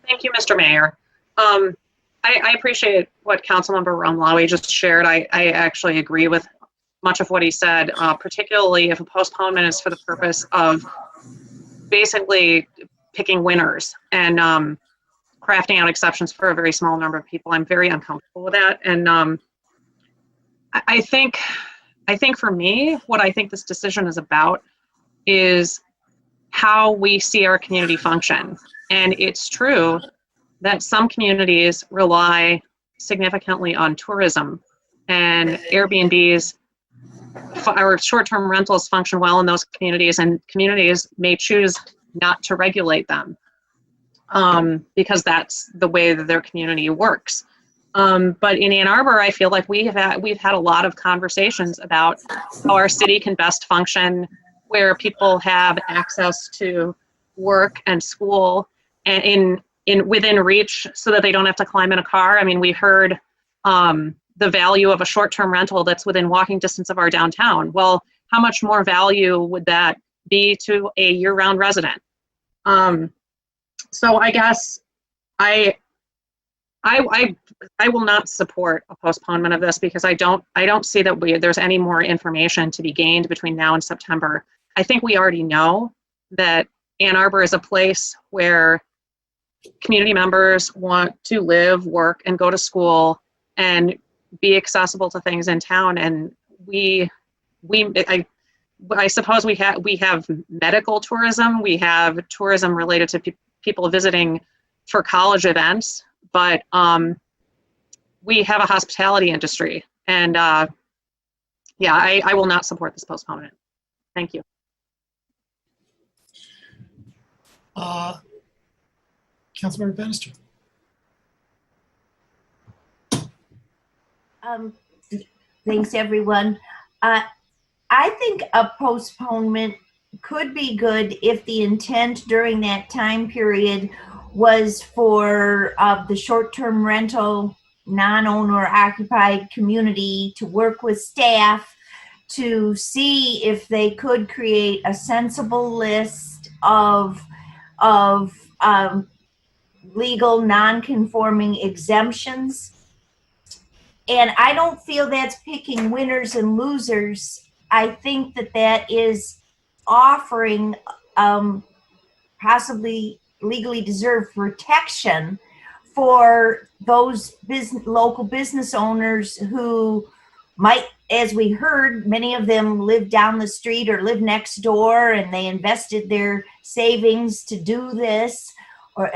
Thank you, Mr. Mayor. I appreciate what Councilmember Rumlawi just shared. I actually agree with much of what he said, particularly if a postponement is for the purpose of basically picking winners and crafting out exceptions for a very small number of people. I'm very uncomfortable with that. And I think for me, what I think this decision is about is how we see our community function. And it's true that some communities rely significantly on tourism, and Airbnbs or short-term rentals function well in those communities, and communities may choose not to regulate them because that's the way that their community works. But in Ann Arbor, I feel like we've had a lot of conversations about how our city can best function, where people have access to work and school and within reach, so that they don't have to climb in a car. I mean, we heard the value of a short-term rental that's within walking distance of our downtown. Well, how much more value would that be to a year-round resident? So I guess I will not support a postponement of this because I don't see that there's any more information to be gained between now and September. I think we already know that Ann Arbor is a place where community members want to live, work, and go to school and be accessible to things in town. And I suppose we have medical tourism, we have tourism related to people visiting for college events, but we have a hospitality industry. And yeah, I will not support this postponement. Thank you. Councilmember Bannister. Thanks, everyone. I think a postponement could be good if the intent during that time period was for the short-term rental, non-owner occupied community to work with staff to see if they could create a sensible list of legal non-conforming exemptions. And I don't feel that's picking winners and losers. I think that is offering possibly legally deserved protection for those local business owners who might, as we heard, many of them live down the street or live next door, and they invested their savings to do this.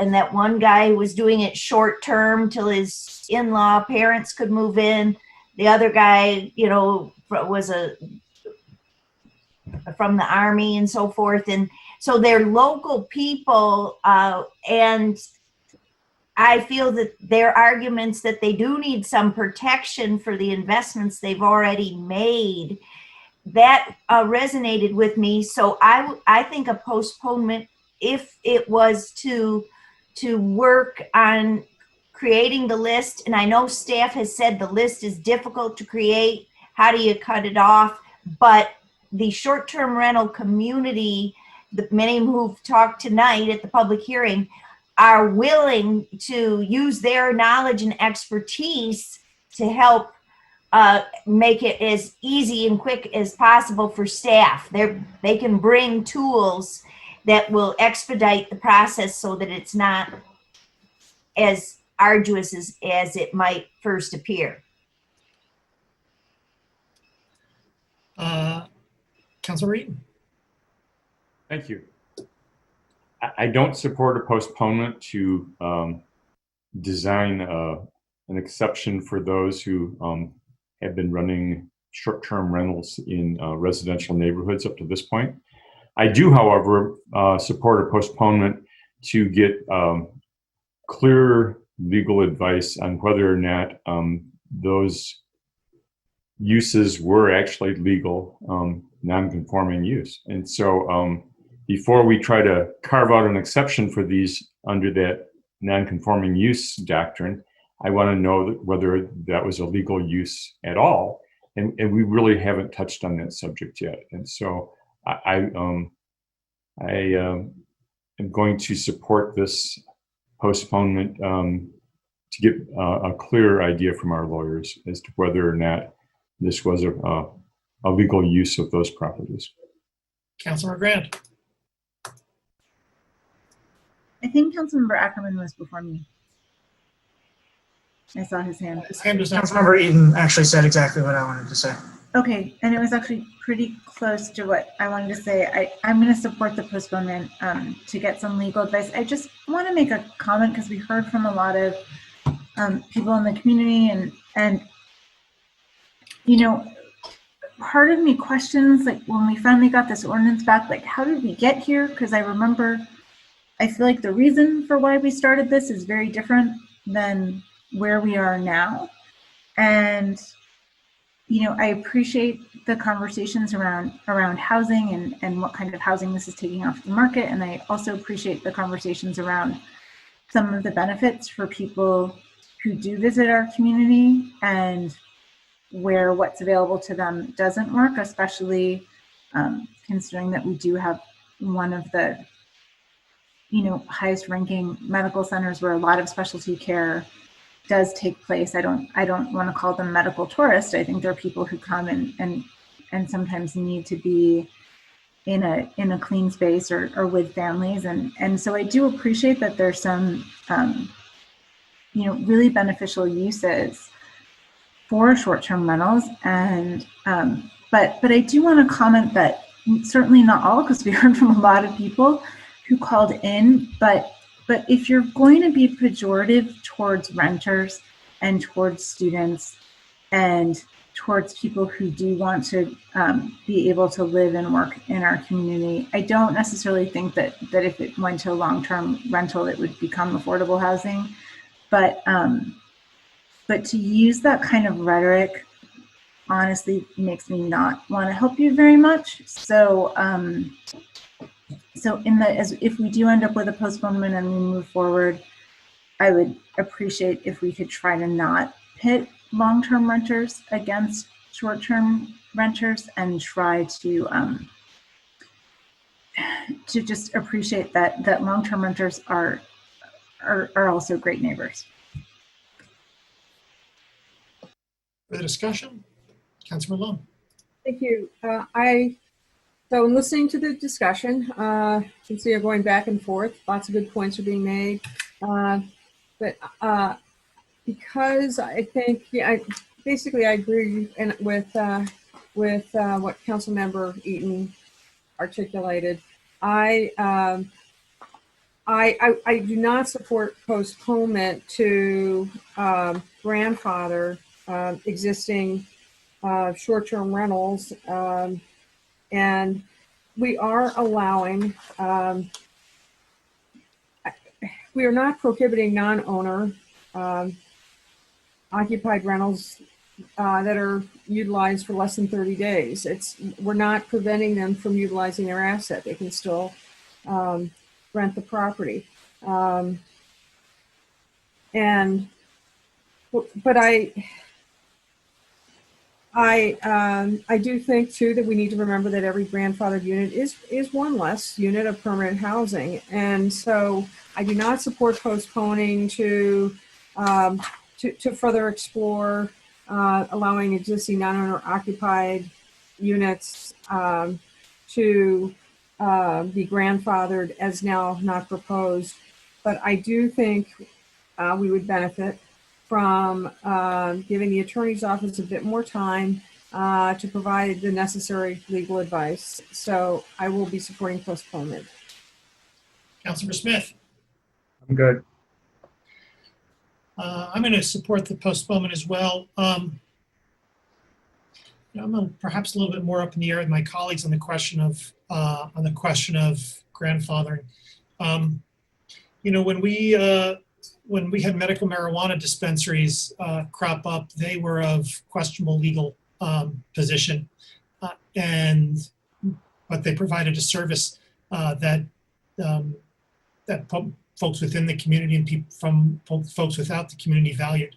And that one guy was doing it short term till his in-law parents could move in. The other guy, was from the Army and so forth. And so they're local people. And I feel that their arguments that they do need some protection for the investments they've already made, that resonated with me. So I think a postponement, if it was to work on creating the list, and I know staff has said the list is difficult to create, how do you cut it off? But the short-term rental community, many who've talked tonight at the public hearing, are willing to use their knowledge and expertise to help make it as easy and quick as possible for staff. They can bring tools that will expedite the process so that it's not as arduous as it might first appear. Councilor Eaton. Thank you. I don't support a postponement to design an exception for those who have been running short-term rentals in residential neighborhoods up to this point. I do, however, support a postponement to get clear legal advice on whether or not those uses were actually legal, non-conforming use. And so before we try to carve out an exception for these under that non-conforming use doctrine, I want to know whether that was a legal use at all. And we really haven't touched on that subject yet. And so I am going to support this postponement to get a clearer idea from our lawyers as to whether or not this was a legal use of those properties. Councilmember Grant. I think Councilmember Ackerman was before me. I saw his hand. Councilmember Eaton actually said exactly what I wanted to say. Okay, and it was actually pretty close to what I wanted to say. I'm going to support the postponement to get some legal advice. I just want to make a comment because we heard from a lot of people in the community, and you know, part of me questions, like, when we finally got this ordinance back, like, how did we get here? Because I remember, I feel like the reason for why we started this is very different than where we are now. And you know, I appreciate the conversations around housing and what kind of housing this is taking off the market. And I also appreciate the conversations around some of the benefits for people who do visit our community and where what's available to them doesn't work, especially considering that we do have one of the, you know, highest ranking medical centers where a lot of specialty care does take place. I don't want to call them medical tourists. I think they're people who come and sometimes need to be in a clean space or with families. And so I do appreciate that there's some, you know, really beneficial uses for short-term rentals. And, but I do want to comment that certainly not all, because we heard from a lot of people who called in, but if you're going to be pejorative towards renters and towards students and towards people who do want to be able to live and work in our community, I don't necessarily think that if it went to a long-term rental, it would become affordable housing. But to use that kind of rhetoric honestly makes me not want to help you very much. So if we do end up with a postponement and we move forward, I would appreciate if we could try to not pit long-term renters against short-term renters and try to just appreciate that long-term renters are also great neighbors. Further discussion? Councilor Malone. Thank you. So in listening to the discussion, you can see you're going back and forth. Lots of good points are being made. But because I think, I agree with what Councilmember Eaton articulated. I do not support postponement to grandfather existing short-term rentals. And we are allowing, we are not prohibiting non-owner occupied rentals that are utilized for less than 30 days. We're not preventing them from utilizing their asset. They can still rent the property. But I do think too that we need to remember that every grandfathered unit is one less unit of permanent housing, and so I do not support postponing to further explore allowing existing non-owner occupied units to be grandfathered as now not proposed. But I do think we would benefit from giving the attorney's office a bit more time to provide the necessary legal advice. So I will be supporting postponement. Councilor Smith. I'm good. I'm going to support the postponement as well. I'm perhaps a little bit more up in the air with my colleagues on the question of grandfathering. When we had medical marijuana dispensaries crop up, they were of questionable legal position, but they provided a service. that folks within the community and people from folks without the community valued.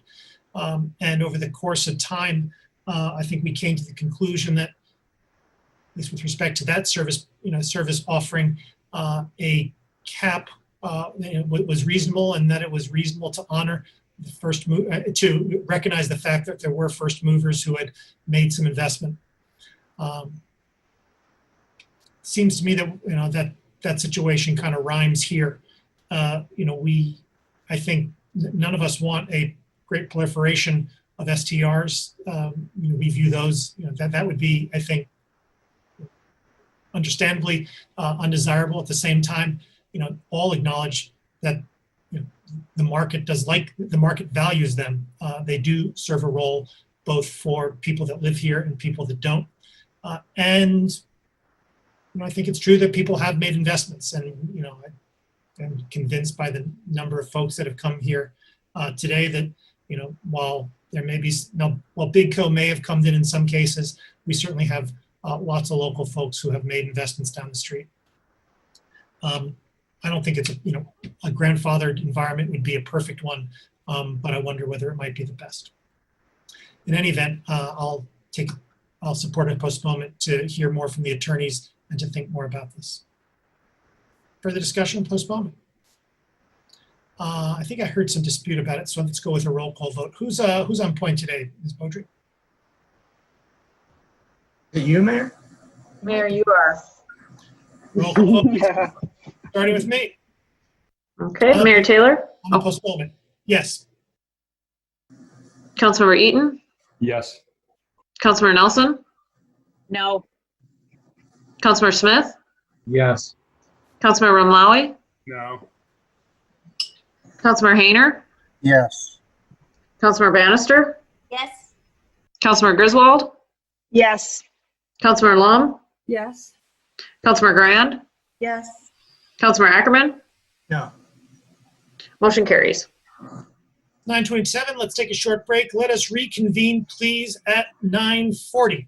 And over the course of time, I think we came to the conclusion that, at least with respect to that service, service offering, a cap was reasonable, and that it was reasonable to honor the first move, to recognize the fact that there were first movers who had made some investment. Seems to me that that situation kind of rhymes here. I think none of us want a great proliferation of STRs. We view those, that would be, I think, understandably undesirable. At the same time, all acknowledge that the market the market values them. They do serve a role both for people that live here and people that don't. And I think it's true that people have made investments, and I'm convinced by the number of folks that have come here today that while there may be while BigCo may have come in some cases, we certainly have lots of local folks who have made investments down the street. I don't think it's a grandfathered environment would be a perfect one, but I wonder whether it might be the best. In any event, I'll support a postponement to hear more from the attorneys and to think more about this. Further discussion on postponement? I think I heard some dispute about it, so let's go with a roll call vote. Who's on point today, Ms. Beaudry? Is it you, Mayor? Mayor, you are. Roll call vote. Starting with me. Okay, Mayor Taylor? On the postponement. Yes. Councilmember Eaton? Yes. Councilmember Nelson? No. Councilmember Smith? Yes. Councilmember Rumlawi? No. Councilmember Hayner? Yes. Councilmember Bannister? Yes. Councilmember Griswold? Yes. Councilmember Lum? Yes. Councilmember Grand? Yes. Councilmember Ackerman? No. Motion carries. 9:27, let's take a short break. Let us reconvene, please, at 9:40.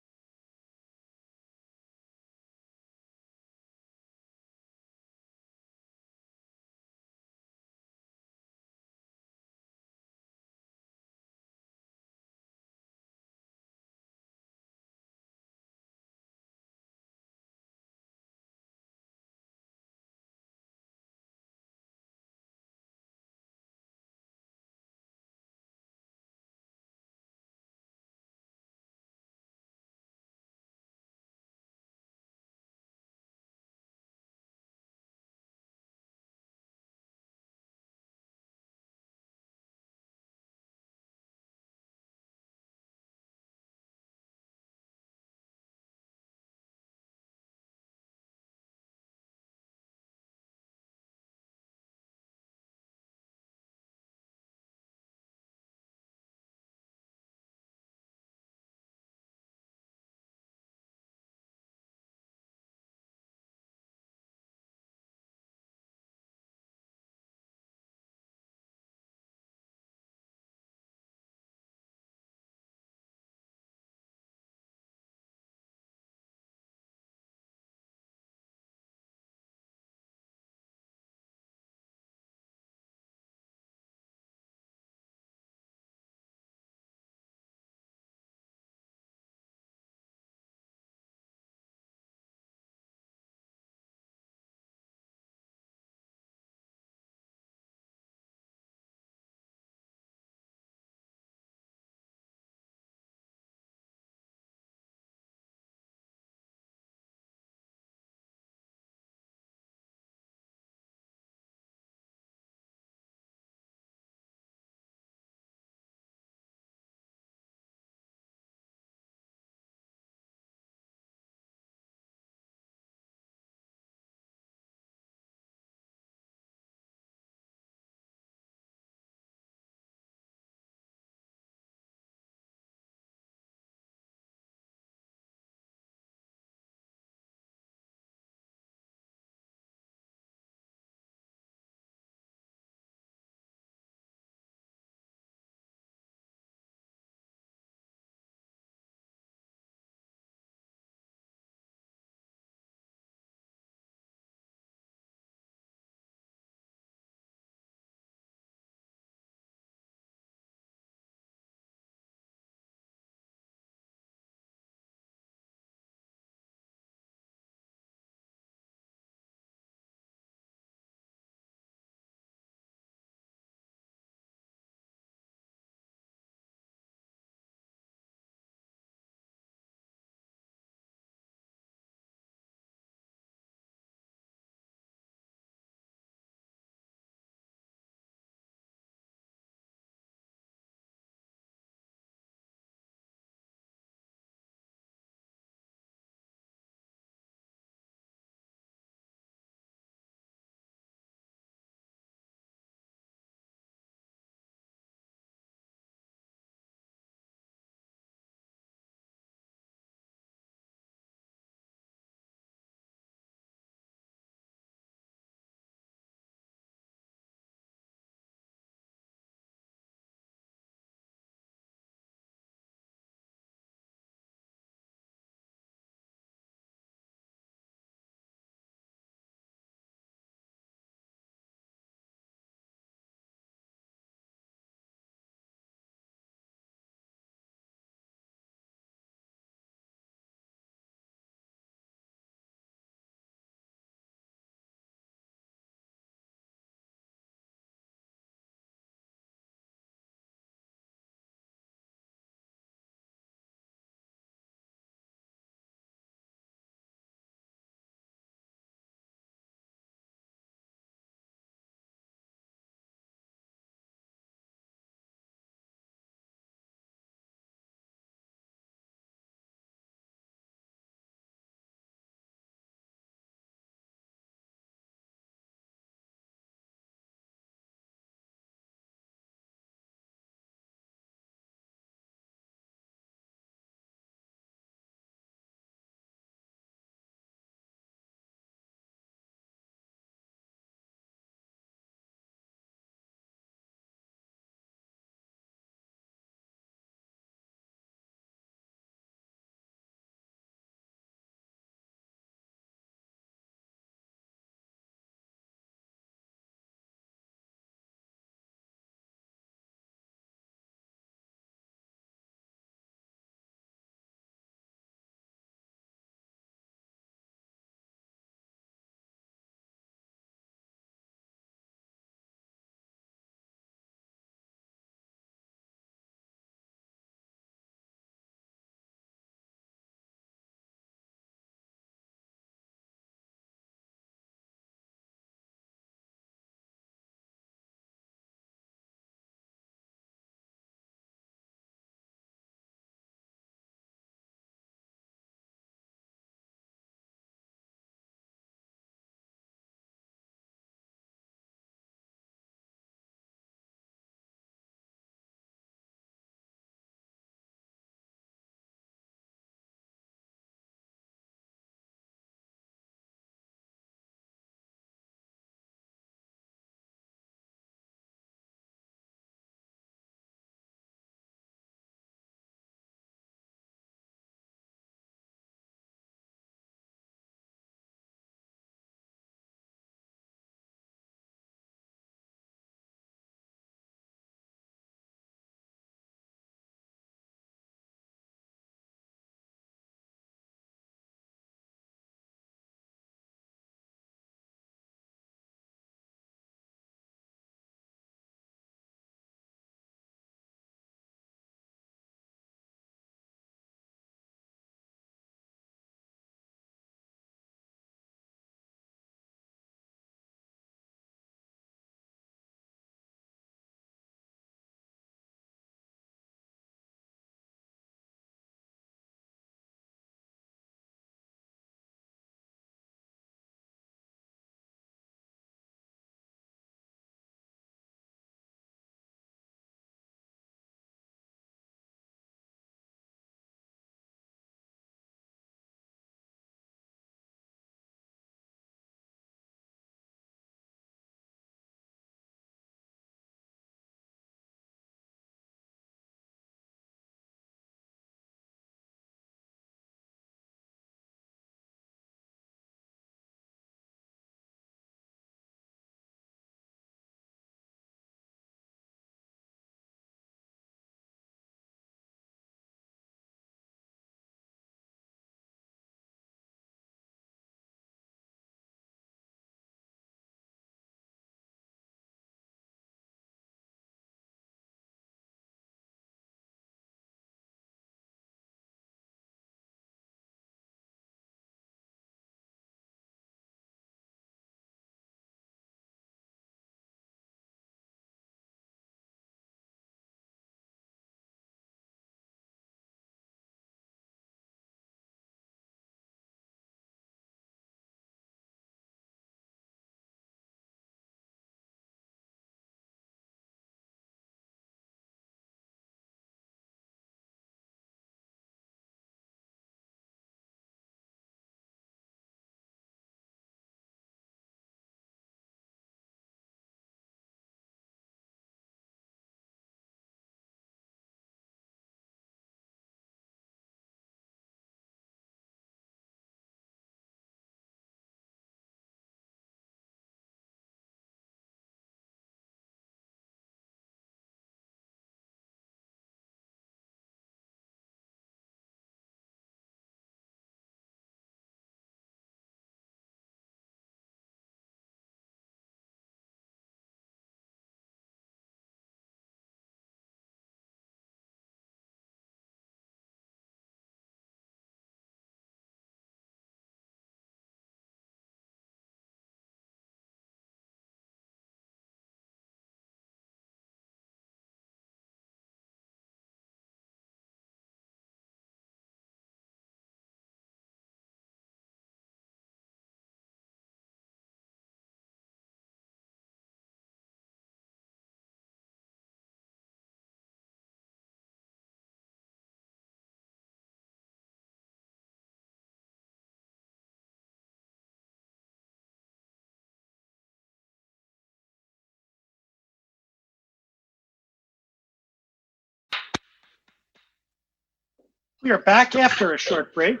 We are back after a short break.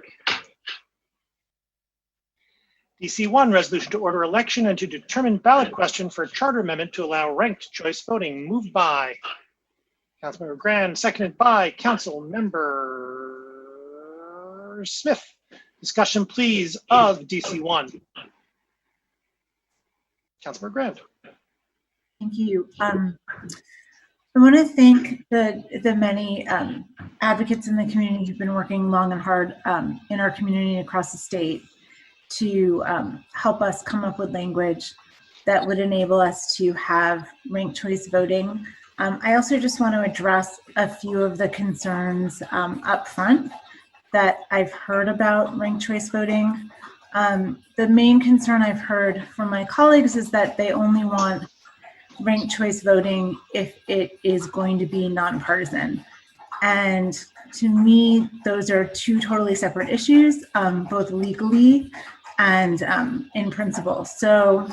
DC1, resolution to order election and to determine ballot question for a charter amendment to allow ranked choice voting. Moved by Councilmember Grand, seconded by Councilmember Smith. Discussion, please, of DC1. Councilmember Grand. Thank you. I want to thank the many advocates in the community who've been working long and hard in our community across the state to help us come up with language that would enable us to have ranked choice voting. I also just want to address a few of the concerns up front that I've heard about ranked choice voting. The main concern I've heard from my colleagues is that they only want ranked choice voting if it is going to be nonpartisan. And to me, those are two totally separate issues, both legally and in principle. So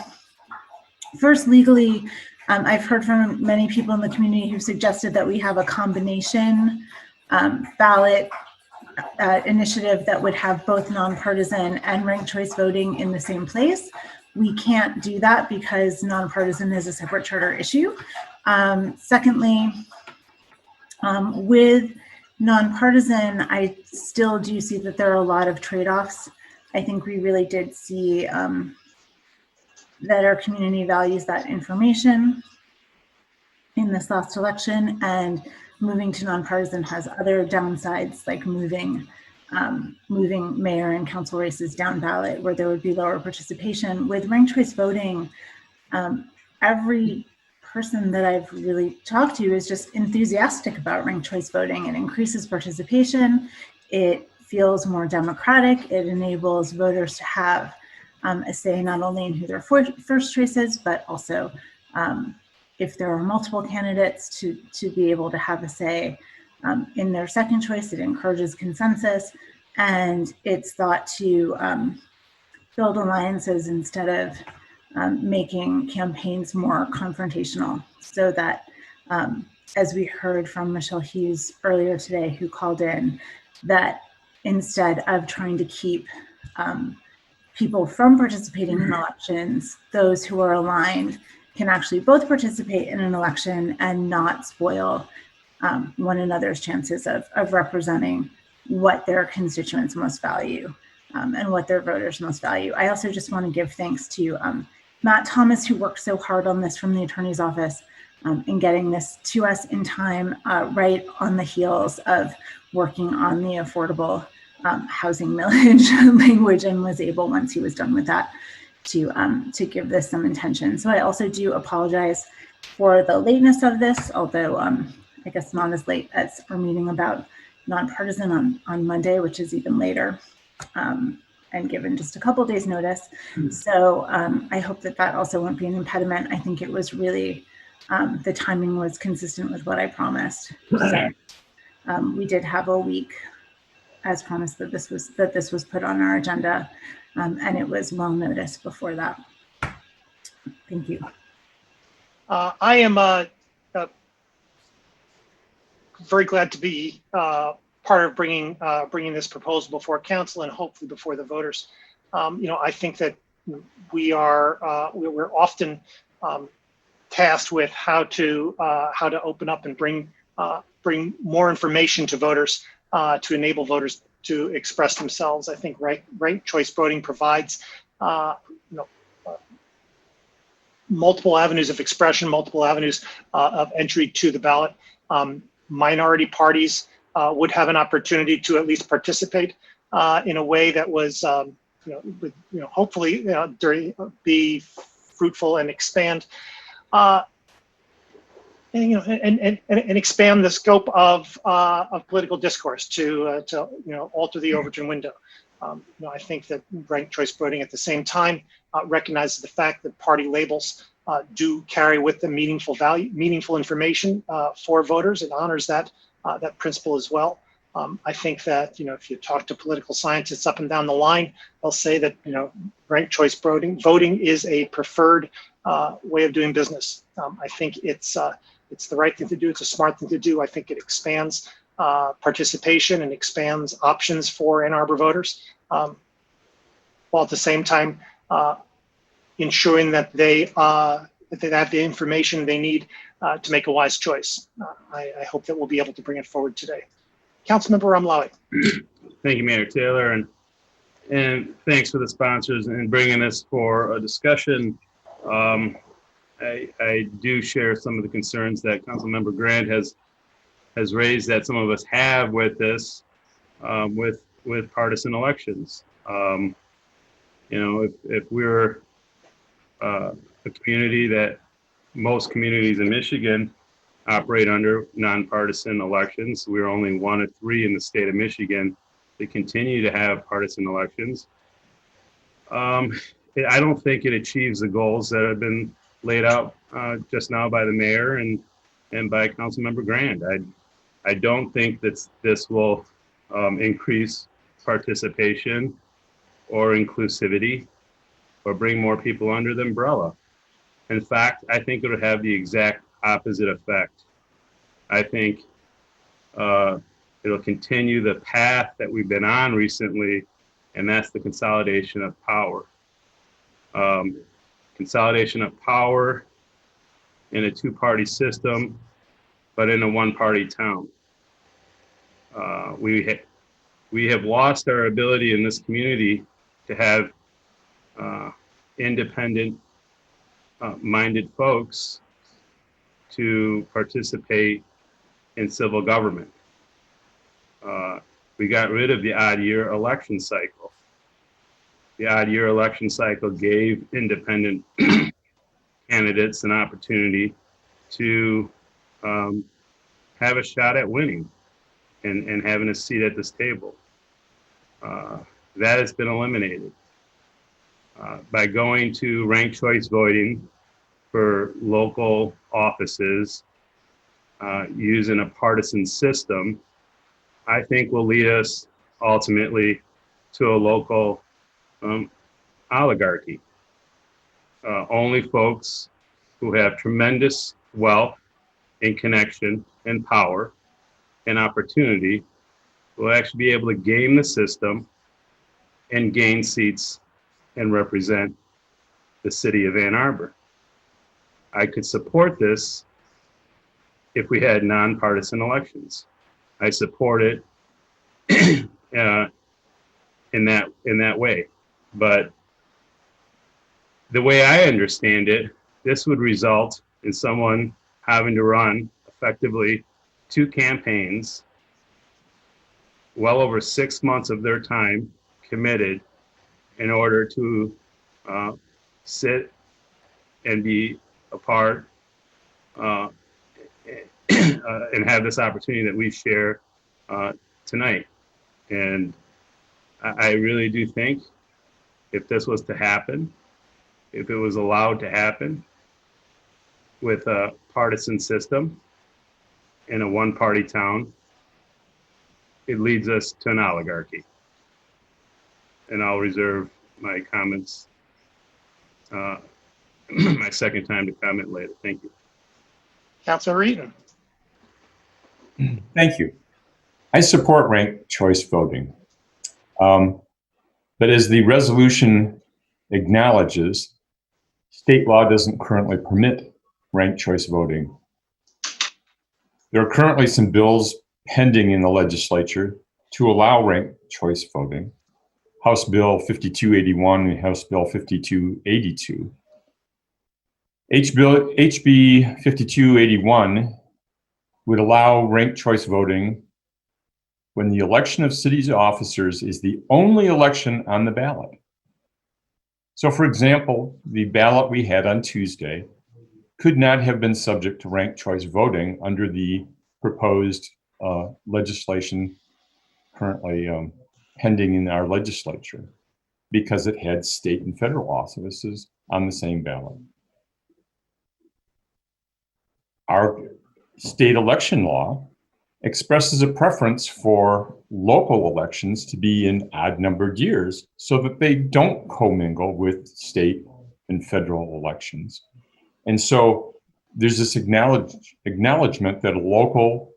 first, legally, I've heard from many people in the community who suggested that we have a combination ballot initiative that would have both nonpartisan and ranked choice voting in the same place. We can't do that because nonpartisan is a separate charter issue. Secondly, with nonpartisan, I still do see that there are a lot of trade-offs. I think we really did see that our community values that information in this last election, and moving to nonpartisan has other downsides, like moving mayor and council races down ballot where there would be lower participation. With ranked choice voting, every person that I've really talked to is just enthusiastic about ranked choice voting. It increases participation. It feels more democratic. It enables voters to have a say not only in who their first choice is, but also if there are multiple candidates to be able to have a say in their second choice. It encourages consensus, and it's thought to build alliances instead of making campaigns more confrontational, so that as we heard from Michelle Hughes earlier today, who called in, that instead of trying to keep people from participating in elections, those who are aligned can actually both participate in an election and not spoil one another's chances of representing what their constituents most value and what their voters most value. I also just want to give thanks to Matt Thomas, who worked so hard on this from the attorney's office in getting this to us in time, right on the heels of working on the affordable housing millage language, and was able, once he was done with that, to give this some intention. So I also do apologize for the lateness of this, although I guess not as late as our meeting about nonpartisan on Monday, which is even later, and given just a couple days notice. So I hope that that also won't be an impediment. I think it was really, the timing was consistent with what I promised. So we did have a week as promised that this was put on our agenda, and it was well noticed before that. Thank you. I am very glad to be part of bringing this proposal before council and hopefully before the voters. I think that we're often tasked with how to open up and bring more information to voters to enable voters to express themselves. I think ranked choice voting provides multiple avenues of expression, multiple avenues of entry to the ballot. Minority parties would have an opportunity to at least participate in a way that was, hopefully be fruitful and expand, and expand the scope of political discourse to alter the Overton window. I think that ranked choice voting at the same time recognizes the fact that party labels do carry with them meaningful information for voters. It honors that principle as well. I think that if you talk to political scientists up and down the line, they'll say that ranked choice voting is a preferred way of doing business. I think it's the right thing to do. It's a smart thing to do. I think it expands participation and expands options for Ann Arbor voters, while at the same time ensuring that they have the information they need to make a wise choice. I hope that we'll be able to bring it forward today. Councilmember Ramlawi. Thank you, Mayor Taylor, and thanks for the sponsors and bringing this for a discussion. I do share some of the concerns that Councilmember Grant has raised, that some of us have with this, with partisan elections. You know, if we're a community that most communities in Michigan operate under nonpartisan elections, we're only one of 3 in the state of Michigan that continue to have partisan elections. I don't think it achieves the goals that have been laid out just now by the mayor and by Councilmember Grant. I don't think that this will increase participation or inclusivity or bring more people under the umbrella. In fact, I think it would have the exact opposite effect. I think it'll continue the path that we've been on recently, and that's the consolidation of power. Consolidation of power in a 2-party system, but in a 1-party town. We have lost our ability in this community to have independent minded folks to participate in civil government. We got rid of the odd year election cycle. The odd year election cycle gave independent candidates an opportunity to have a shot at winning and having a seat at this table. That has been eliminated. By going to ranked choice voting for local offices using a partisan system, I think will lead us ultimately to a local oligarchy. Only folks who have tremendous wealth and connection and power and opportunity will actually be able to game the system and gain seats and represent the city of Ann Arbor. I could support this if we had nonpartisan elections. I support it in that way. But the way I understand it, this would result in someone having to run effectively 2 campaigns, well over 6 months of their time committed in order to sit and be a part and have this opportunity that we share tonight. And I really do think if this was to happen, if it was allowed to happen with a partisan system in a 1-party town, it leads us to an oligarchy. And I'll reserve my comments, my second time to comment later. Thank you. Councilor Eaton. Thank you. I support ranked choice voting. But as the resolution acknowledges, state law doesn't currently permit ranked choice voting. There are currently some bills pending in the legislature to allow ranked choice voting. House Bill 5281 and House Bill 5282. HB 5281 would allow ranked choice voting when the election of city officers is the only election on the ballot. So for example, the ballot we had on Tuesday could not have been subject to ranked choice voting under the proposed legislation currently pending in our legislature, because it had state and federal offices on the same ballot. Our state election law expresses a preference for local elections to be in odd-numbered years so that they don't commingle with state and federal elections. And so there's this acknowledgement that a local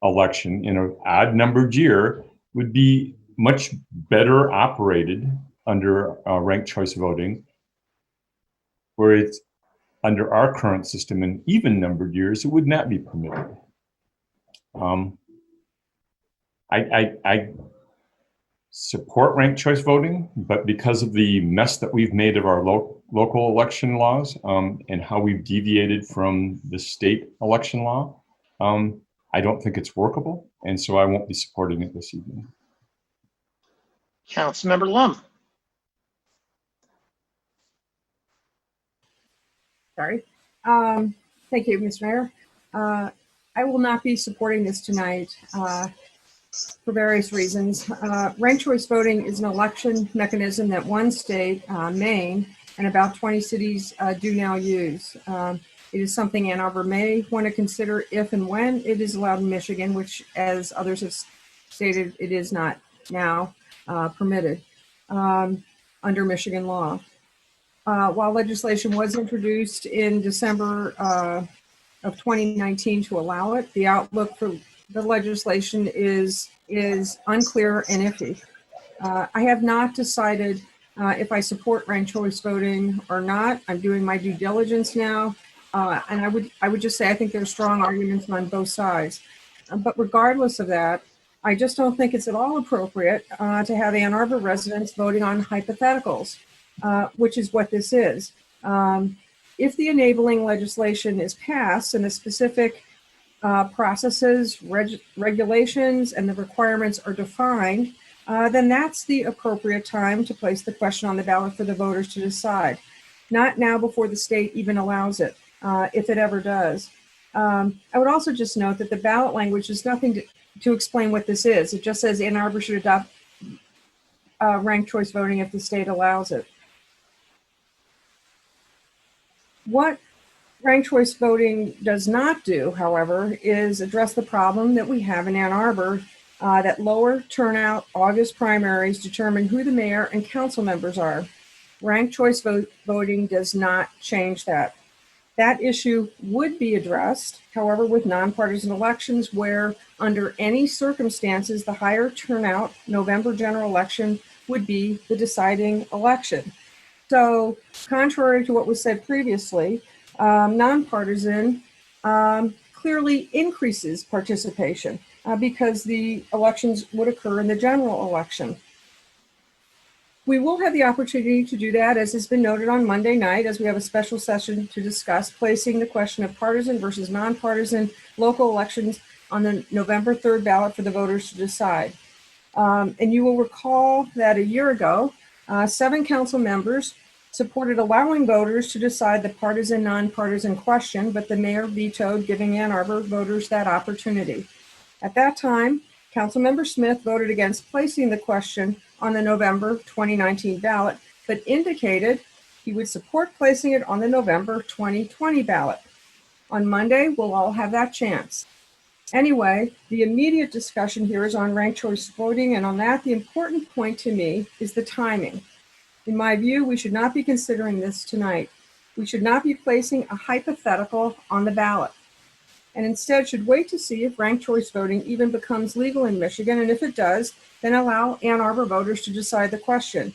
election in an odd numbered year would be much better operated under ranked choice voting, where it's under our current system in even numbered years, it would not be permitted. I support ranked choice voting, but because of the mess that we've made of our local election laws and how we've deviated from the state election law, I don't think it's workable, and so I won't be supporting it this evening. Councilmember Lum. Sorry. Thank you, Mr. Mayor. I will not be supporting this tonight for various reasons. Ranked choice voting is an election mechanism that one state, Maine, and about 20 cities do now use. It is something Ann Arbor may want to consider if and when it is allowed in Michigan, which, as others have stated, it is not now permitted under Michigan law. While legislation was introduced in December of 2019 to allow it, the outlook for the legislation is unclear and iffy. I have not decided if I support ranked choice voting or not. I'm doing my due diligence now, and I would just say I think there are strong arguments on both sides. But regardless of that, I just don't think it's at all appropriate to have Ann Arbor residents voting on hypotheticals, which is what this is. If the enabling legislation is passed and the specific processes, regulations, and the requirements are defined, then that's the appropriate time to place the question on the ballot for the voters to decide. Not now before the state even allows it, if it ever does. I would also just note that the ballot language is nothing to explain what this is. It just says Ann Arbor should adopt ranked choice voting if the state allows it. What ranked choice voting does not do, however, is address the problem that we have in Ann Arbor, that lower turnout August primaries determine who the mayor and council members are. Ranked choice voting does not change that. That issue would be addressed, however, with nonpartisan elections where, under any circumstances, the higher turnout November general election would be the deciding election. So, contrary to what was said previously, nonpartisan clearly increases participation because the elections would occur in the general election. We will have the opportunity to do that, as has been noted on Monday night, as we have a special session to discuss placing the question of partisan versus nonpartisan local elections on the November 3rd ballot for the voters to decide. And you will recall that a year ago, 7 council members supported allowing voters to decide the partisan nonpartisan question, but the mayor vetoed giving Ann Arbor voters that opportunity. At that time, Councilmember Smith voted against placing the question on the November 2019 ballot, but indicated he would support placing it on the November 2020 ballot. On Monday, we'll all have that chance. Anyway, the immediate discussion here is on ranked choice voting, and on that, the important point to me is the timing. In my view, we should not be considering this tonight. We should not be placing a hypothetical on the ballot, and instead should wait to see if ranked choice voting even becomes legal in Michigan, and if it does, then allow Ann Arbor voters to decide the question.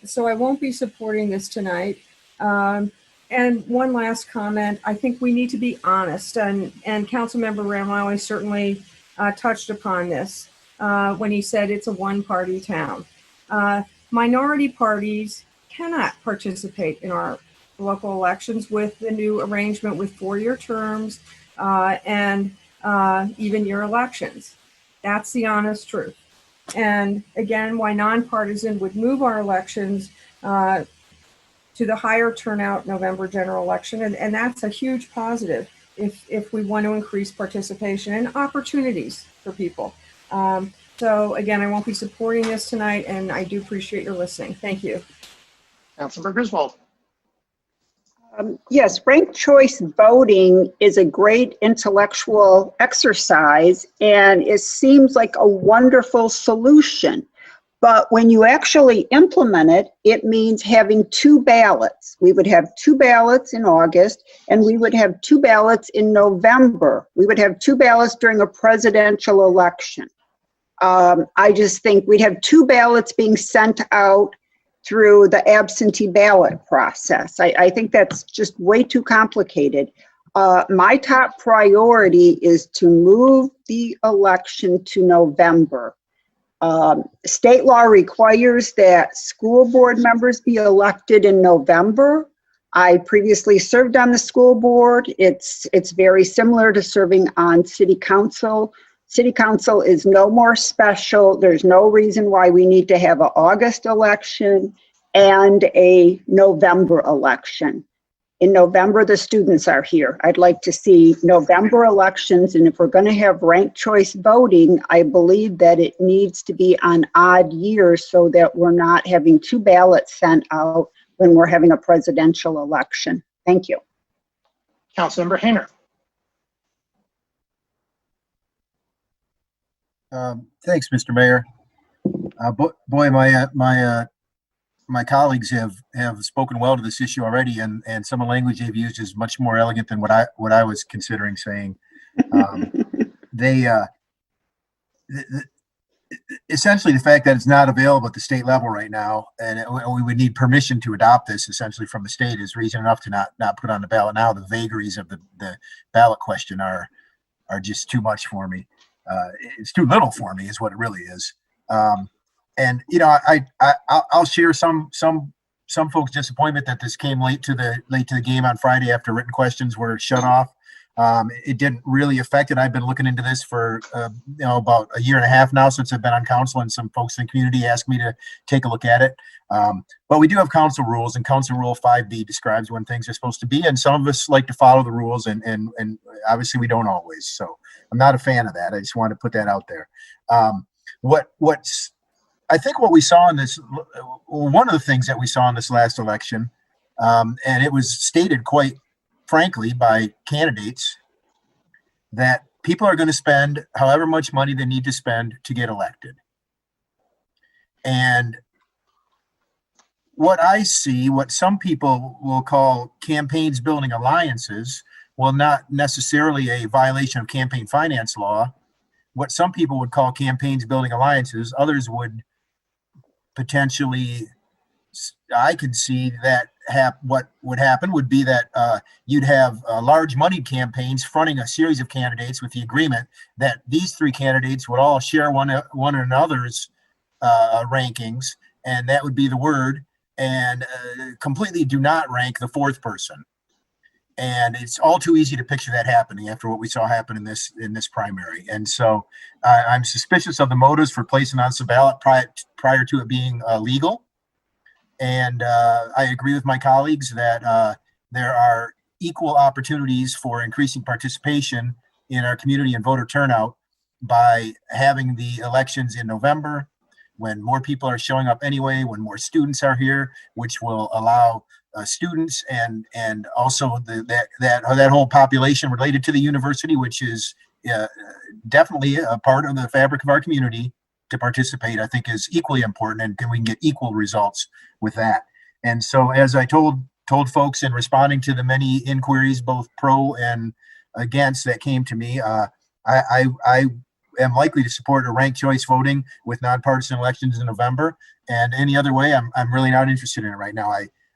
So I won't be supporting this tonight. And one last comment, I think we need to be honest, and Councilmember Ramlawi certainly touched upon this when he said it's a one-party town. Minority parties cannot participate in our local elections with the new arrangement with 4-year terms and even year elections. That's the honest truth. And again, why nonpartisan would move our elections to the higher turnout November general election. And that's a huge positive if we want to increase participation and opportunities for people. So again, I won't be supporting this tonight, and I do appreciate your listening. Thank you. Councilmember Griswold. Yes, ranked choice voting is a great intellectual exercise, and it seems like a wonderful solution. But when you actually implement it, it means having 2 ballots. We would have 2 ballots in August, and we would have 2 ballots in November. We would have 2 ballots during a presidential election. I just think we'd have 2 ballots being sent out through the absentee ballot process. I think that's just way too complicated. My top priority is to move the election to November. State law requires that school board members be elected in November. I previously served on the school board. It's very similar to serving on city council. City council is no more special. There's no reason why we need to have an August election and a November election. In November, the students are here. I'd like to see November elections, and if we're going to have ranked choice voting, I believe that it needs to be on odd years so that we're not having 2 ballots sent out when we're having a presidential election. Thank you. Councilmember Hayner. Thanks, Mr. Mayor. Boy, my colleagues have spoken well to this issue already, and some of the language they've used is much more elegant than what I was considering saying. Essentially the fact that it's not available at the state level right now, and we would need permission to adopt this essentially from the state, is reason enough to not put on the ballot now. The vagaries of the ballot question are just too much for me. It's too little for me is what it really is. And you know, I'll share some folks' disappointment that this came late to the game on Friday after written questions were shut off. It didn't really affect it. I've been looking into this for about a year and a half now since I've been on council, and some folks in the community asked me to take a look at it. But we do have council rules, and Council Rule 5B describes when things are supposed to be, and some of us like to follow the rules, and obviously we don't always. So I'm not a fan of that. I just wanted to put that out there. I think what we saw in this, one of the things that we saw in this last election, and it was stated quite frankly by candidates, that people are going to spend however much money they need to spend to get elected. And what I see, what some people will call campaigns building alliances, well, not necessarily a violation of campaign finance law. What some people would call campaigns building alliances, others would potentially, I could see that what would happen would be that you'd have large moneyed campaigns fronting a series of candidates with the agreement that these 3 candidates would all share one another's rankings, and that would be the word, and completely do not rank the 4th person. And it's all too easy to picture that happening after what we saw happen in this primary. And so I'm suspicious of the motives for placing on the ballot prior to it being legal. And I agree with my colleagues that there are equal opportunities for increasing participation in our community and voter turnout by having the elections in November, when more people are showing up anyway, when more students are here, which will allow students and also that whole population related to the university, which is definitely a part of the fabric of our community, to participate, I think is equally important, and we can get equal results with that. And so, as I told folks in responding to the many inquiries, both pro and against, that came to me, I am likely to support a ranked choice voting with nonpartisan elections in November. And any other way, I'm really not interested in it right now.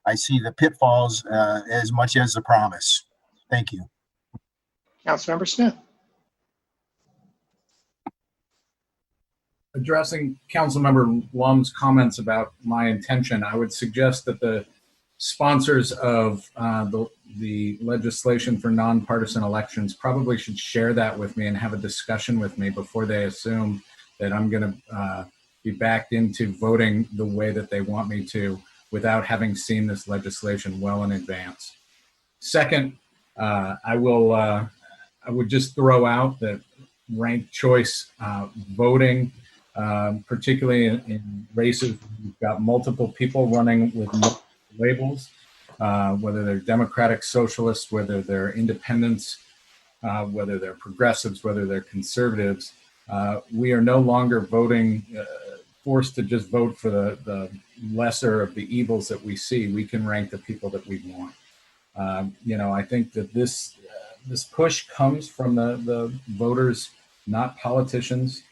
I see the pitfalls as much as the promise. Thank you. Councilmember Smith. Addressing Councilmember Lum's comments about my intention, I would suggest that the sponsors of the legislation for nonpartisan elections probably should share that with me and have a discussion with me before they assume that I'm going to be backed into voting the way that they want me to without having seen this legislation well in advance. Second, I would just throw out that ranked choice voting, particularly in races, you've got multiple people running with multiple labels, whether they're Democratic Socialists, whether they're independents, whether they're progressives, whether they're conservatives. We are no longer voting forced to just vote for the lesser of the evils that we see. We can rank the people that we want. I think that this push comes from the voters, not politicians,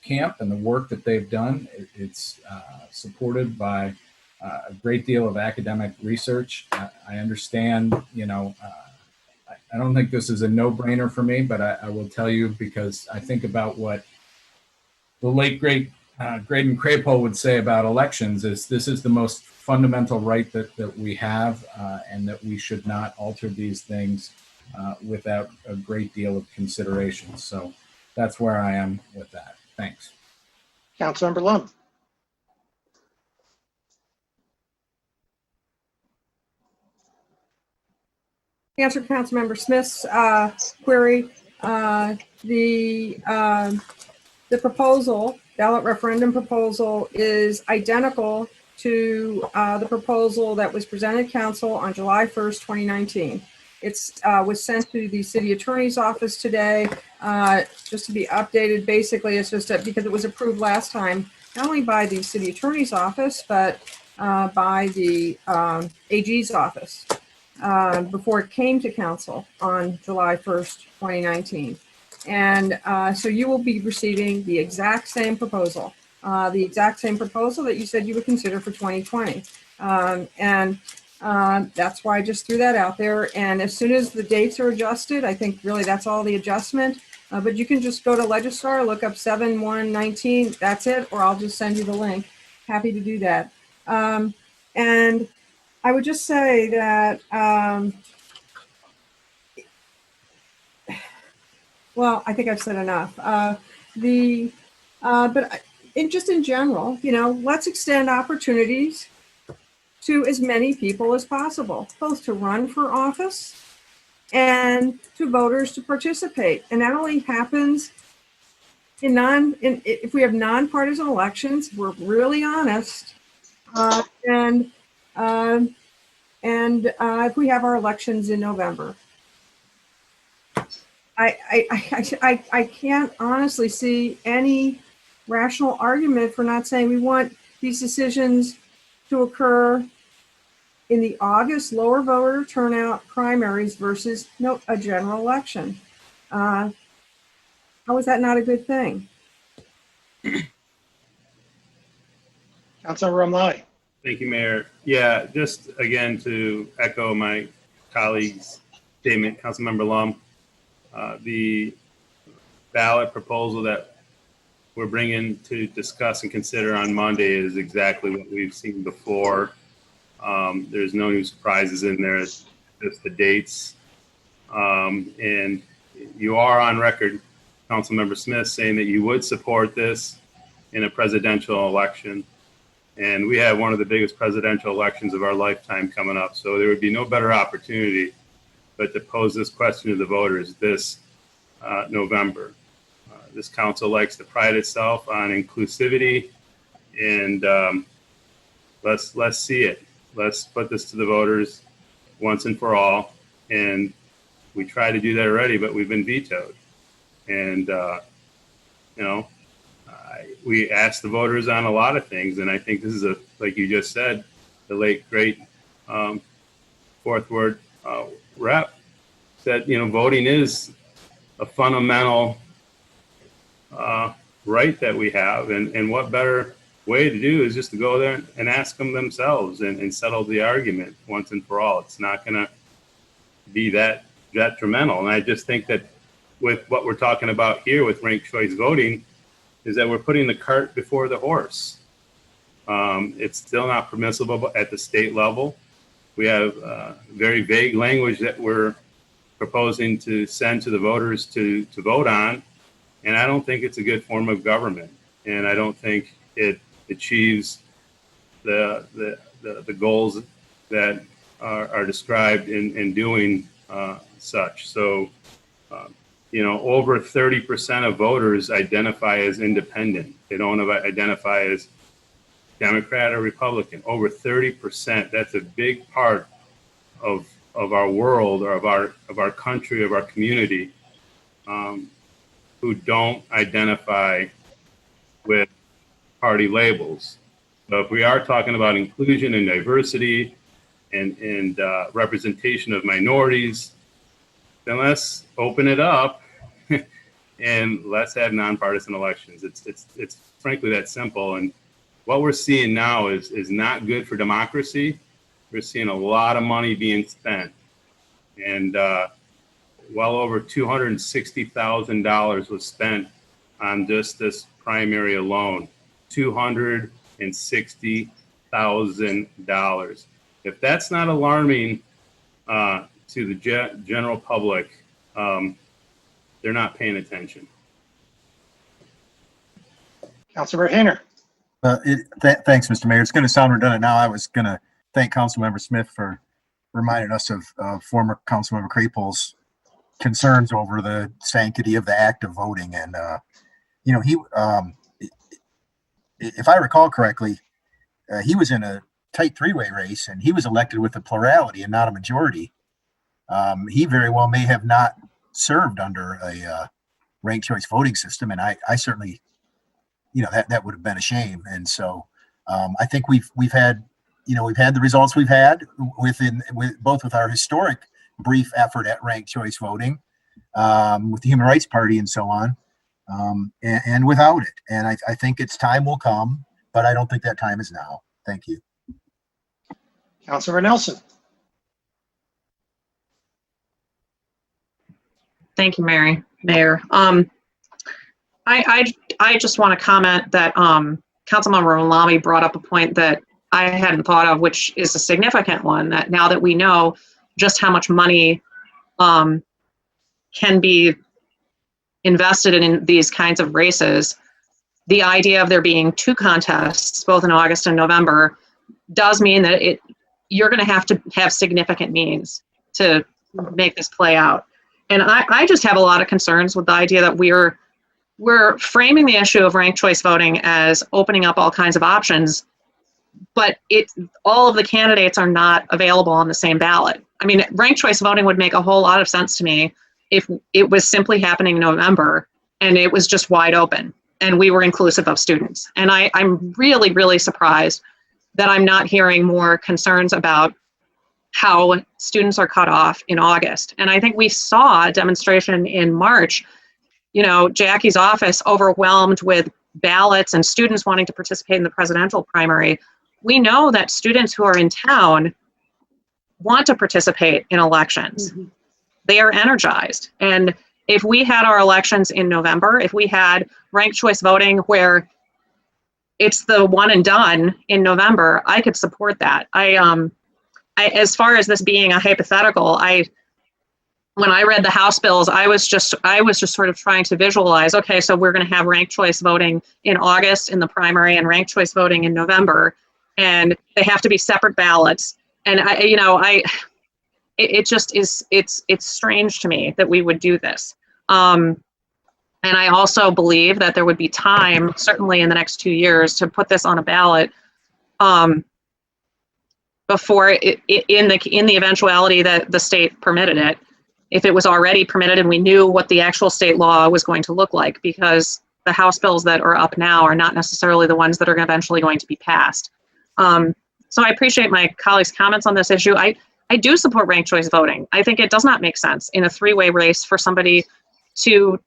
camp, and the work that they've done. It's supported by a great deal of academic research. I understand, I don't think this is a no-brainer for me, but I will tell you, because I think about what the late great Graydon Crapole would say about elections, is this is the most fundamental right that we have, and that we should not alter these things without a great deal of consideration. So that's where I am with that. Thanks. Councilmember Lum. Answer Councilmember Smith's query. The proposal, ballot referendum proposal, is identical to the proposal that was presented council on July 1st, 2019. It's was sent to the city attorney's office today, just to be updated. Basically, it's just because it was approved last time, not only by the city attorney's office, but by the AG's office before it came to council on July 1st, 2019. And so you will be receiving the exact same proposal that you said you would consider for 2020. That's why I just threw that out there. And as soon as the dates are adjusted, I think really that's all the adjustment. But you can just go to Legistar, look up 7/1/19. That's it, or I'll just send you the link. Happy to do that. And I would just say that, well, I think I've said enough. But just in general, let's extend opportunities to as many people as possible, both to run for office and to voters to participate. And that only happens if we have nonpartisan elections, we're really honest, and if we have our elections in November. I can't honestly see any rational argument for not saying we want these decisions to occur in the August lower voter turnout primaries versus a general election. How is that not a good thing? Councilmember Romali. Thank you, Mayor. Yeah, just again to echo my colleague's statement, Councilmember Lum, the ballot proposal that we're bringing to discuss and consider on Monday is exactly what we've seen before. There's no new surprises in there. It's just the dates. And you are on record, Councilmember Smith, saying that you would support this in a presidential election. And we have one of the biggest presidential elections of our lifetime coming up. So there would be no better opportunity but to pose this question to the voters this November. This council likes to pride itself on inclusivity, and let's see it. Let's put this to the voters once and for all. And we tried to do that already, but we've been vetoed. And we asked the voters on a lot of things, and I think this is like you just said, the late great fourth ward rep said, voting is a fundamental right that we have, and what better way to do is just to go there and ask them themselves and settle the argument once and for all. It's not going to be that detrimental. And I just think that with what we're talking about here with ranked choice voting is that we're putting the cart before the horse. It's still not permissible at the state level. We have very vague language that we're proposing to send to the voters to vote on. And I don't think it's a good form of government. And I don't think it achieves the goals that are described in doing such. So, over 30% of voters identify as independent. They don't identify as Democrat or Republican. Over 30%. That's a big part of our world, or of our country, of our community, who don't identify with party labels. So if we are talking about inclusion and diversity and representation of minorities, then let's open it up and let's have nonpartisan elections. It's frankly that simple. And what we're seeing now is not good for democracy. We're seeing a lot of money being spent, and well over $260,000 was spent on just this primary alone. $260,000. If that's not alarming to the general public, they're not paying attention. Councilmember Hayner. Thanks, Mr. Mayor. It's going to sound redundant now. I was going to thank Councilmember Smith for reminding us of former Councilmember Craple's concerns over the sanctity of the act of voting. And, you know, if I recall correctly, he was in a tight three-way race and he was elected with a plurality and not a majority. He very well may have not served under a ranked choice voting system. And I certainly, you know, that would have been a shame. And so I think we've had the results we've had with our historic brief effort at ranked choice voting, with the Human Rights Party and so on, and without it. And I think its time will come, but I don't think that time is now. Thank you. Councilmember Nelson. Thank you, Mayor. I just want to comment that Councilmember Olami brought up a point that I hadn't thought of, which is a significant one, that now that we know just how much money can be invested in these kinds of races, the idea of there being two contests, both in August and November, does mean that you're going to have significant means to make this play out. And I just have a lot of concerns with the idea that we're framing the issue of ranked choice voting as opening up all kinds of options, but all of the candidates are not available on the same ballot. I mean, ranked choice voting would make a whole lot of sense to me if it was simply happening in November and it was just wide open and we were inclusive of students. And I'm really, really surprised that I'm not hearing more concerns about how students are cut off in August. And I think we saw a demonstration in March, you know, Jackie's office overwhelmed with ballots and students wanting to participate in the presidential primary. We know that students who are in town want to participate in elections. Mm-hmm. They are energized. And if we had our elections in November, if we had ranked choice voting where it's the one and done in November, I could support that. As far as this being a hypothetical, when I read the House bills, I was just sort of trying to visualize, okay, so we're going to have ranked choice voting in August in the primary and ranked choice voting in November, and they have to be separate ballots. And it just is, it's strange to me that we would do this. And I also believe that there would be time, certainly in the next 2 years, to put this on a ballot before in the eventuality that the state permitted it, if it was already permitted and we knew what the actual state law was going to look like, because the House bills that are up now are not necessarily the ones that are eventually going to be passed. So I appreciate my colleagues' comments on this issue. I do support ranked choice voting. I think it does not make sense in a three-way race for somebody to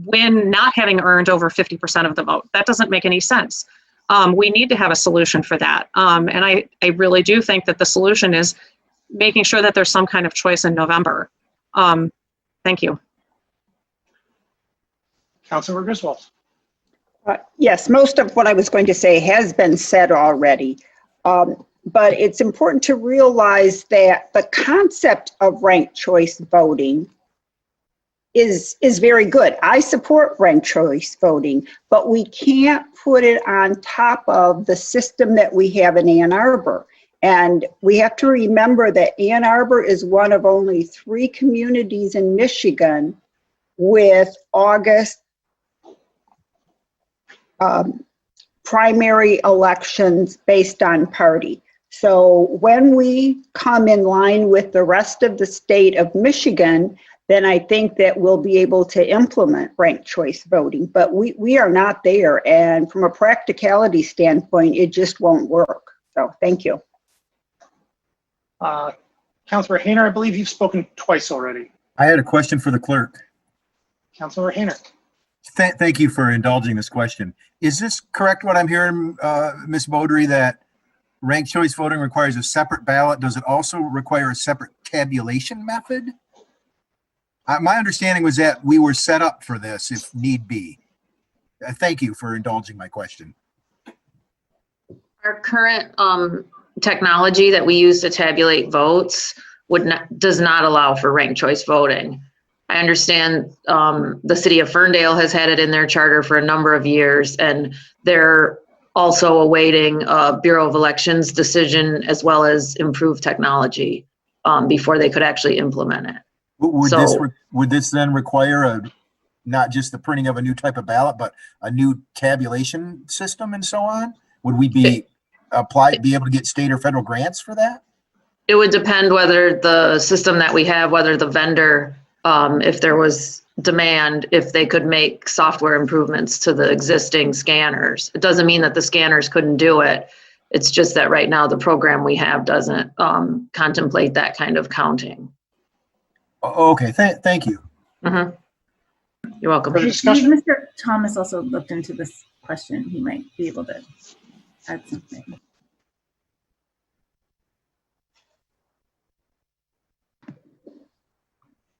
win not having earned over 50% of the vote. That doesn't make any sense. We need to have a solution for that. And I really do think that the solution is making sure that there's some kind of choice in November. Thank you. Councilmember Griswold. Yes, most of what I was going to say has been said already. But it's important to realize that the concept of ranked choice voting is very good. I support ranked choice voting, but we can't put it on top of the system that we have in Ann Arbor. And we have to remember that Ann Arbor is one of only 3 communities in Michigan with August primary elections based on party. So when we come in line with the rest of the state of Michigan, then I think that we'll be able to implement ranked choice voting. But we are not there. And from a practicality standpoint, it just won't work. So thank you. Councilor Hayner, I believe you've spoken twice already. I had a question for the clerk. Councilor Hayner. Thank you for indulging this question. Is this correct what I'm hearing, Ms. Beaudry, that ranked choice voting requires a separate ballot? Does it also require a separate tabulation method? My understanding was that we were set up for this if need be. Thank you for indulging my question. Our current technology that we use to tabulate votes does not allow for ranked choice voting. I understand the city of Ferndale has had it in their charter for a number of years, and they're also awaiting Bureau of Elections decision as well as improved technology before they could actually implement it. Would this then require not just the printing of a new type of ballot, but a new tabulation system and so on? Would we be able to get state or federal grants for that? It would depend whether the system that we have, whether the vendor, if there was demand, if they could make software improvements to the existing scanners. It doesn't mean that the scanners couldn't do it. It's just that right now the program we have doesn't contemplate that kind of counting. Okay, thank you. Mm-hmm. You're welcome. Mr. Thomas also looked into this question. He might be able to add something.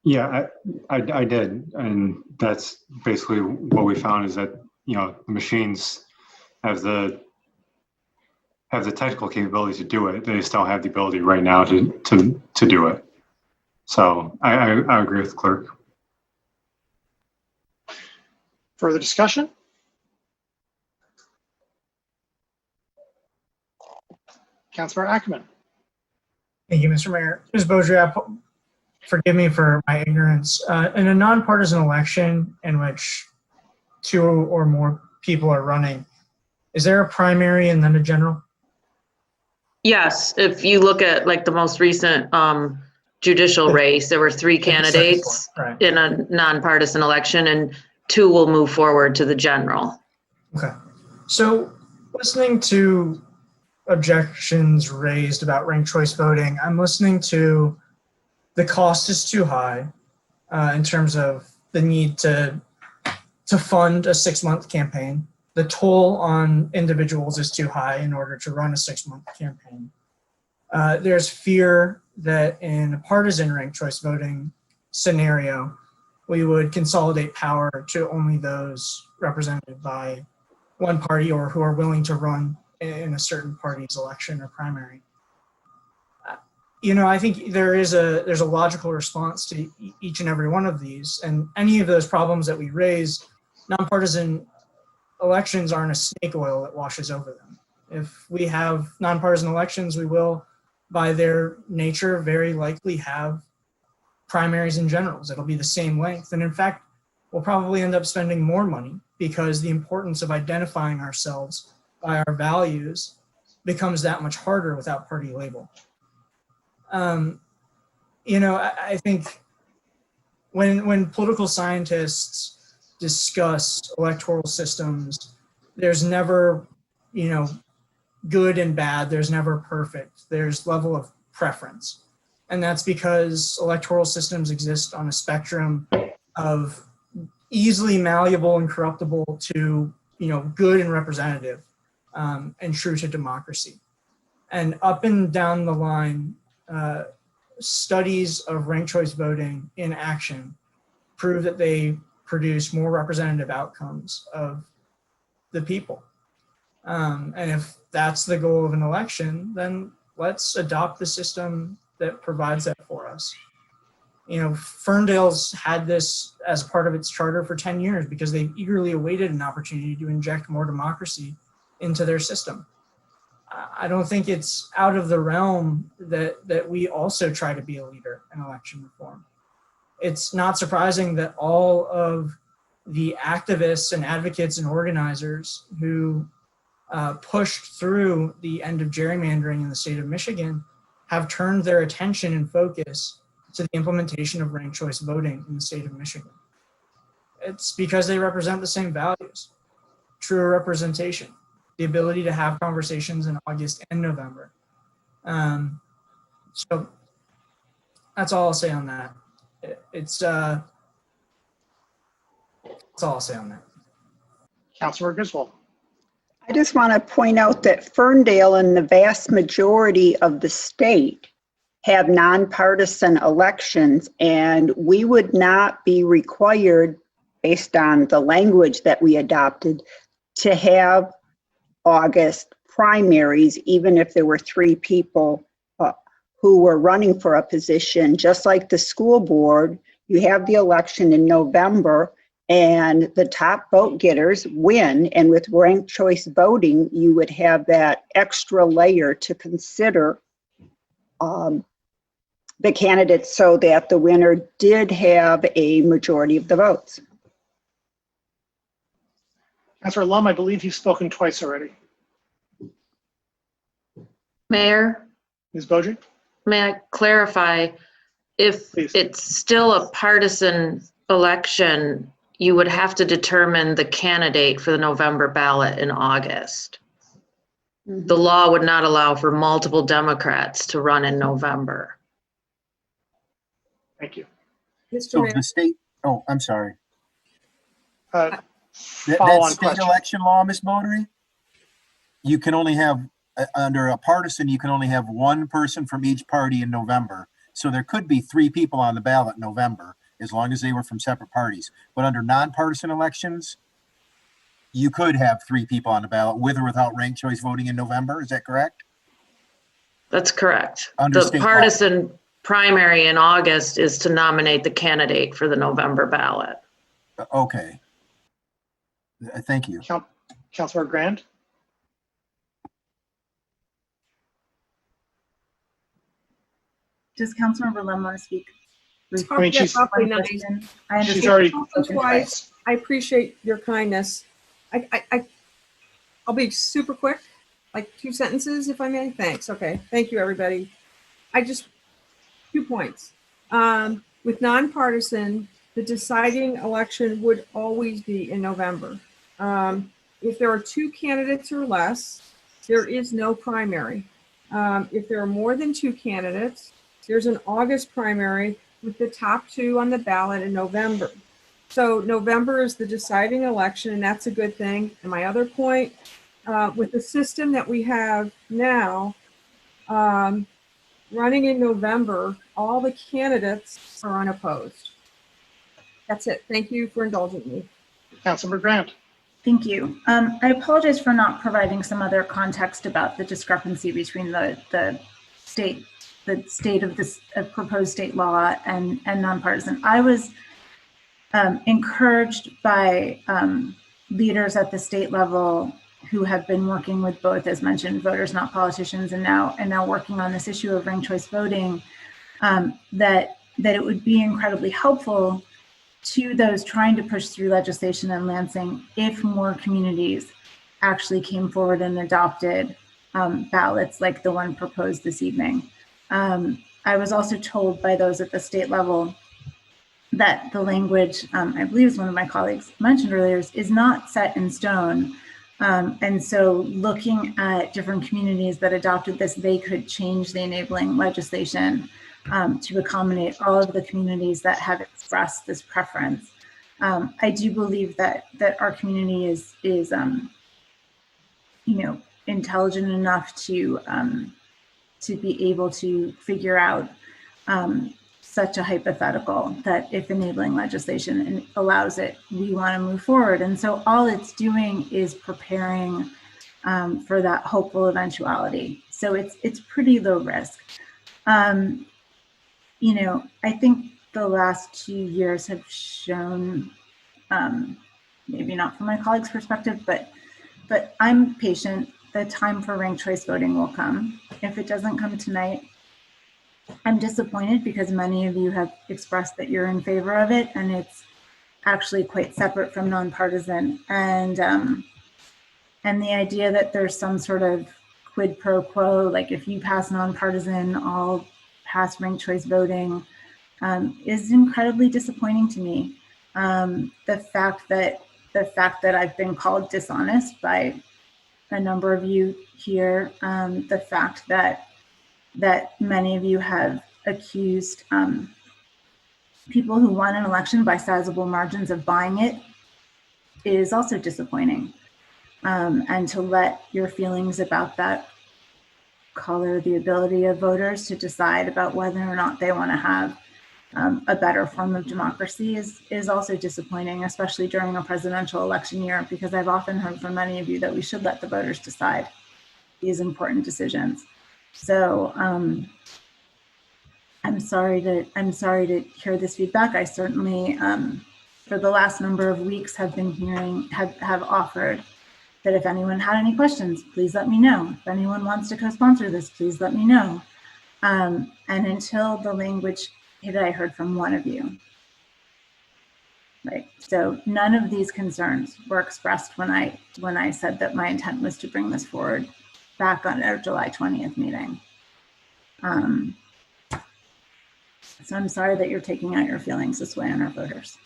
Yeah, I did, and that's basically what we found is that the machines have the technical capability to do it. They just don't have the ability right now to do it. So I agree with the clerk. Further discussion? Councilor Ackerman. Thank you, Mr. Mayor. Ms. Beaudry, forgive me for my ignorance. In a nonpartisan election in which 2 or more people are running, is there a primary and then a general? Yes, if you look at like the most recent judicial race, there were 3 candidates in a nonpartisan election, and 2 will move forward to the general. Okay. So listening to objections raised about ranked choice voting, I'm listening to the cost is too high in terms of the need to fund a 6-month campaign. The toll on individuals is too high in order to run a 6-month campaign. There's fear that in a partisan ranked choice voting scenario, we would consolidate power to only those represented by one party or who are willing to run in a certain party's election or primary. I think there's a logical response to each and every one of these, and any of those problems that we raise, nonpartisan elections aren't a snake oil that washes over them. If we have nonpartisan elections, we will, by their nature, very likely have primaries and generals. It'll be the same length. And in fact, we'll probably end up spending more money because the importance of identifying ourselves by our values becomes that much harder without party label. I think when political scientists discuss electoral systems, there's never, good and bad. There's never perfect. There's level of preference. And that's because electoral systems exist on a spectrum of easily malleable and corruptible to, good and representative, and true to democracy. And up and down the line, studies of ranked choice voting in action prove that they produce more representative outcomes of the people. And if that's the goal of an election, then let's adopt the system that provides that for us. Ferndale's had this as part of its charter for 10 years because they've eagerly awaited an opportunity to inject more democracy into their system. I don't think it's out of the realm that we also try to be a leader in election reform. It's not surprising that all of the activists and advocates and organizers who pushed through the end of gerrymandering in the state of Michigan have turned their attention and focus to the implementation of ranked choice voting in the state of Michigan. It's because they represent the same values, true representation, the ability to have conversations in August and November. So that's all I'll say on that. That's all I'll say on that. Councilor Griswold. I just want to point out that Ferndale and the vast majority of the state have nonpartisan elections, and we would not be required, based on the language that we adopted, to have August primaries, even if there were 3 people who were running for a position. Just like the school board, you have the election in November, and the top vote getters win. And with ranked choice voting, you would have that extra layer to consider the candidates so that the winner did have a majority of the votes. Councilor Lum, I believe you've spoken twice already. Mayor, Ms. Boji? may I clarify? If it's still a partisan election, you would have to determine the candidate for the November ballot in August. The law would not allow for multiple Democrats to run in November. Thank you. So the state, oh, I'm sorry. That Follow-on state question. election law, Ms. Bodary, you can only have, under a partisan, you can only have 1 person from each party in November. So there could be 3 people on the ballot in November, as long as they were from separate parties. But under nonpartisan elections, you could have 3 people on the ballot with or without ranked choice voting in November. Is that correct? That's correct. Under The state law. partisan primary in August is to nominate the candidate for the November ballot. Okay. Thank you. Councilor Grand? Does Councilmember Lum want to speak? I mean, she's- awfully nice. I understand. She's already Twice. I appreciate your kindness. I'll be super quick, like 2 sentences, if I may. Thanks. Okay. Thank you, everybody. 2 points. With nonpartisan, the deciding election would always be in November. If there are 2 candidates or less, there is no primary. If there are more than 2 candidates, there's an August primary with the top 2 on the ballot in November. So November is the deciding election, and that's a good thing. And my other point, with the system that we have now, running in November, all the candidates are unopposed. That's it. Thank you for indulging me. Councilmember Grant. Thank you. I apologize for not providing some other context about the discrepancy between the state of this proposed state law and nonpartisan. I was encouraged by leaders at the state level who have been working with both, as mentioned, voters, not politicians, and now working on this issue of ranked choice voting, that it would be incredibly helpful to those trying to push through legislation in Lansing if more communities actually came forward and adopted ballots like the one proposed this evening. I was also told by those at the state level that the language, I believe as one of my colleagues mentioned earlier, is not set in stone. And so looking at different communities that adopted this, they could change the enabling legislation to accommodate all of the communities that have expressed this preference. I do believe that our community is intelligent enough to be able to figure out such a hypothetical that if enabling legislation allows it, we want to move forward. And so all it's doing is preparing for that hopeful eventuality. So it's pretty low risk. I think the last 2 years have shown, maybe not from my colleagues' perspective, but I'm patient. The time for ranked choice voting will come. If it doesn't come tonight, I'm disappointed because many of you have expressed that you're in favor of it, and it's actually quite separate from nonpartisan. And the idea that there's some sort of quid pro quo, like if you pass nonpartisan, I'll pass ranked choice voting. is incredibly disappointing to me. The fact that I've been called dishonest by a number of you here, the fact that many of you have accused people who won an election by sizable margins of buying it is also disappointing. And to let your feelings about that color the ability of voters to decide about whether or not they want to have a better form of democracy is also disappointing, especially during a presidential election year, because I've often heard from many of you that we should let the voters decide these important decisions. So I'm sorry to hear this feedback. I certainly, for the last number of weeks, have offered that if anyone had any questions, please let me know. If anyone wants to co-sponsor this, please let me know. And until the language that I heard from one of you. Right. So none of these concerns were expressed when I said that my intent was to bring this forward back on our July 20th meeting. So I'm sorry that you're taking out your feelings this way on our voters.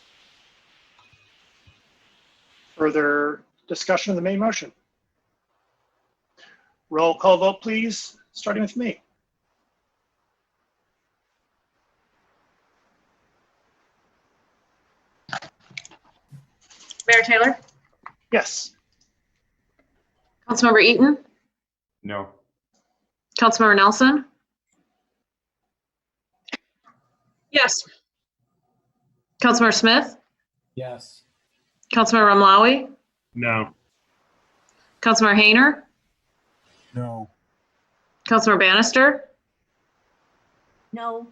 Further discussion of the main motion? Roll call vote, please, starting with me. Mayor Taylor? Yes. Councilmember Eaton? No. Councilmember Nelson? Yes. Councilmember Smith? Yes. Councilmember Ramlawi? No. Councilmember Hayner? No. Councilmember Bannister? No.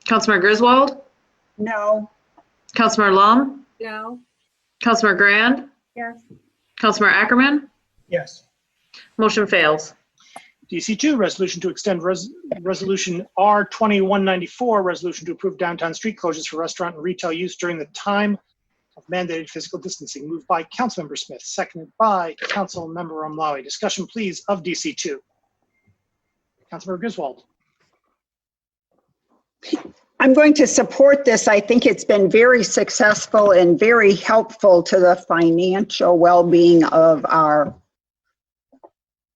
Councilmember Griswold? No. Councilmember Lum? No. Councilmember Grand? Yes. Councilmember Ackerman? Yes. Motion fails. DC2, resolution to extend resolution R2194, resolution to approve downtown street closures for restaurant and retail use during the time of mandated physical distancing. Moved by Councilmember Smith, seconded by Councilmember Ramlawi. Discussion, please, of DC2. Councilmember Griswold. I'm going to support this. I think it's been very successful and very helpful to the financial well-being of our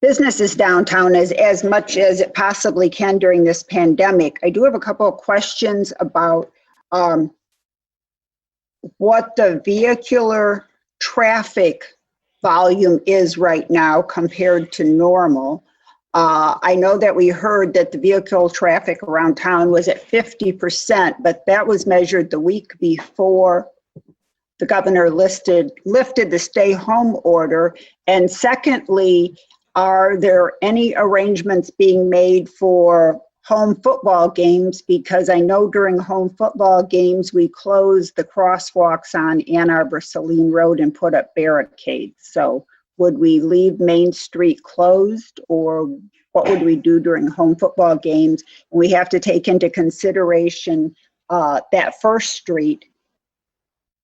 businesses downtown as much as it possibly can during this pandemic. I do have a couple of questions about what the vehicular traffic volume is right now compared to normal. I know that we heard that the vehicle traffic around town was at 50%, but that was measured the week before the governor lifted the stay home order. And secondly, are there any arrangements being made for home football games? Because I know during home football games, we closed the crosswalks on Ann Arbor Saline Road and put up barricades. So would we leave Main Street closed, or what would we do during home football games? We have to take into consideration that First Street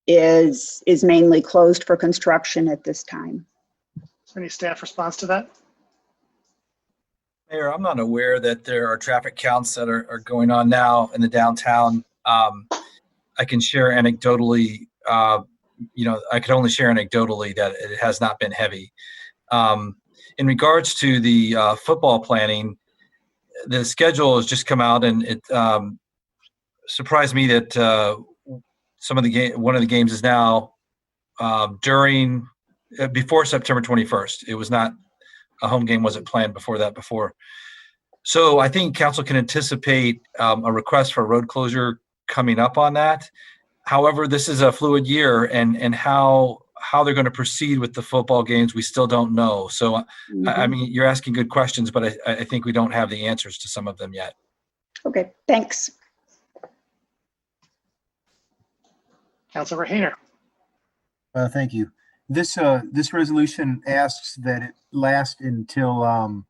is mainly closed for construction at this time. Is there any staff response to that? Mayor, I'm not aware that there are traffic counts that are going on now in the downtown. I can share anecdotally, I could only share anecdotally that it has not been heavy. In regards to the football planning, the schedule has just come out, and it surprised me that one of the games is now before September 21st. It was not a home game wasn't planned before. So I think council can anticipate a request for road closure coming up on that. However, this is a fluid year, and how they're going to proceed with the football games, we still don't know. So, I mean, you're asking good questions, but I think we don't have the answers to some of them yet. Okay, thanks. Councilmember Hayner. Thank you. This resolution asks that it last until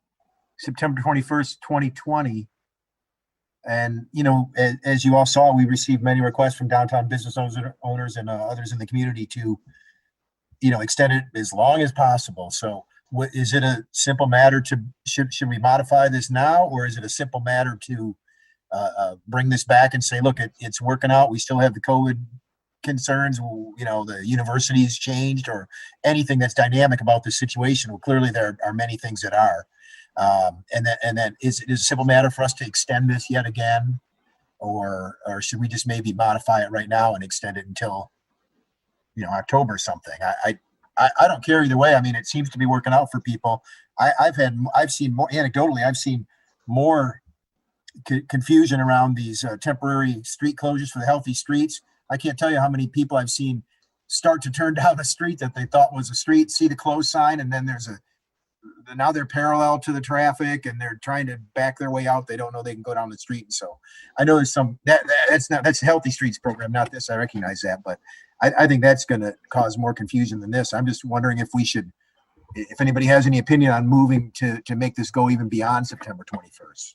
September 21st, 2020. And, as you all saw, we received many requests from downtown business owners and others in the community to, extend it as long as possible. So is it a simple matter should we modify this now, or is it a simple matter to bring this back and say, look, it's working out. We still have the COVID concerns. You know, the university's changed or anything that's dynamic about this situation. Well, clearly there are many things that are. And then is it a simple matter for us to extend this yet again? Or should we just maybe modify it right now and extend it until, October or something? I don't care either way. I mean, it seems to be working out for people. I've seen more anecdotally, I've seen more confusion around these temporary street closures for the healthy streets. I can't tell you how many people I've seen start to turn down a street that they thought was a street, see the closed sign, and then now they're parallel to the traffic and they're trying to back their way out. They don't know they can go down the street. And so I know there's that's a Healthy Streets program, not this. I recognize that, but I think that's going to cause more confusion than this. I'm just wondering if anybody has any opinion on moving to make this go even beyond September 21st.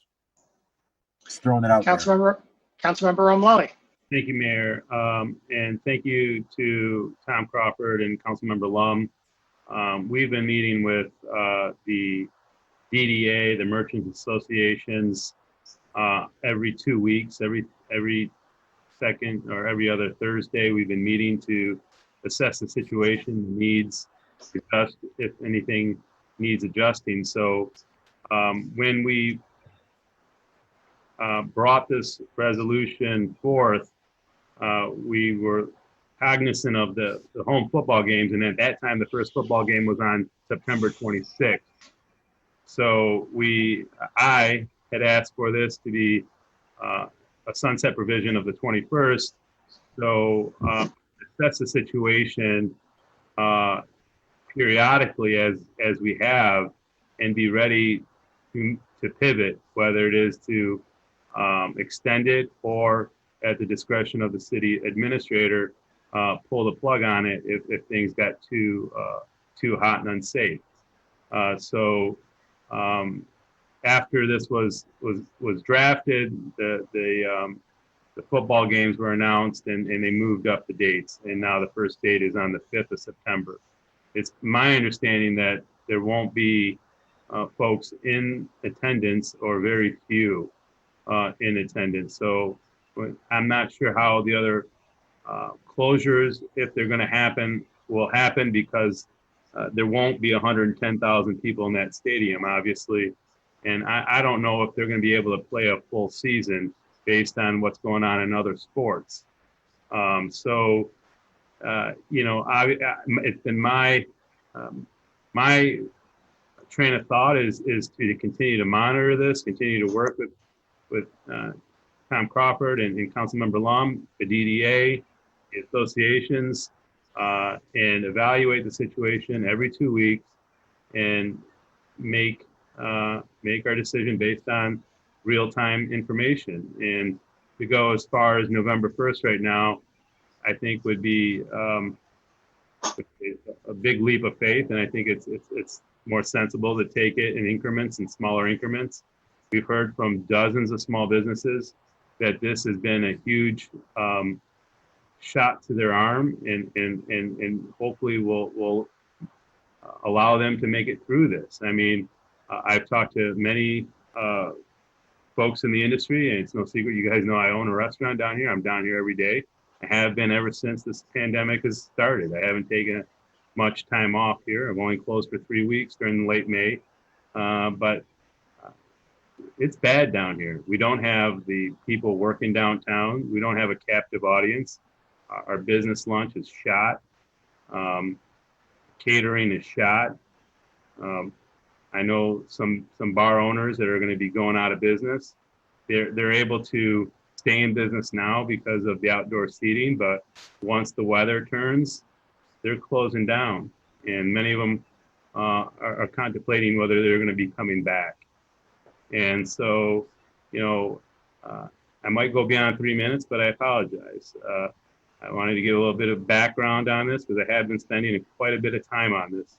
Just throwing it out there. Councilmember Omlawi. Thank you, Mayor. And thank you to Tom Crawford and Councilmember Lum. We've been meeting with the DDA, the Merchants Associations, every 2 weeks, every second or every other Thursday. We've been meeting to assess the situation, needs, adjust if anything needs adjusting. So when we brought this resolution forth, we were cognizant of the home football games, and at that time the first football game was on September 26th. So I had asked for this to be a sunset provision of the 21st. So that's the situation periodically as we have, and be ready to pivot, whether it is to extend it or at the discretion of the city administrator, pull the plug on it if things got too hot and unsafe. So after this was drafted, the football games were announced and they moved up the dates, and now the first date is on the 5th of September. It's my understanding that there won't be folks in attendance, or very few in attendance. So I'm not sure how the other closures, if they're going to happen, will happen, because there won't be 110,000 people in that stadium, obviously. And I don't know if they're going to be able to play a full season based on what's going on in other sports. It's been my train of thought is to continue to monitor this, continue to work with Tom Crawford and Councilmember Lum, the DDA, the associations, and evaluate the situation every 2 weeks and make our decision based on real-time information. And to go as far as November 1st right now, I think would be a big leap of faith, and I think it's more sensible to take it in increments and smaller increments. We've heard from dozens of small businesses that this has been a huge shot to their arm, and hopefully will allow them to make it through this. I mean, I've talked to many folks in the industry, and it's no secret, you guys know I own a restaurant down here. I'm down here every day. I have been ever since this pandemic has started. I haven't taken much time off here. I've only closed for 3 weeks during late May, but it's bad down here. We don't have the people working downtown. We don't have a captive audience. Our business lunch is shot. Catering is shot. I know some bar owners that are going to be going out of business. They're able to stay in business now because of the outdoor seating, but once the weather turns, they're closing down, and many of them are contemplating whether they're going to be coming back. And so, I might go beyond 3 minutes, but I apologize. I wanted to give a little bit of background on this because I have been spending quite a bit of time on this,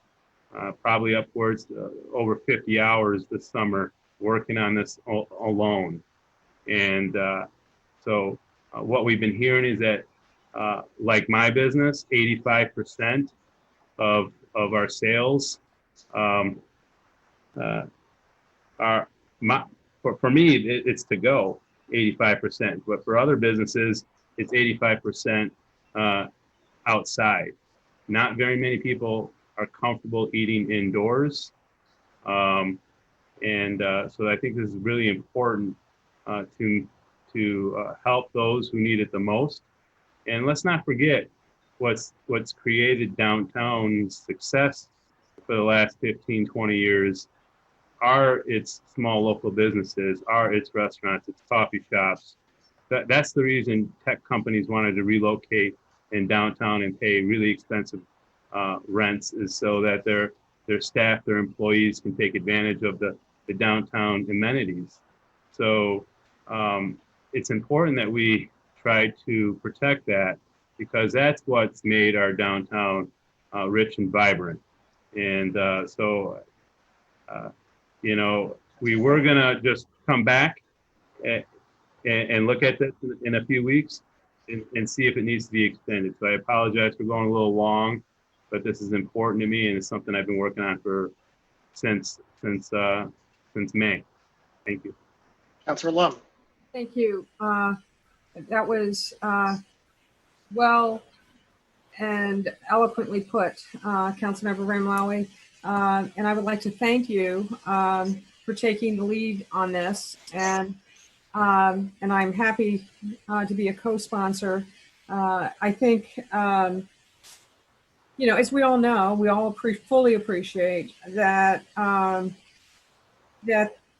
probably upwards over 50 hours this summer working on this alone. And so what we've been hearing is that, like my business, 85% of our sales are for me, it's to go. 85%. But for other businesses, it's 85% outside. Not very many people are comfortable eating indoors. So I think this is really important to help those who need it the most. And let's not forget what's created downtown's success for the last 15, 20 years are its small local businesses, are its restaurants, its coffee shops. That's the reason tech companies wanted to relocate in downtown and pay really expensive rents, is so that their staff, their employees can take advantage of the downtown amenities. So it's important that we try to protect that, because that's what's made our downtown rich and vibrant. And you know, we were gonna just come back and look at this in a few weeks and see if it needs to be extended. So I apologize for going a little long, but this is important to me, and it's something I've been working on since May. Thank you. Councilor Lum. Thank you. That was well and eloquently put, Councilmember Ramlawi. And I would like to thank you for taking the lead on this. And I'm happy to be a co-sponsor. I think, you know, as we all know, we all fully appreciate that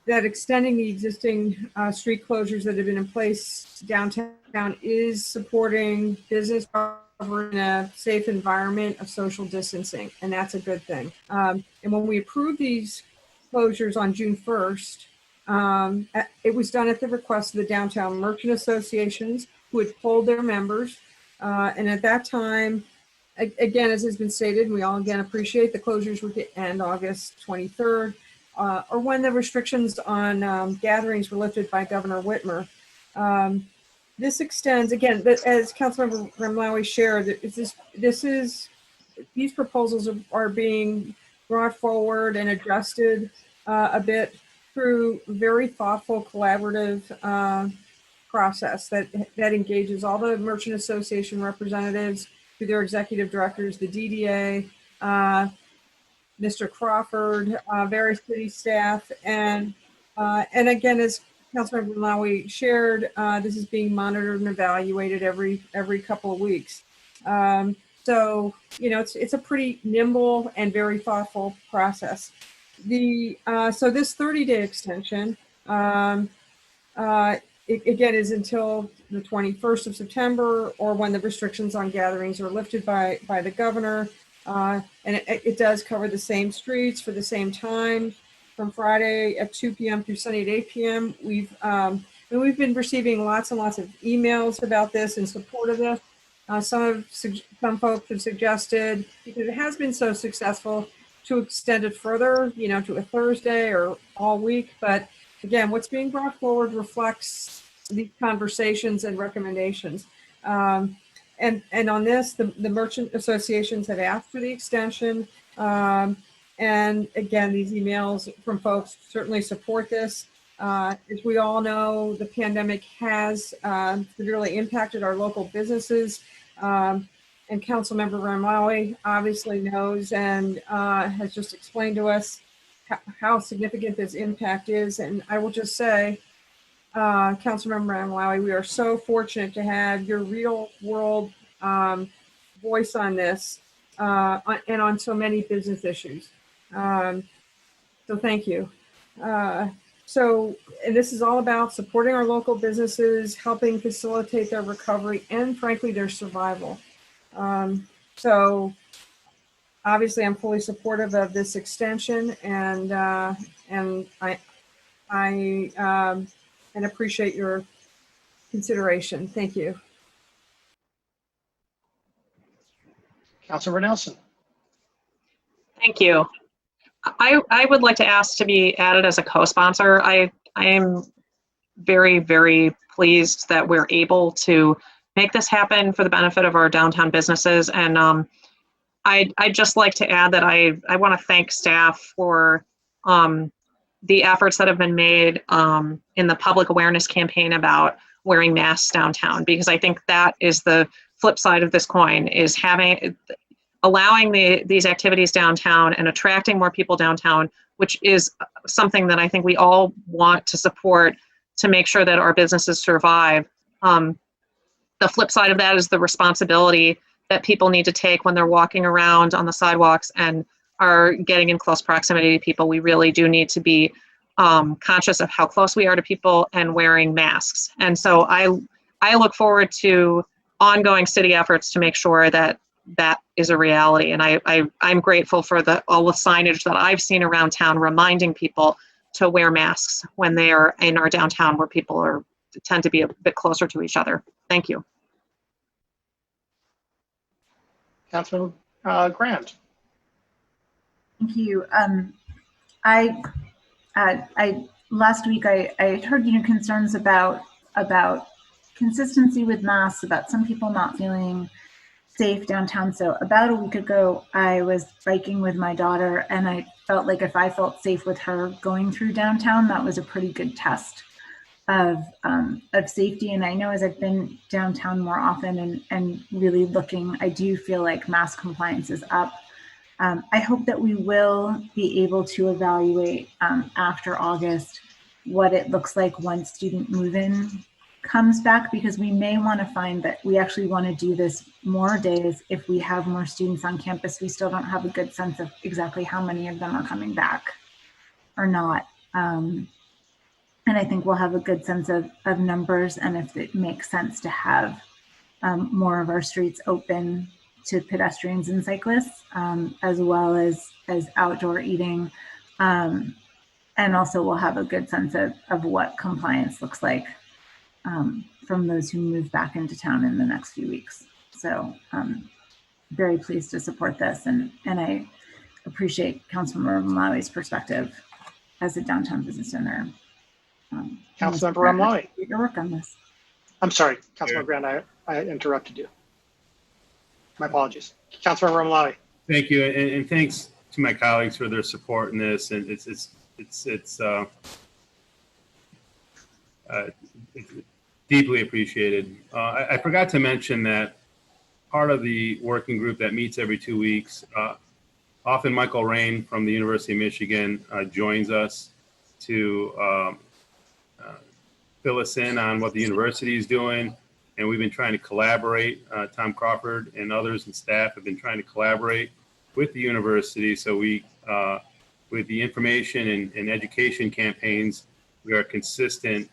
that extending the existing street closures that have been in place downtown is supporting business in a safe environment of social distancing, and that's a good thing. And when we approved these closures on June 1st, it was done at the request of the downtown merchant associations, who had polled their members. And at that time, again, as has been stated, and we all again appreciate, the closures would end August 23rd, or when the restrictions on gatherings were lifted by Governor Whitmer. This extends, again, as Councilmember Ramlawi shared, these proposals are being brought forward and adjusted a bit through very thoughtful, collaborative process that engages all the merchant association representatives through their executive directors, the DDA, Mr. Crawford, various city staff, and again, as Councilmember Malawi shared, this is being monitored and evaluated every couple of weeks. So, you know, it's a pretty nimble and very thoughtful process. So this 30-day extension, again, is until the 21st of September, or when the restrictions on gatherings are lifted by the governor. And it does cover the same streets for the same time, from Friday at 2 p.m. through Sunday at 8 p.m. We've been receiving lots and lots of emails about this in support of this. Some folks have suggested, because it has been so successful, to extend it further, you know, to a Thursday or all week. But again, what's being brought forward reflects these conversations and recommendations. And on this, the merchant associations have asked for the extension. And again, these emails from folks certainly support this. As we all know, the pandemic has severely impacted our local businesses. And Councilmember Ramlawi obviously knows and has just explained to us how significant this impact is. And I will just say, Councilmember Ramlawi, we are so fortunate to have your real world voice on this and on so many business issues. So thank you. And this is all about supporting our local businesses, helping facilitate their recovery, and frankly, their survival. So obviously I'm fully supportive of this extension, and I appreciate your consideration. Thank you. Councilor Nelson. Thank you. I would like to ask to be added as a co-sponsor. I am very, very pleased that we're able to make this happen for the benefit of our downtown businesses. And I'd just like to add that I want to thank staff for the efforts that have been made in the public awareness campaign about wearing masks downtown, because I think that is the flip side of this coin, is allowing these activities downtown and attracting more people downtown, which is something that I think we all want to support to make sure that our businesses survive. The flip side of that is the responsibility that people need to take when they're walking around on the sidewalks and are getting in close proximity to people. We really do need to be conscious of how close we are to people and wearing masks. And so I look forward to ongoing city efforts to make sure that that is a reality. And I'm grateful for all the signage that I've seen around town reminding people to wear masks when they are in our downtown, where people tend to be a bit closer to each other. Thank you. Councilman Grant. Thank you. Last week I heard concerns about consistency with masks, about some people not feeling safe downtown. So about a week ago, I was biking with my daughter, and I felt like if I felt safe with her going through downtown, that was a pretty good test of safety. And I know as I've been downtown more often and really looking, I do feel like mask compliance is up. I hope that we will be able to evaluate after August what it looks like once student move-in comes back, because we may want to find that we actually want to do this more days. If we have more students on campus, we still don't have a good sense of exactly how many of them are coming back or not. And I think we'll have a good sense of numbers, and if it makes sense to have more of our streets open to pedestrians and cyclists, as well as outdoor eating. And also we'll have a good sense of what compliance looks like from those who move back into town in the next few weeks. So very pleased to support this, and I appreciate Councilmember Malawi's perspective as a downtown business owner. Councilmember Ramlawi. Your work on this. I'm sorry, Councilmember Grant, I interrupted you. My apologies. Councilmember Ramlawi. Thank you, and thanks to my colleagues for their support in this. And it's deeply appreciated. I forgot to mention that part of the working group that meets every 2 weeks, often Michael Rain from the University of Michigan joins us to fill us in on what the university is doing. And we've been trying to collaborate. Tom Crawford and others and staff have been trying to collaborate with the university. So we, with the information and education campaigns, we are consistent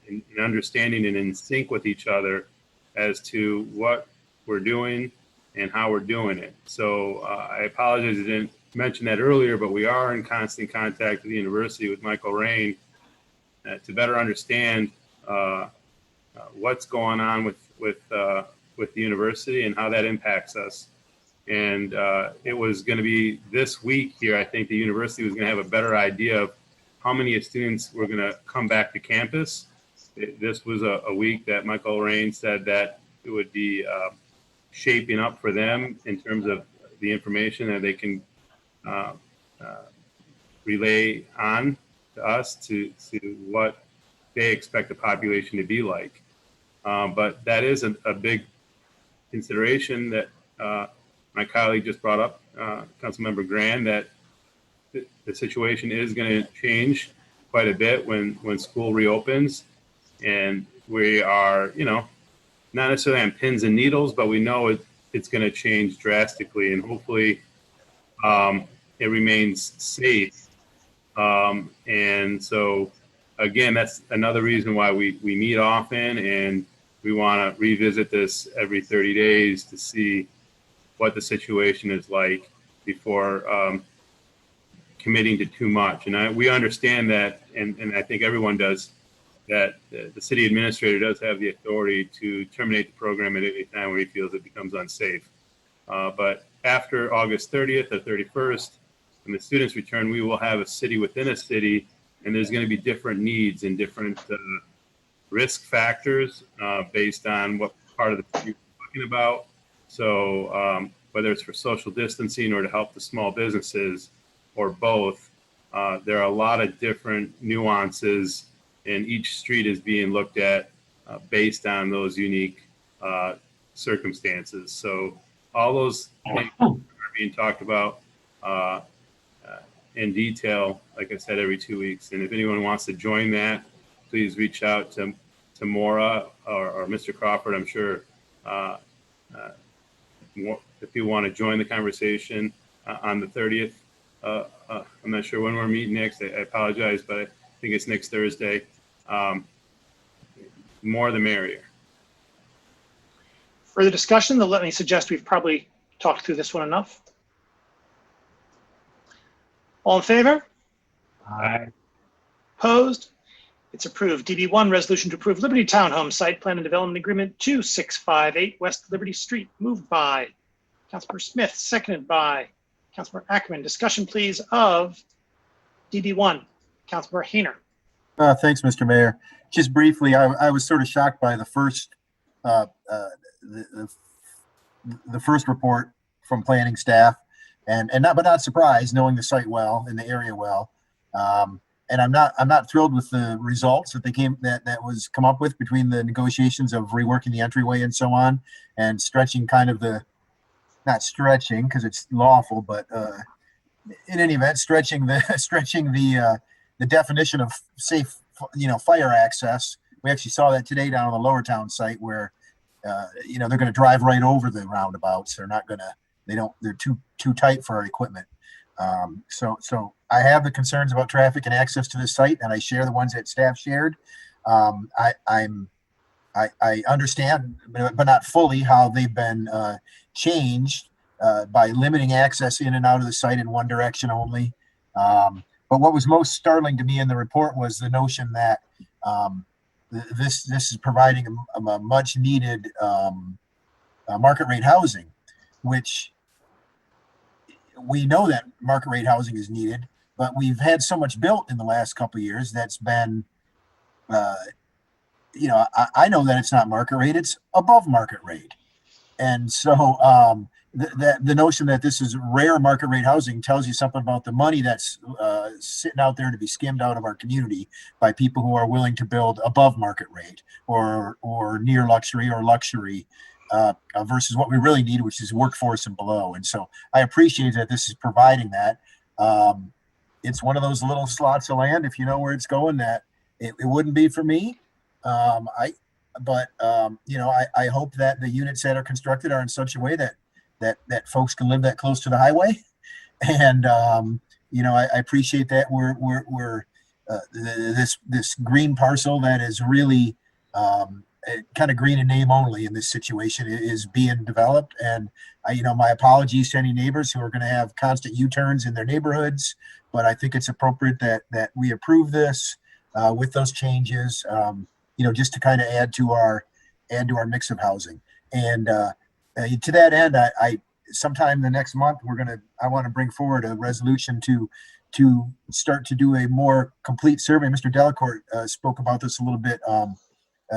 in understanding and in sync with each other as to what we're doing and how we're doing it. So I apologize I didn't mention that earlier, but we are in constant contact with the university, with Michael Rain, to better understand what's going on with the university and how that impacts us. And it was going to be this week here, I think the university was going to have a better idea of how many students were going to come back to campus. This was a week that Michael Rain said that it would be shaping up for them in terms of the information that they can relay on to us to what they expect the population to be like. But that is a big consideration that my colleague just brought up, Councilmember Grand, that the situation is going to change quite a bit when school reopens. And we are, not necessarily on pins and needles, but we know it's going to change drastically, and hopefully it remains safe. And so, again, that's another reason why we meet often, and we want to revisit this every 30 days to see what the situation is like before committing to too much. And we understand that, and I think everyone does, that the city administrator does have the authority to terminate the program at any time where he feels it becomes unsafe. But after August 30th or 31st, when the students return, we will have a city within a city, and there's going to be different needs and different risk factors based on what part of the city we're talking about. So whether it's for social distancing or to help the small businesses or both, there are a lot of different nuances, and each street is being looked at based on those unique circumstances. So all those things are being talked about in detail, like I said, every 2 weeks. And if anyone wants to join that, please reach out to Maura or Mr. Crawford. I'm sure if you want to join the conversation on the 30th. I'm not sure when we're meeting next. I apologize, but I think it's next Thursday. More the merrier. Further discussion? Let me suggest we've probably talked through this one enough. All in favor? Aye. Opposed? It's approved. DB1, resolution to approve Liberty Townhome Site Plan and Development Agreement 2658 West Liberty Street, moved by Councilmember Smith, seconded by Councilmember Ackerman. Discussion, please, of DB1. Councilmember Hayner. Thanks, Mr. Mayor. Just briefly, I was sort of shocked by the first the first report from planning staff, and not surprised, knowing the site well and the area well. And I'm not thrilled with the results that was come up with between the negotiations of reworking the entryway and so on, and stretching kind of not stretching because it's lawful, but in any event, stretching the definition of safe, fire access. We actually saw that today down on the Lower Town site where, they're going to drive right over the roundabouts. They're too tight for our equipment. So I have the concerns about traffic and access to the site, and I share the ones that staff shared. I understand, but not fully, how they've been changed by limiting access in and out of the site in one direction only. But what was most startling to me in the report was the notion that this is providing a much needed market rate housing, which we know that market rate housing is needed, but we've had so much built in the last couple of years that's been, I know that it's not market rate, it's above market rate. And so the notion that this is rare market rate housing tells you something about the money that's sitting out there to be skimmed out of our community by people who are willing to build above market rate or near luxury or luxury versus what we really need, which is workforce and below. And so I appreciate that this is providing that. It's one of those little slots of land, if you know where it's going, that it wouldn't be for me. I hope that the units that are constructed are in such a way that folks can live that close to the highway. And, I appreciate that we're this green parcel that is really kind of green in name only in this situation is being developed. And my apologies to any neighbors who are going to have constant U-turns in their neighborhoods, but I think it's appropriate that we approve this with those changes, just to kind of add to our mix of housing. And to that end, I sometime the next month I want to bring forward a resolution to start to do a more complete survey. Mr. Delacourt spoke about this a little bit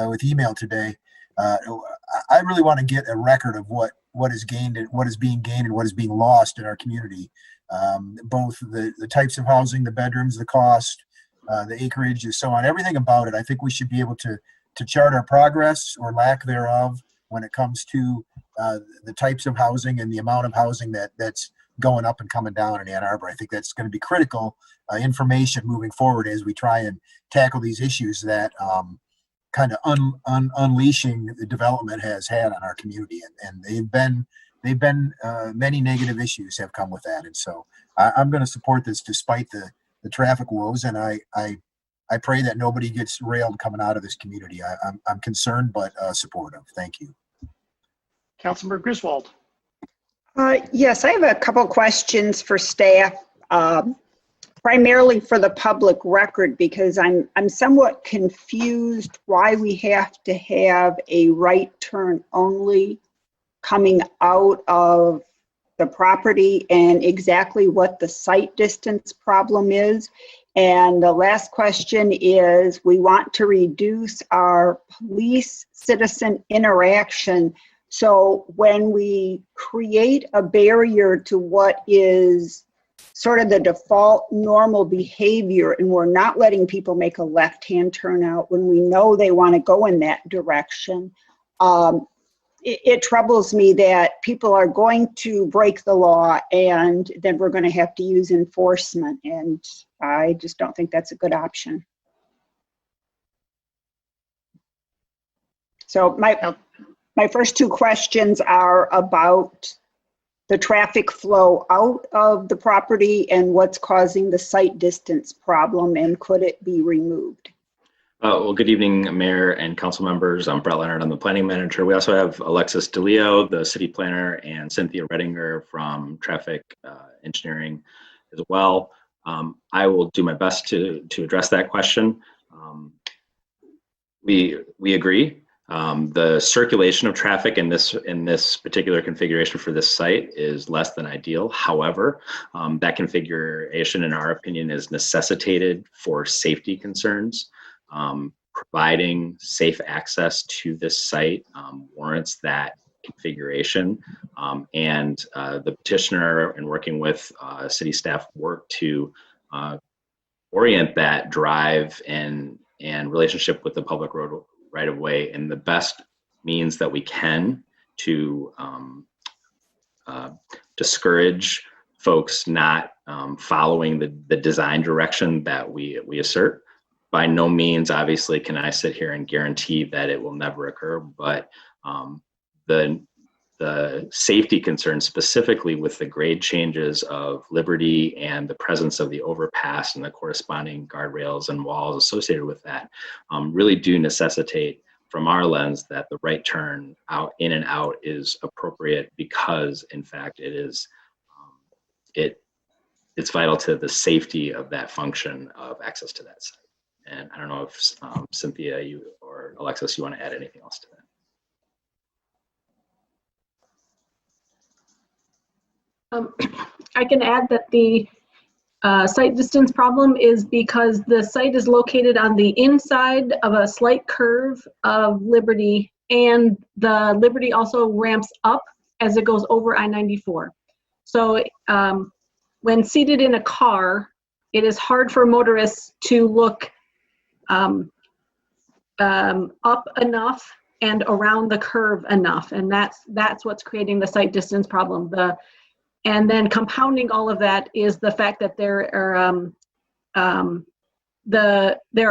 with email today. I really want to get a record of what is gained and what is being gained and what is being lost in our community. Both the types of housing, the bedrooms, the cost, the acreage, and so on. Everything about it. I think we should be able to chart our progress or lack thereof when it comes to the types of housing and the amount of housing that's going up and coming down in Ann Arbor. I think that's going to be critical information moving forward as we try and tackle these issues that kind of unleashing the development has had on our community. And they've been many negative issues have come with that. And so I'm going to support this despite the traffic woes. And I pray that nobody gets railed coming out of this community. I'm concerned, but supportive. Thank you. Councilmember Griswold. Yes, I have a couple questions for staff, primarily for the public record, because I'm somewhat confused why we have to have a right turn only coming out of the property and exactly what the site distance problem is. And the last question is, we want to reduce our police-citizen interaction. So when we create a barrier to what is sort of the default normal behavior, and we're not letting people make a left-hand turnout when we know they want to go in that direction, it troubles me that people are going to break the law and then we're going to have to use enforcement. And I just don't think that's a good option. So my first two questions are about the traffic flow out of the property and what's causing the sight distance problem, and could it be removed? Well, good evening, Mayor and council members. I'm Brett Leonard. I'm the planning manager. We also have Alexis DeLeo, the city planner, and Cynthia Redinger from traffic engineering as well. I will do my best to address that question. We agree. The circulation of traffic in this particular configuration for this site is less than ideal. However, that configuration, in our opinion, is necessitated for safety concerns. Providing safe access to this site warrants that configuration, and the petitioner, in working with city staff, worked to orient that drive and relationship with the public road right of way in the best means that we can to discourage folks not following the design direction that we assert. By no means, obviously, can I sit here and guarantee that it will never occur, but the safety concerns, specifically with the grade changes of Liberty and the presence of the overpass and the corresponding guardrails and walls associated with that, really do necessitate, from our lens, that the right turn out, in and out, is appropriate, because, in fact, it's vital to the safety of that function of access to that site. And I don't know if Cynthia, you or Alexis, you want to add anything else to that? I can add that the sight distance problem is because the site is located on the inside of a slight curve of Liberty, and the Liberty also ramps up as it goes over I-94. So when seated in a car, it is hard for motorists to look up enough and around the curve enough, and that's what's creating the sight distance problem. And then compounding all of that is the fact that there are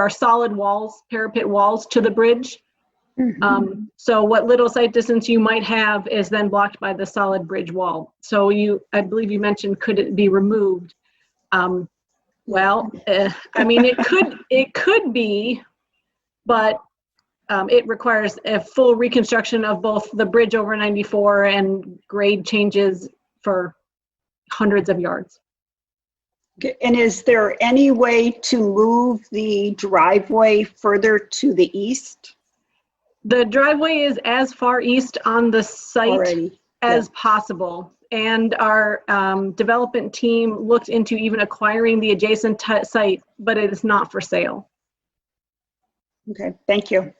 solid walls, parapet walls to the bridge. Mm-hmm. So what little sight distance you might have is then blocked by the solid bridge wall. So I believe you mentioned, could it be removed? Well, I mean, it could be, but it requires a full reconstruction of both the bridge over 94 and grade changes for hundreds of yards. And is there any way to move the driveway further to the east? The driveway is as far east on the site as possible. And our development team looked into even acquiring the adjacent site, but it is not for sale. Okay, thank you.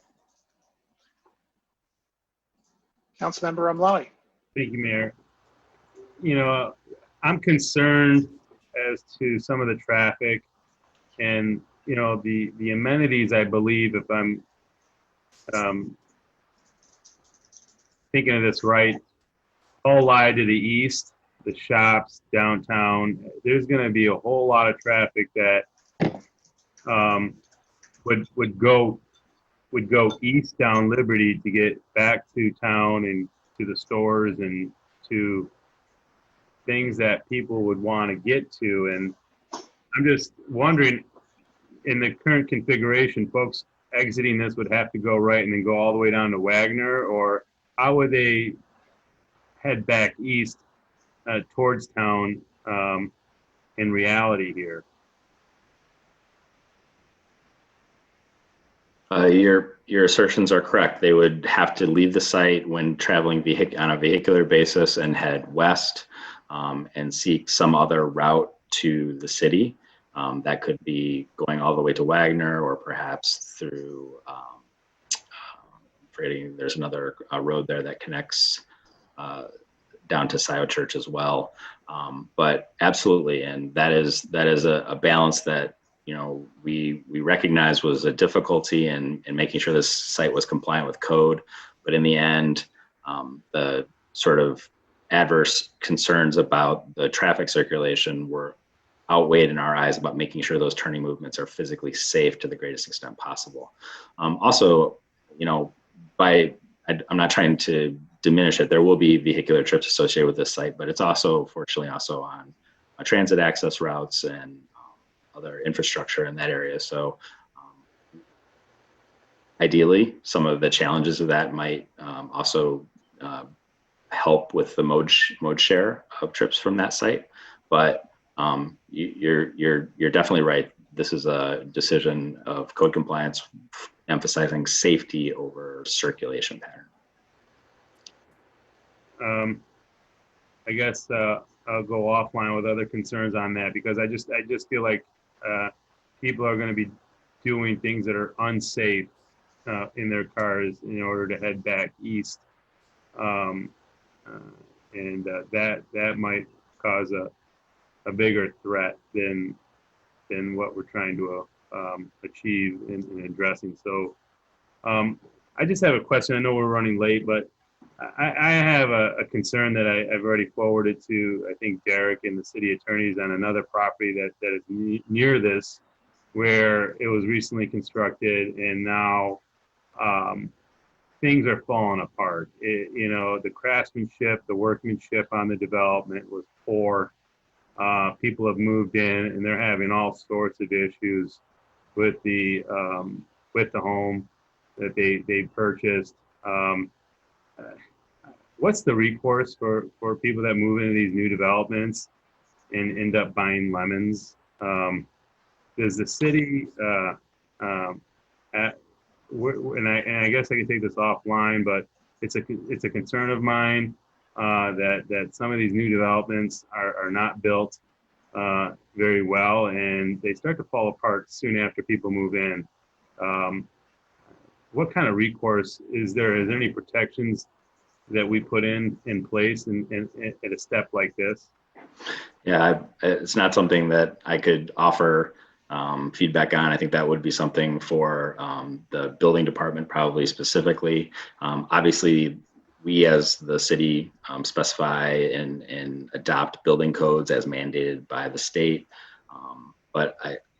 Councilmember Amlawi. Thank you, Mayor. You know, I'm concerned as to some of the traffic and, you know, the amenities, I believe, if I'm thinking of this right, all lie to the east, the shops, downtown. There's going to be a whole lot of traffic that would go east down Liberty to get back to town and to the stores and to things that people would want to get to. And I'm just wondering, in the current configuration, folks exiting this would have to go right and then go all the way down to Wagner, or how would they head back east towards town in reality here? Your assertions are correct. They would have to leave the site when traveling on a vehicular basis and head west and seek some other route to the city. That could be going all the way to Wagner, or perhaps through, there's another road there that connects down to Scioto Church as well. But absolutely, and that is a balance that, you know, we recognize was a difficulty in making sure this site was compliant with code. But in the end, the sort of adverse concerns about the traffic circulation were outweighed in our eyes about making sure those turning movements are physically safe to the greatest extent possible. Also, you know, I'm not trying to diminish it. There will be vehicular trips associated with this site, but it's also, fortunately, also on transit access routes and other infrastructure in that area. So ideally, some of the challenges of that might also help with the mode share of trips from that site. But you're definitely right. This is a decision of code compliance, emphasizing safety over circulation pattern. I guess I'll go offline with other concerns on that, because I just feel like people are going to be doing things that are unsafe in their cars in order to head back east, and that might cause a bigger threat than what we're trying to achieve in addressing. So I just have a question. I know we're running late, but I have a concern that I've already forwarded to, I think, Derek and the city attorneys on another property that is near this, where it was recently constructed, and now things are falling apart. You know, the craftsmanship, the workmanship on the development was poor. People have moved in and they're having all sorts of issues with the home that they purchased. What's the recourse for people that move into these new developments and end up buying lemons? Does the city, and I guess I can take this offline, but it's a concern of mine that some of these new developments are not built very well, and they start to fall apart soon after people move in. What kind of recourse is there? Is there any protections that we put in place in at a step like this? Yeah, it's not something that I could offer feedback on. I think that would be something for the building department, probably specifically. Obviously, we as the city specify and adopt building codes as mandated by the state, but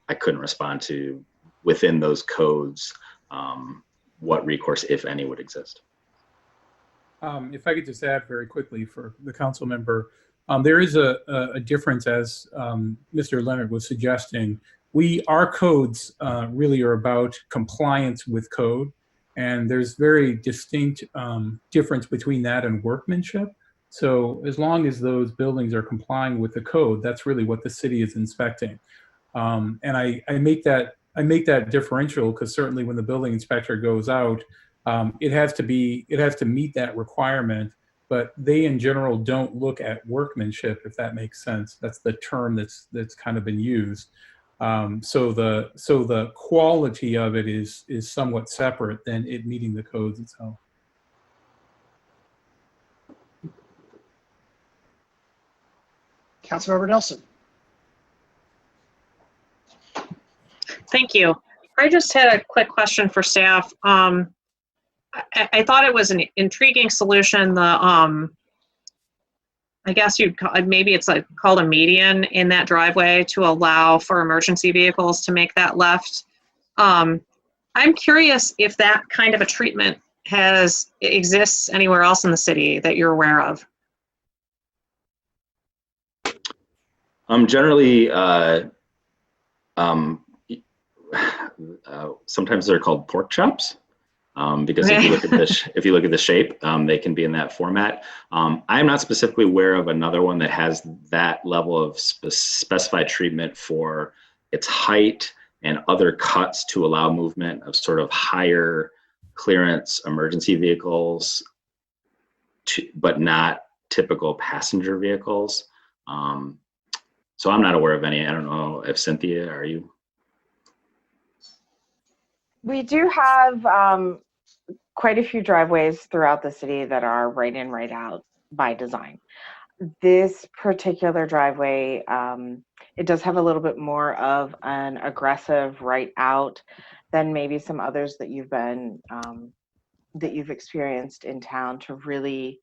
I couldn't respond to, within those codes, what recourse, if any, would exist. If I could just add very quickly for the council member, there is a difference, as Mr. Leonard was suggesting. Our codes really are about compliance with code, and there's very distinct difference between that and workmanship. So as long as those buildings are complying with the code, that's really what the city is inspecting. And I make that differential because certainly when the building inspector goes out, it has to meet that requirement, but they in general don't look at workmanship, if that makes sense. That's the term that's kind of been used. So the quality of it is somewhat separate than it meeting the codes itself. Councilmember Nelson. Thank you. I just had a quick question for staff. I thought it was an intriguing solution. I guess maybe it's called a median in that driveway to allow for emergency vehicles to make that left. I'm curious if that kind of a treatment exists anywhere else in the city that you're aware of. Generally, sometimes they're called pork chops. Because if you look at the shape, they can be in that format. I'm not specifically aware of another one that has that level of specified treatment for its height and other cuts to allow movement of sort of higher clearance emergency vehicles, but not typical passenger vehicles. So I'm not aware of any. I don't know if Cynthia, are you? We do have quite a few driveways throughout the city that are right in, right out by design. This particular driveway, it does have a little bit more of an aggressive right out than maybe some others that you've been that you've experienced in town to really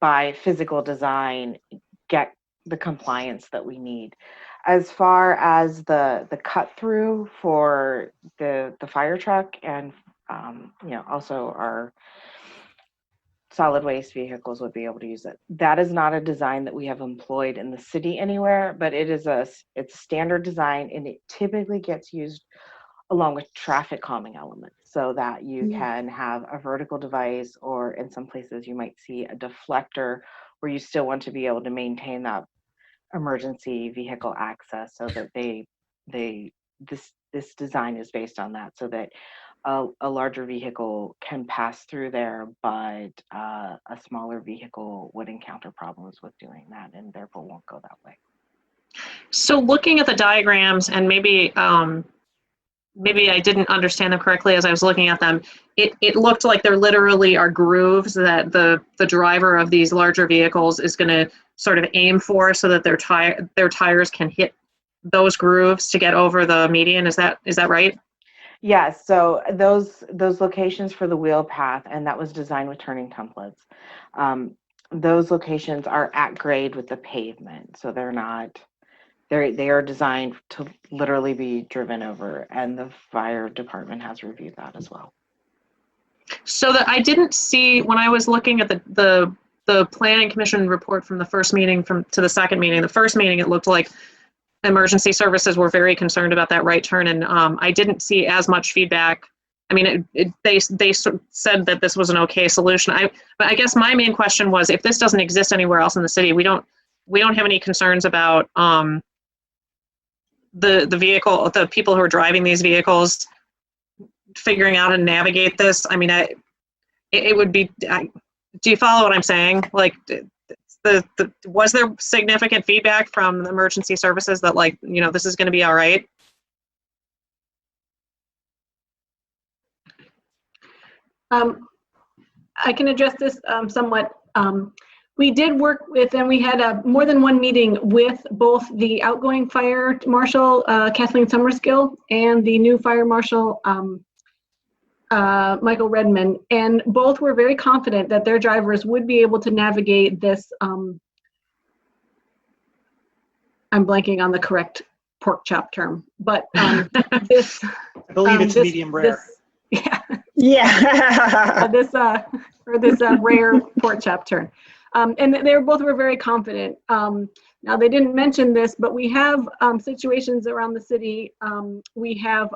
by physical design get the compliance that we need. As far as the cut through for the fire truck and also our solid waste vehicles would be able to use it. That is not a design that we have employed in the city anywhere, but it's standard design, and it typically gets used along with traffic calming elements so that you can have a vertical device, or in some places you might see a deflector where you still want to be able to maintain that emergency vehicle access, so that this design is based on that, so that a larger vehicle can pass through there, but a smaller vehicle would encounter problems with doing that and therefore won't go that way. So looking at the diagrams, and maybe maybe I didn't understand them correctly as I was looking at them, it looked like there literally are grooves that the driver of these larger vehicles is going to sort of aim for, so that their tires can hit those grooves to get over the median. Is that right? Yes, so those locations for the wheel path, and that was designed with turning templates. Those locations are at grade with the pavement, so they are designed to literally be driven over, and the fire department has reviewed that as well. So that I didn't see when I was looking at the planning commission report from the first meeting to the second meeting. The first meeting, it looked like emergency services were very concerned about that right turn, and I didn't see as much feedback. I mean, they said that this was an okay solution. But I guess my main question was, if this doesn't exist anywhere else in the city, we don't have any concerns about the people who are driving these vehicles figuring out how to navigate this. I mean, it would be. Do you follow what I'm saying? Like, was there significant feedback from the emergency services that, like, this is going to be all right? I can address this somewhat. We did work with, and we had more than one meeting with both the outgoing fire marshal, Kathleen Summerskill, and the new fire marshal, Michael Redmond, and both were very confident that their drivers would be able to navigate this. I'm blanking on the correct pork chop term, but this. I believe it's medium rare. Yeah. This rare pork chop turn. And they both were very confident. Now, they didn't mention this, but we have situations around the city. We have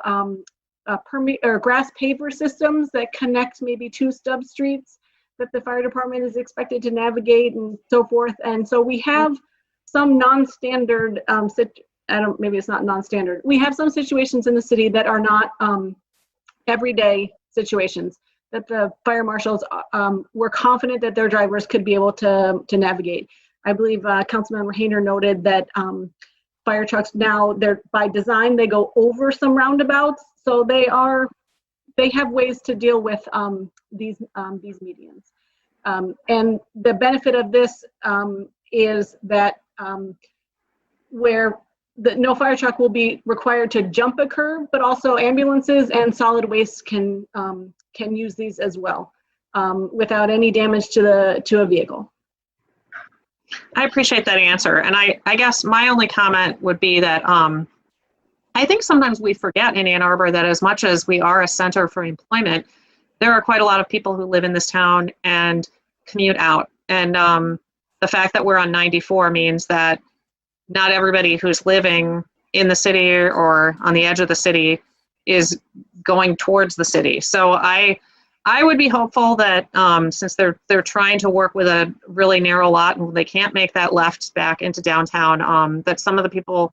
grass paver systems that connect maybe two stub streets that the fire department is expected to navigate, and so forth. And so we have some non-standard, maybe it's not non-standard. We have some situations in the city that are not everyday situations that the fire marshals were confident that their drivers could be able to navigate. I believe Councilmember Hayner noted that fire trucks now, by design, they go over some roundabouts, so they have ways to deal with these medians. And the benefit of this is that where no fire truck will be required to jump a curb, but also ambulances and solid waste can use these as well without any damage to a vehicle. I appreciate that answer. And I guess my only comment would be that I think sometimes we forget in Ann Arbor that as much as we are a center for employment, there are quite a lot of people who live in this town and commute out. And the fact that we're on 94 means that not everybody who's living in the city or on the edge of the city is going towards the city. So I would be hopeful that since they're trying to work with a really narrow lot and they can't make that left back into downtown, that some of the people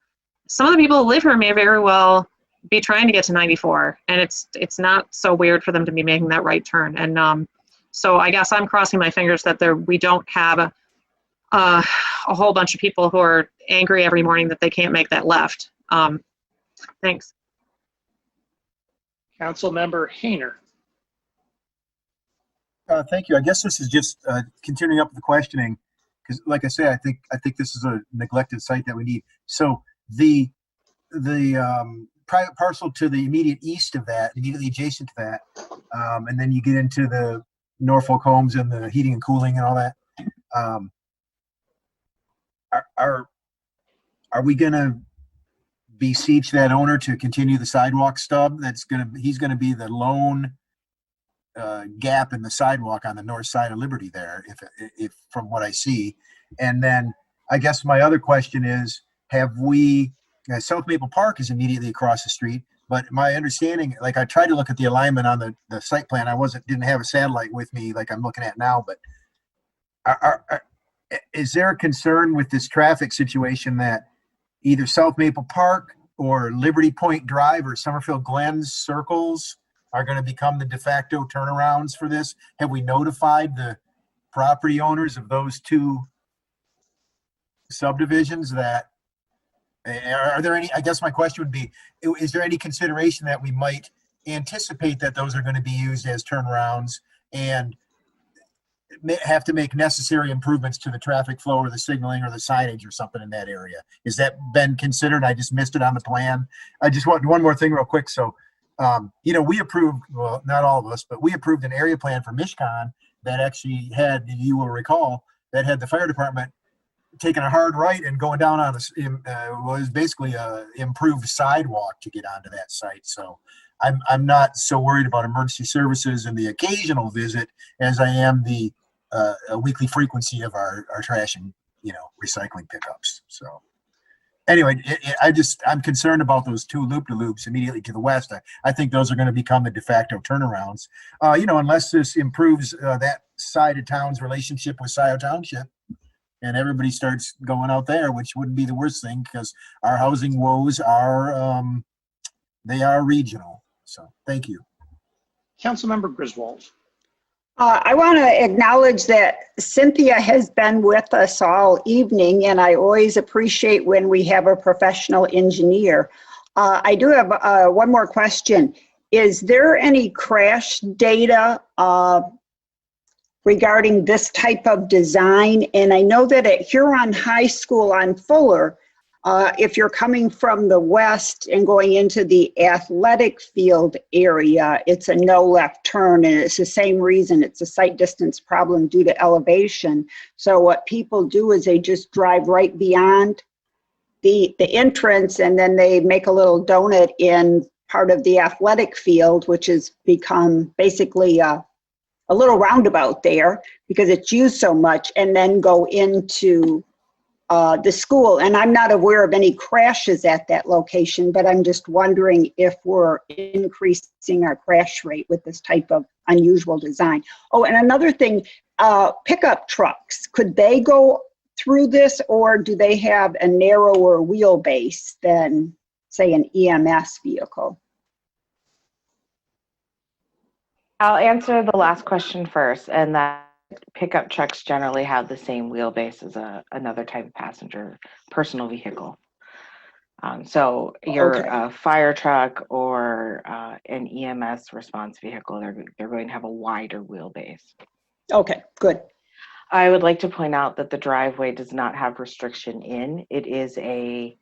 who live here may very well be trying to get to 94, and it's not so weird for them to be making that right turn. And so I guess I'm crossing my fingers that we don't have a whole bunch of people who are angry every morning that they can't make that left. Thanks. Councilmember Hayner. Thank you. I guess this is just continuing up with the questioning, because, like I say, I think this is a neglected site that we need. So the private parcel to the immediate east of that, immediately adjacent to that, and then you get into the Norfolk homes and the heating and cooling and all that. Are we going to beseech that owner to continue the sidewalk stub? He's going to be the lone gap in the sidewalk on the north side of Liberty there, if from what I see. And then I guess my other question is, have we, South Maple Park is immediately across the street, but my understanding, like I tried to look at the alignment on the site plan. Didn't have a satellite with me like I'm looking at now, but is there a concern with this traffic situation that either South Maple Park or Liberty Point Drive or Summerfield Glens circles are going to become the de facto turnarounds for this? Have we notified the property owners of those two subdivisions that, are there any, I guess my question would be, is there any consideration that we might anticipate that those are going to be used as turnarounds and have to make necessary improvements to the traffic flow or the signaling or the signage or something in that area? Has that been considered? I just missed it on the plan. I just want one more thing real quick. So, we approved, well, not all of us, but we approved an area plan for Mishcon that actually had, you will recall, that had the fire department taking a hard right and going down on was basically a improved sidewalk to get onto that site. So I'm not so worried about emergency services and the occasional visit as I am the a weekly frequency of our trash and recycling pickups. So anyway, I'm concerned about those two loop-de-loops immediately to the west. I think those are going to become the de facto turnarounds. Unless this improves that side of town's relationship with Scioto Township, and everybody starts going out there, which wouldn't be the worst thing because our housing woes are they are regional. So thank you. Councilmember Griswold. I want to acknowledge that Cynthia has been with us all evening, and I always appreciate when we have a professional engineer. I do have one more question. Is there any crash data regarding this type of design? And I know that at Huron High School on Fuller, if you're coming from the west and going into the athletic field area, it's a no left turn, and it's the same reason. It's a sight distance problem due to elevation. So what people do is they just drive right beyond the entrance, and then they make a little donut in part of the athletic field, which has become basically a little roundabout there because it's used so much, and then go into the school. And I'm not aware of any crashes at that location, but I'm just wondering if we're increasing our crash rate with this type of unusual design. Oh, and another thing, pickup trucks, could they go through this, or do they have a narrower wheelbase than, say, an EMS vehicle? I'll answer the last question first, and that pickup trucks generally have the same wheelbase as another type of passenger personal vehicle. So your fire truck or an EMS response vehicle, they're going to have a wider wheelbase. Okay, good. I would like to point out that the driveway does not have restriction in. It is a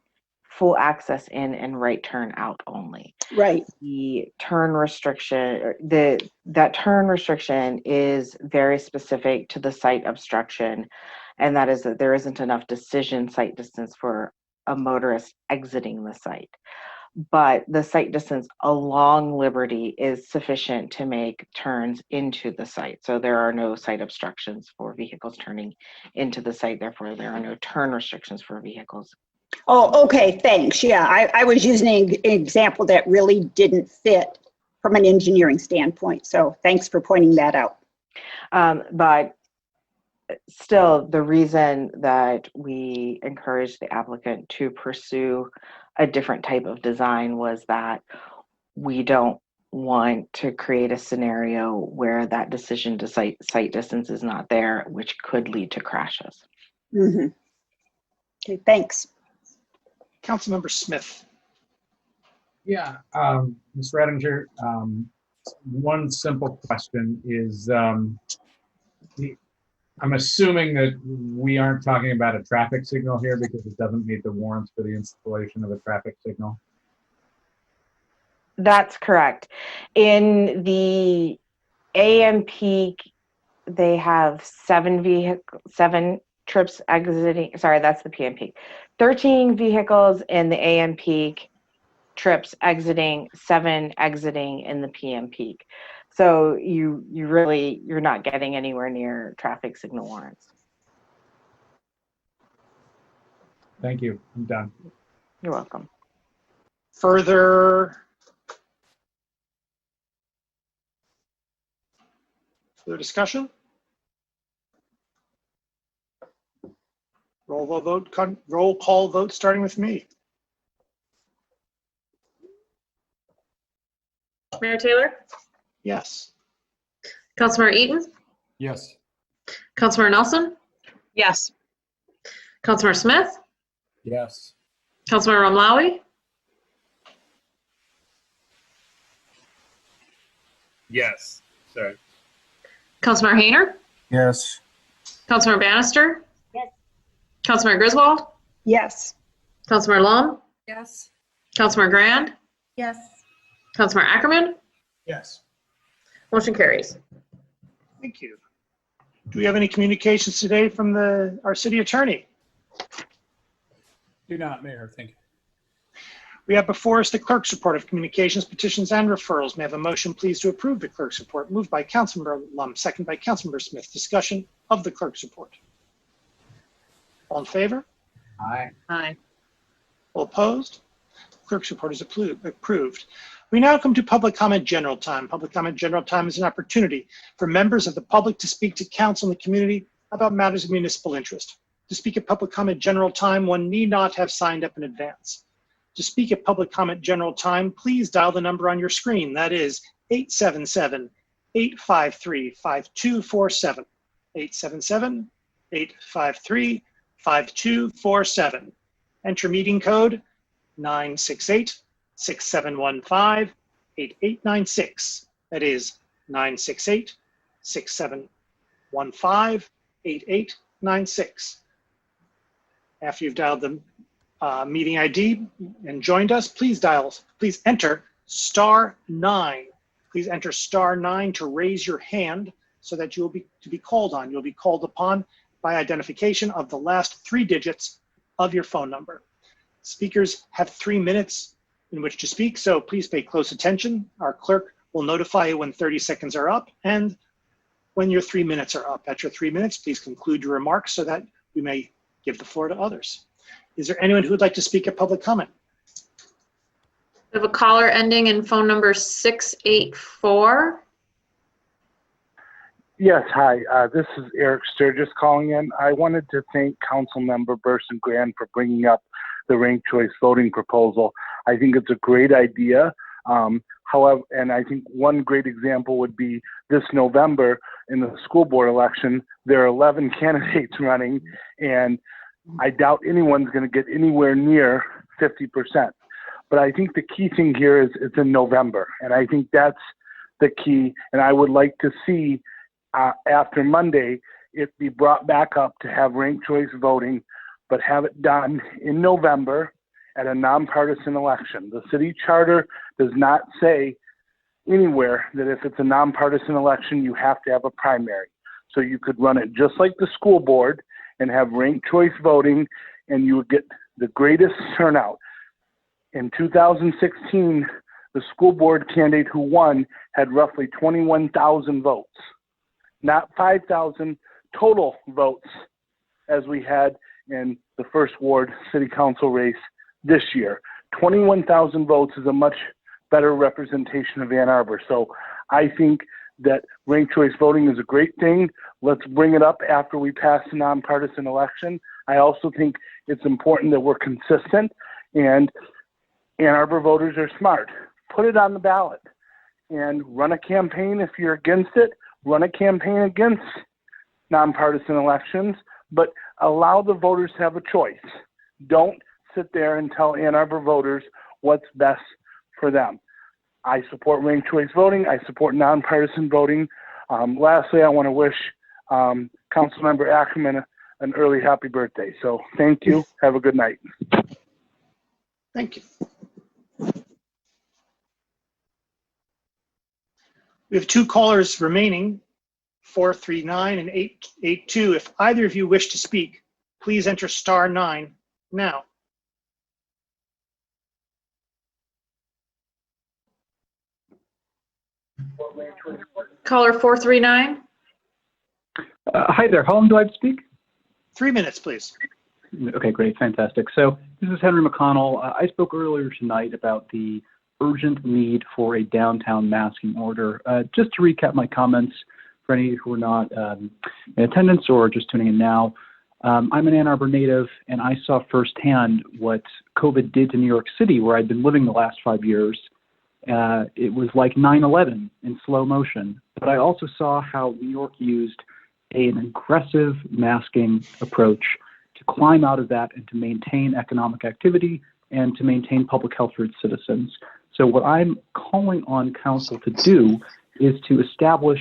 full access in and right turn out only. Right. The turn restriction, that turn restriction is very specific to the site obstruction, and that is that there isn't enough decision site distance for a motorist exiting the site. But the site distance along Liberty is sufficient to make turns into the site. So there are no site obstructions for vehicles turning into the site. Therefore, there are no turn restrictions for vehicles. Oh, okay, thanks. Yeah, I was using an example that really didn't fit from an engineering standpoint. So thanks for pointing that out. But still, the reason that we encouraged the applicant to pursue a different type of design was that we don't want to create a scenario where that decision to site distance is not there, which could lead to crashes. Mm-hmm. Okay, thanks. Councilmember Smith. Yeah, Ms. Redinger, one simple question is, I'm assuming that we aren't talking about a traffic signal here because it doesn't meet the warrants for the installation of a traffic signal. That's correct. In the AM peak, they have 7 trips exiting. Sorry, that's the PM peak. 13 vehicles in the AM peak, trips exiting, 7 exiting in the PM peak. So you're not getting anywhere near traffic signal warrants. Thank you. I'm done. You're welcome. Further discussion? Roll call vote starting with me. Mayor Taylor? Yes. Councilmember Eaton? Yes. Councilmember Nelson? Yes. Councilmember Smith? Yes. Councilmember Romlawi? Yes. Sorry. Councilmember Hayner? Yes. Councilmember Bannister? Yes. Councilmember Griswold? Yes. Councilmember Lum? Yes. Councilmember Grand? Yes. Councilmember Ackerman? Yes. Motion carries. Thank you. Do we have any communications today from our city attorney? Do not, Mayor. Thank you. We have before us the clerk's report of communications, petitions, and referrals. May I have a motion, please, to approve the clerk's report? Moved by Councilmember Lum, second by Councilmember Smith. Discussion of the clerk's report. All in favor? Aye. Aye. All opposed? Clerk's report is approved. We now come to public comment general time. Public comment general time is an opportunity for members of the public to speak to council and the community about matters of municipal interest. To speak at public comment general time, one need not have signed up in advance. To speak at public comment general time, please dial the number on your screen. That is 877-853-5247. 877-853-5247. Enter meeting code 968-6715-8896. That is 968-6715-8896. After you've dialed the meeting ID and joined us, please enter *9. Please enter *9 to raise your hand so that you will be called on. You'll be called upon by identification of the last 3 digits of your phone number. Speakers have 3 minutes in which to speak, so please pay close attention. Our clerk will notify you when 30 seconds are up and when your 3 minutes are up. At your 3 minutes, please conclude your remarks so that we may give the floor to others. Is there anyone who would like to speak at public comment? We have a caller ending in phone number 684. Yes, hi. This is Eric Sturgis calling in. I wanted to thank Councilmember Burson Grand for bringing up the ranked choice voting proposal. I think it's a great idea. However, and I think one great example would be this November in the school board election, there are 11 candidates running, and I doubt anyone's going to get anywhere near 50%. But I think the key thing here is it's in November, and I think that's the key. And I would like to see after Monday it be brought back up to have ranked choice voting, but have it done in November at a nonpartisan election. The city charter does not say anywhere that if it's a nonpartisan election, you have to have a primary. So you could run it just like the school board and have ranked choice voting, and you would get the greatest turnout. In 2016, the school board candidate who won had roughly 21,000 votes, not 5,000 total votes as we had in the first ward city council race this year. 21,000 votes is a much better representation of Ann Arbor. So I think that ranked choice voting is a great thing. Let's bring it up after we pass the nonpartisan election. I also think it's important that we're consistent, and Ann Arbor voters are smart. Put it on the ballot and run a campaign. If you're against it, run a campaign against nonpartisan elections, but allow the voters to have a choice. Don't sit there and tell Ann Arbor voters what's best for them. I support ranked choice voting. I support nonpartisan voting. Lastly, I want to wish Councilmember Ackerman an early happy birthday. So thank you. Have a good night. Thank you. We have 2 callers remaining, 439 and 882. If either of you wish to speak, please enter *9 now. Caller 439. Hi there. How long do I have to speak? 3 minutes, please. Okay, great. Fantastic. So this is Henry McConnell. I spoke earlier tonight about the urgent need for a downtown masking order. Just to recap my comments for any who are not in attendance or just tuning in now, I'm an Ann Arbor native, and I saw firsthand what COVID did to New York City, where I'd been living the last 5 years. It was like 9/11 in slow motion. But I also saw how New York used an aggressive masking approach to climb out of that and to maintain economic activity and to maintain public health for its citizens. So what I'm calling on council to do is to establish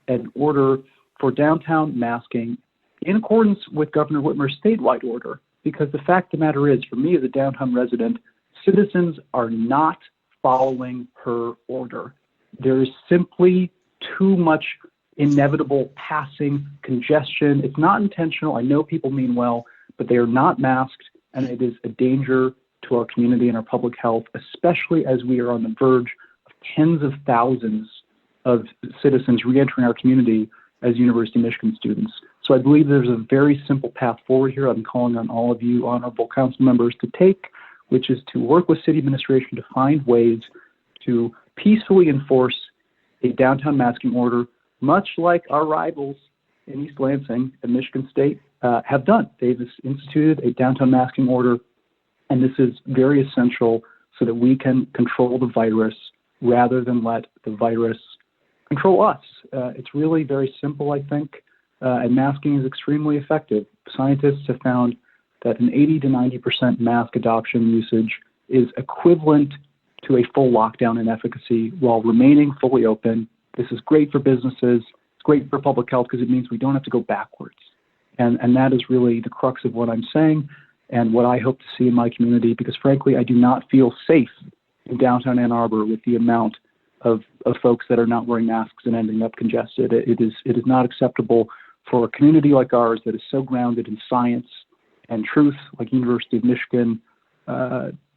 an order for downtown masking in accordance with Governor Whitmer's statewide order, because the fact of the matter is, for me as a downtown resident, citizens are not following her order. There is simply too much inevitable passing congestion. It's not intentional. I know people mean well, but they are not masked, and it is a danger to our community and our public health, especially as we are on the verge of tens of thousands of citizens reentering our community as University of Michigan students. So I believe there's a very simple path forward here I'm calling on all of you honorable council members to take, which is to work with city administration to find ways to peacefully enforce a downtown masking order, much like our rivals in East Lansing and Michigan State have done. They've instituted a downtown masking order, and this is very essential so that we can control the virus rather than let the virus control us. It's really very simple, I think, and masking is extremely effective. Scientists have found that an 80 to 90% mask adoption usage is equivalent to a full lockdown in efficacy while remaining fully open. This is great for businesses. It's great for public health because it means we don't have to go backwards. And that is really the crux of what I'm saying and what I hope to see in my community, because frankly, I do not feel safe in downtown Ann Arbor with the amount of folks that are not wearing masks and ending up congested. It is not acceptable for a community like ours that is so grounded in science and truth, like University of Michigan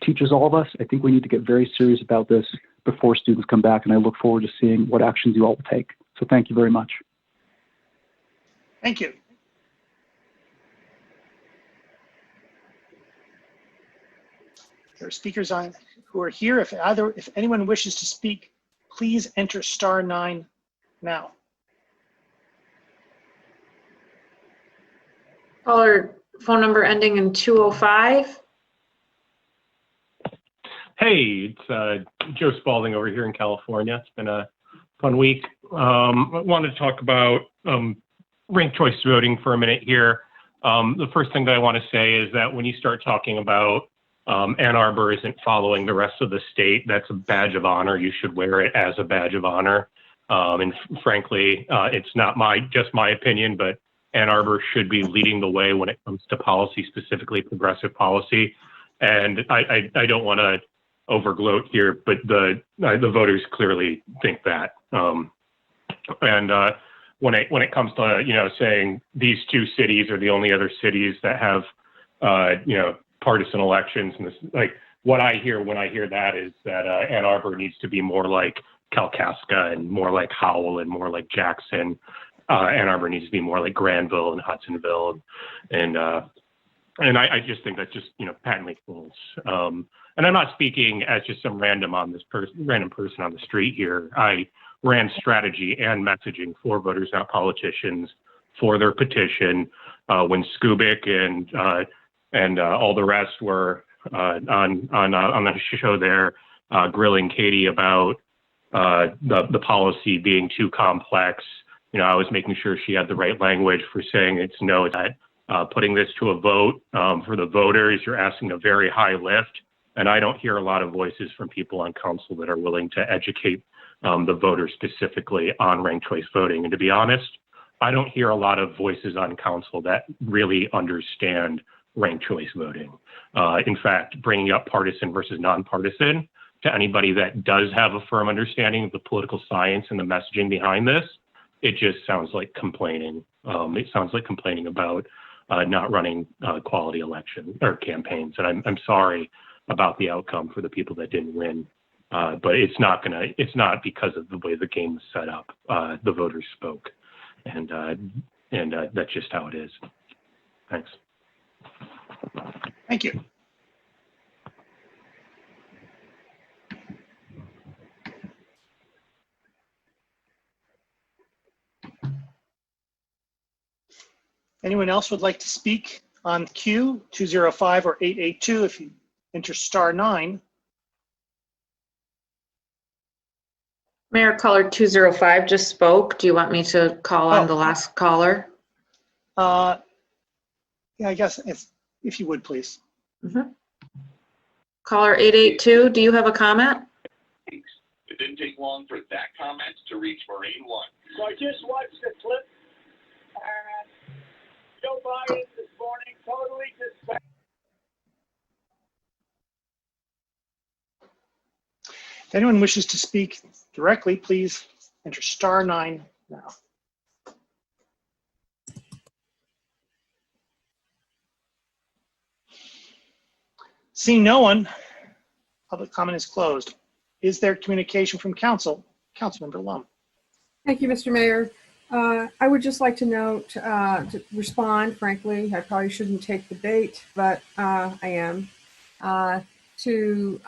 teaches all of us. I think we need to get very serious about this before students come back, and I look forward to seeing what actions you all will take. So thank you very much. Thank you. There are speakers on who are here. If anyone wishes to speak, please enter *9 now. Caller phone number ending in 205. Hey, it's Joe Spalding over here in California. It's been a fun week. I wanted to talk about ranked choice voting for a minute here. The first thing that I want to say is that when you start talking about Ann Arbor isn't following the rest of the state, that's a badge of honor. You should wear it as a badge of honor. And frankly, it's not just my opinion, but Ann Arbor should be leading the way when it comes to policy, specifically progressive policy. And I don't want to overgloat here, but the voters clearly think that. When it comes to saying these 2 cities are the only other cities that have partisan elections, and this, like, what I hear when I hear that is that Ann Arbor needs to be more like Kalkaska and more like Howell and more like Jackson. Ann Arbor needs to be more like Granville and Hudsonville, and I just think that's just patently false. And I'm not speaking as just some random person on the street here. I ran strategy and messaging for Voters Not Politicians for their petition when Skubik and all the rest were on the show there, grilling Katie about the policy being too complex. I was making sure she had the right language for saying it's no, that putting this to a vote for the voters, you're asking a very high lift. And I don't hear a lot of voices from people on council that are willing to educate the voters specifically on ranked choice voting. And to be honest, I don't hear a lot of voices on council that really understand ranked choice voting. In fact, bringing up partisan versus nonpartisan to anybody that does have a firm understanding of the political science and the messaging behind this, it just sounds like complaining. It sounds like complaining about not running quality election or campaigns. And I'm sorry about the outcome for the people that didn't win. But it's not because of the way the game was set up. The voters spoke, and that's just how it is. Thanks. Thank you. Anyone else would like to speak on Q 205 or 882? If you enter *9. Mayor, caller 205 just spoke. Do you want me to call on the last caller? Yeah, I guess if you would, please. Mm-hmm. Caller 882, do you have a comment? It didn't take long for that comment to reach Marine One. So I just watched the clip, and Joe Biden this morning totally just. If anyone wishes to speak directly, please enter *9 now. Seeing no one, public comment is closed. Is there communication from council? Councilmember Lum. Thank you, Mr. Mayor. I would just like to note, to respond, frankly, I probably shouldn't take the bait, but I am, to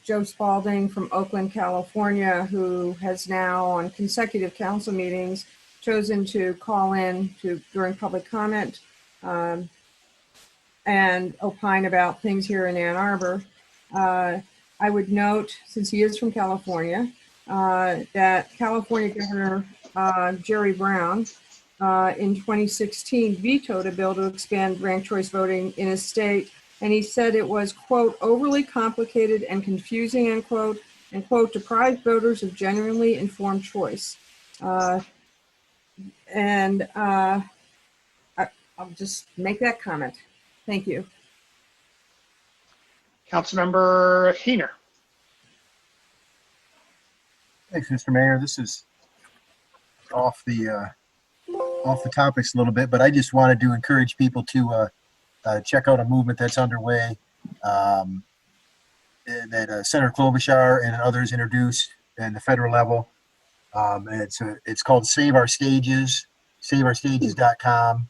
Joe Spalding from Oakland, California, who has now on consecutive council meetings chosen to call in during public comment and opine about things here in Ann Arbor. I would note, since he is from California, that California Governor Jerry Brown in 2016 vetoed a bill to expand ranked choice voting in his state. And he said it was, quote, overly complicated and confusing, end quote, and, quote, deprived voters of genuinely informed choice. I'll just make that comment. Thank you. Councilmember Hayner. Thanks, Mr. Mayor. This is off the topics a little bit, but I just wanted to encourage people to check out a movement that's underway that Senator Klobuchar and others introduced at the federal level. It's called Save Our Stages, saveourstages.com.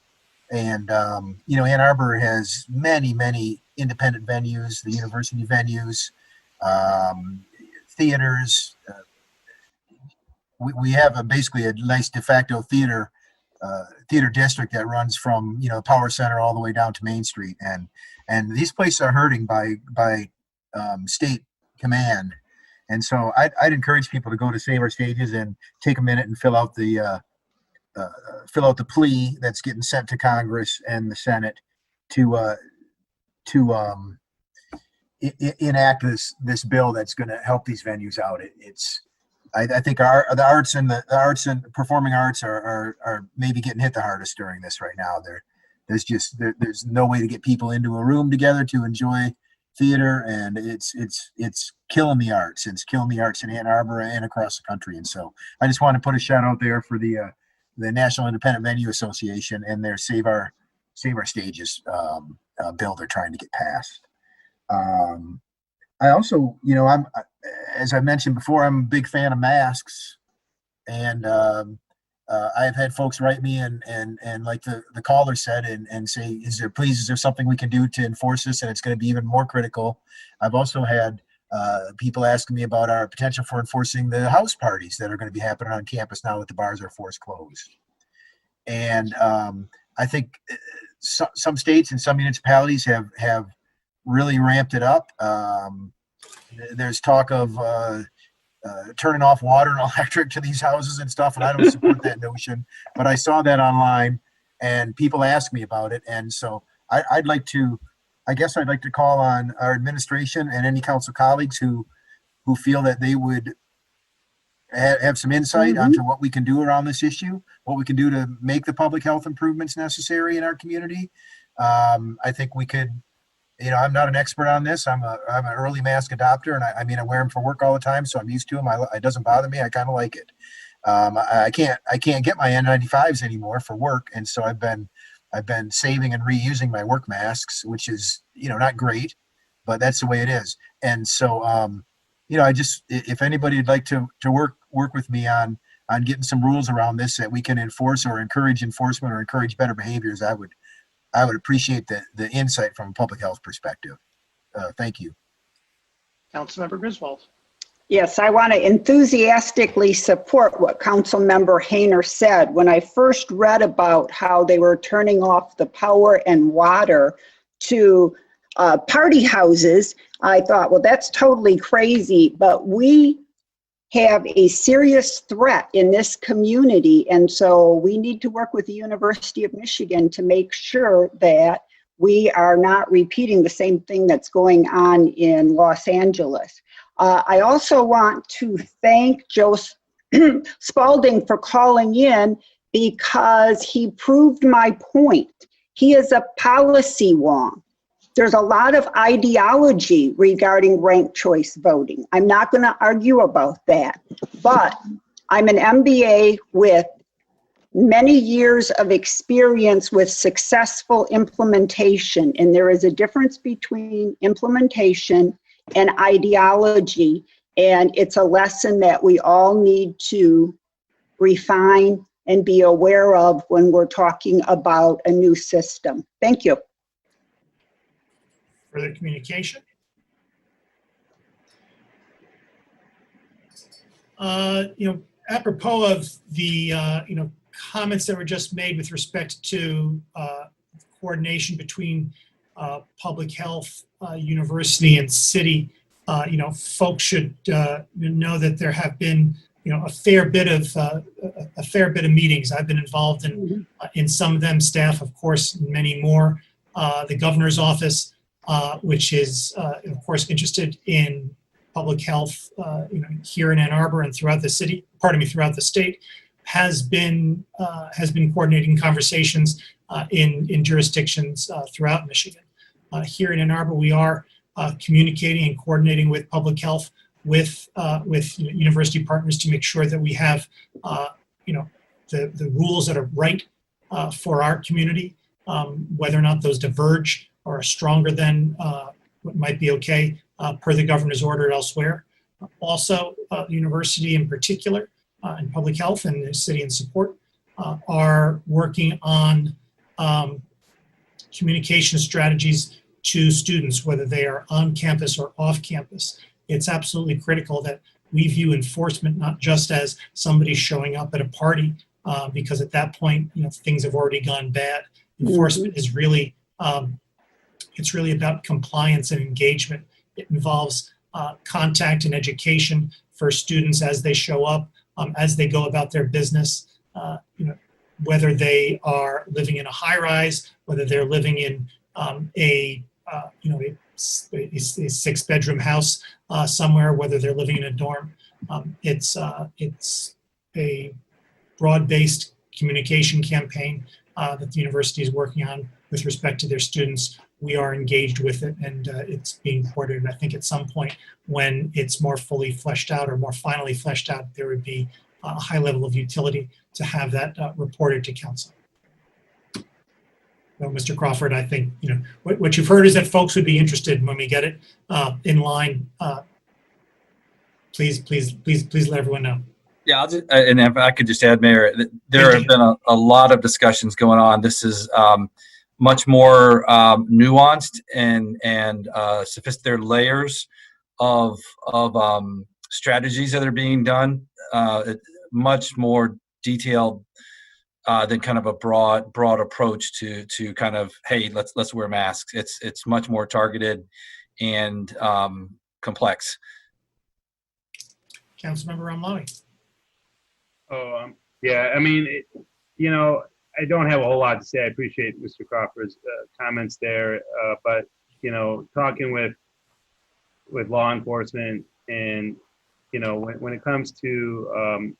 And, Ann Arbor has many independent venues, the university venues, theaters. We have basically a nice de facto theater district that runs from, Power Center all the way down to Main Street. And these places are hurting by state command. And so I'd encourage people to go to Save Our Stages and take a minute and fill out the plea that's getting sent to Congress and the Senate to enact this bill that's going to help these venues out. I think the arts and performing arts are maybe getting hit the hardest during this right now. There's no way to get people into a room together to enjoy theater, and it's killing the arts. It's killing the arts in Ann Arbor and across the country. And so I just want to put a shout out there for the National Independent Venue Association and their Save Our Stages bill they're trying to get passed. I also, as I mentioned before, I'm a big fan of masks, and I've had folks write me and like the caller said, and say, is there something we can do to enforce this? And it's going to be even more critical. I've also had people asking me about our potential for enforcing the house parties that are going to be happening on campus now that the bars are forced closed. And I think some states and some municipalities have really ramped it up. There's talk of turning off water and electric to these houses and stuff, and I don't support that notion, but I saw that online and people asked me about it. And so I'd like to I guess I'd like to call on our administration and any council colleagues who feel that they would have some insight onto what we can do around this issue, what we can do to make the public health improvements necessary in our community. I think we could, you know, I'm not an expert on this. I'm an early mask adopter, and I mean, I wear them for work all the time, so I'm used to them. It doesn't bother me. I kind of like it. I can't get my N95s anymore for work, and so I've been saving and reusing my work masks, which is, you know, not great, but that's the way it is. And so, you know, I just, if anybody would like to work with me on getting some rules around this that we can enforce or encourage enforcement or encourage better behaviors, I would appreciate the insight from a public health perspective. Thank you. Councilmember Griswold. Yes, I want to enthusiastically support what Councilmember Hayner said. When I first read about how they were turning off the power and water to party houses, I thought, well, that's totally crazy, but we have a serious threat in this community, and so we need to work with the University of Michigan to make sure that we are not repeating the same thing that's going on in Los Angeles. I also want to thank Joe Spalding for calling in because he proved my point. He is a policy wonk. There's a lot of ideology regarding ranked choice voting. I'm not going to argue about that, but I'm an MBA with many years of experience with successful implementation, and there is a difference between implementation and ideology, and it's a lesson that we all need to refine and be aware of when we're talking about a new system. Thank you. Further communication? You know, apropos of the you know, comments that were just made with respect to coordination between public health, university, and city, you know, folks should know that there have been, you know, a fair bit of meetings. I've been involved in some of them. Staff, of course, many more. The governor's office, which is, of course, interested in public health, you know, here in Ann Arbor and throughout the city. Pardon me, throughout the state, has been coordinating conversations in jurisdictions throughout Michigan. Here in Ann Arbor, we are communicating and coordinating with public health, with you know, university partners to make sure that we have you know, the rules that are right for our community, whether or not those diverge or are stronger than what might be okay per the governor's order elsewhere. Also, the university in particular, and public health and the city in support are working on communication strategies to students, whether they are on campus or off campus. It's absolutely critical that we view enforcement not just as somebody showing up at a party, because at that point, you know, things have already gone bad. Enforcement is really, it's really about compliance and engagement. It involves contact and education for students as they show up, as they go about their business, you know, whether they are living in a high rise, whether they're living in you know, a 6-bedroom house somewhere, whether they're living in a dorm. It's a broad-based communication campaign that the university is working on with respect to their students. We are engaged with it, and it's being coordinated. I think at some point when it's more fully fleshed out or more finally fleshed out, there would be a high level of utility to have that reported to council. Well, Mr. Crawford, I think, you know, what you've heard is that folks would be interested when we get it in line. Please let everyone know. Yeah, I'll just, and if I could just add, Mayor, there have been a lot of discussions going on. This is much more nuanced and sophisticated layers of strategies that are being done. Much more detailed than kind of a broad approach to kind of, hey, let's wear masks. It's much more targeted and complex. Councilmember Ramlawi. Oh, yeah. I mean, you know, I don't have a whole lot to say. I appreciate Mr. Crawford's comments there, but talking with law enforcement, and when it comes to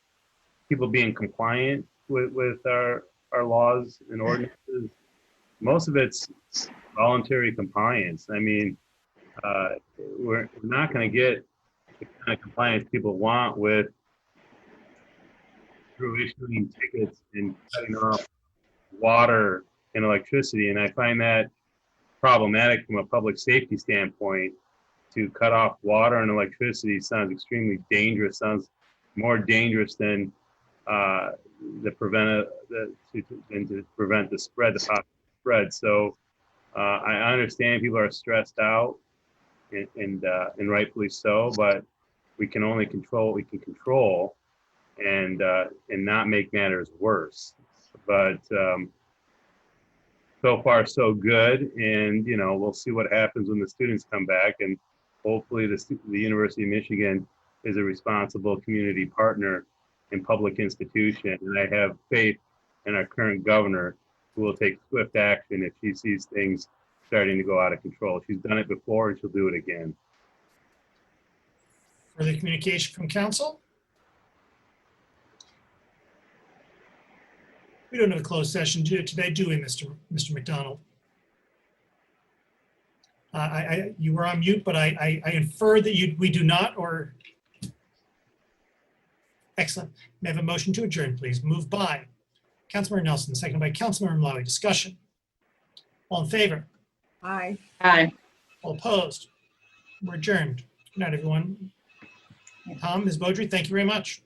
people being compliant with our laws and ordinances, most of it's voluntary compliance. I mean, we're not going to get the kind of compliance people want through issuing tickets and cutting off water and electricity. And I find that problematic from a public safety standpoint. To cut off water and electricity sounds extremely dangerous, sounds more dangerous than to prevent the spread, the possible spread. So I understand people are stressed out, and rightfully so, but we can only control what we can control, and not make matters worse. But so far so good, and we'll see what happens when the students come back, and hopefully the University of Michigan is a responsible community partner and public institution, and I have faith in our current governor, who will take swift action if she sees things starting to go out of control. She's done it before, and she'll do it again. Further communication from council? We don't have a closed session today, do we, Mr. McDonald? You were on mute, but I infer that we do not, or? Excellent. May I have a motion to adjourn, please? Moved by Councilmember Nelson, seconded by Councilmember Malawi. Discussion. All in favor? Aye. Aye. All opposed? We're adjourned. Good night, everyone. Tom, Ms. Beaudry, thank you very much.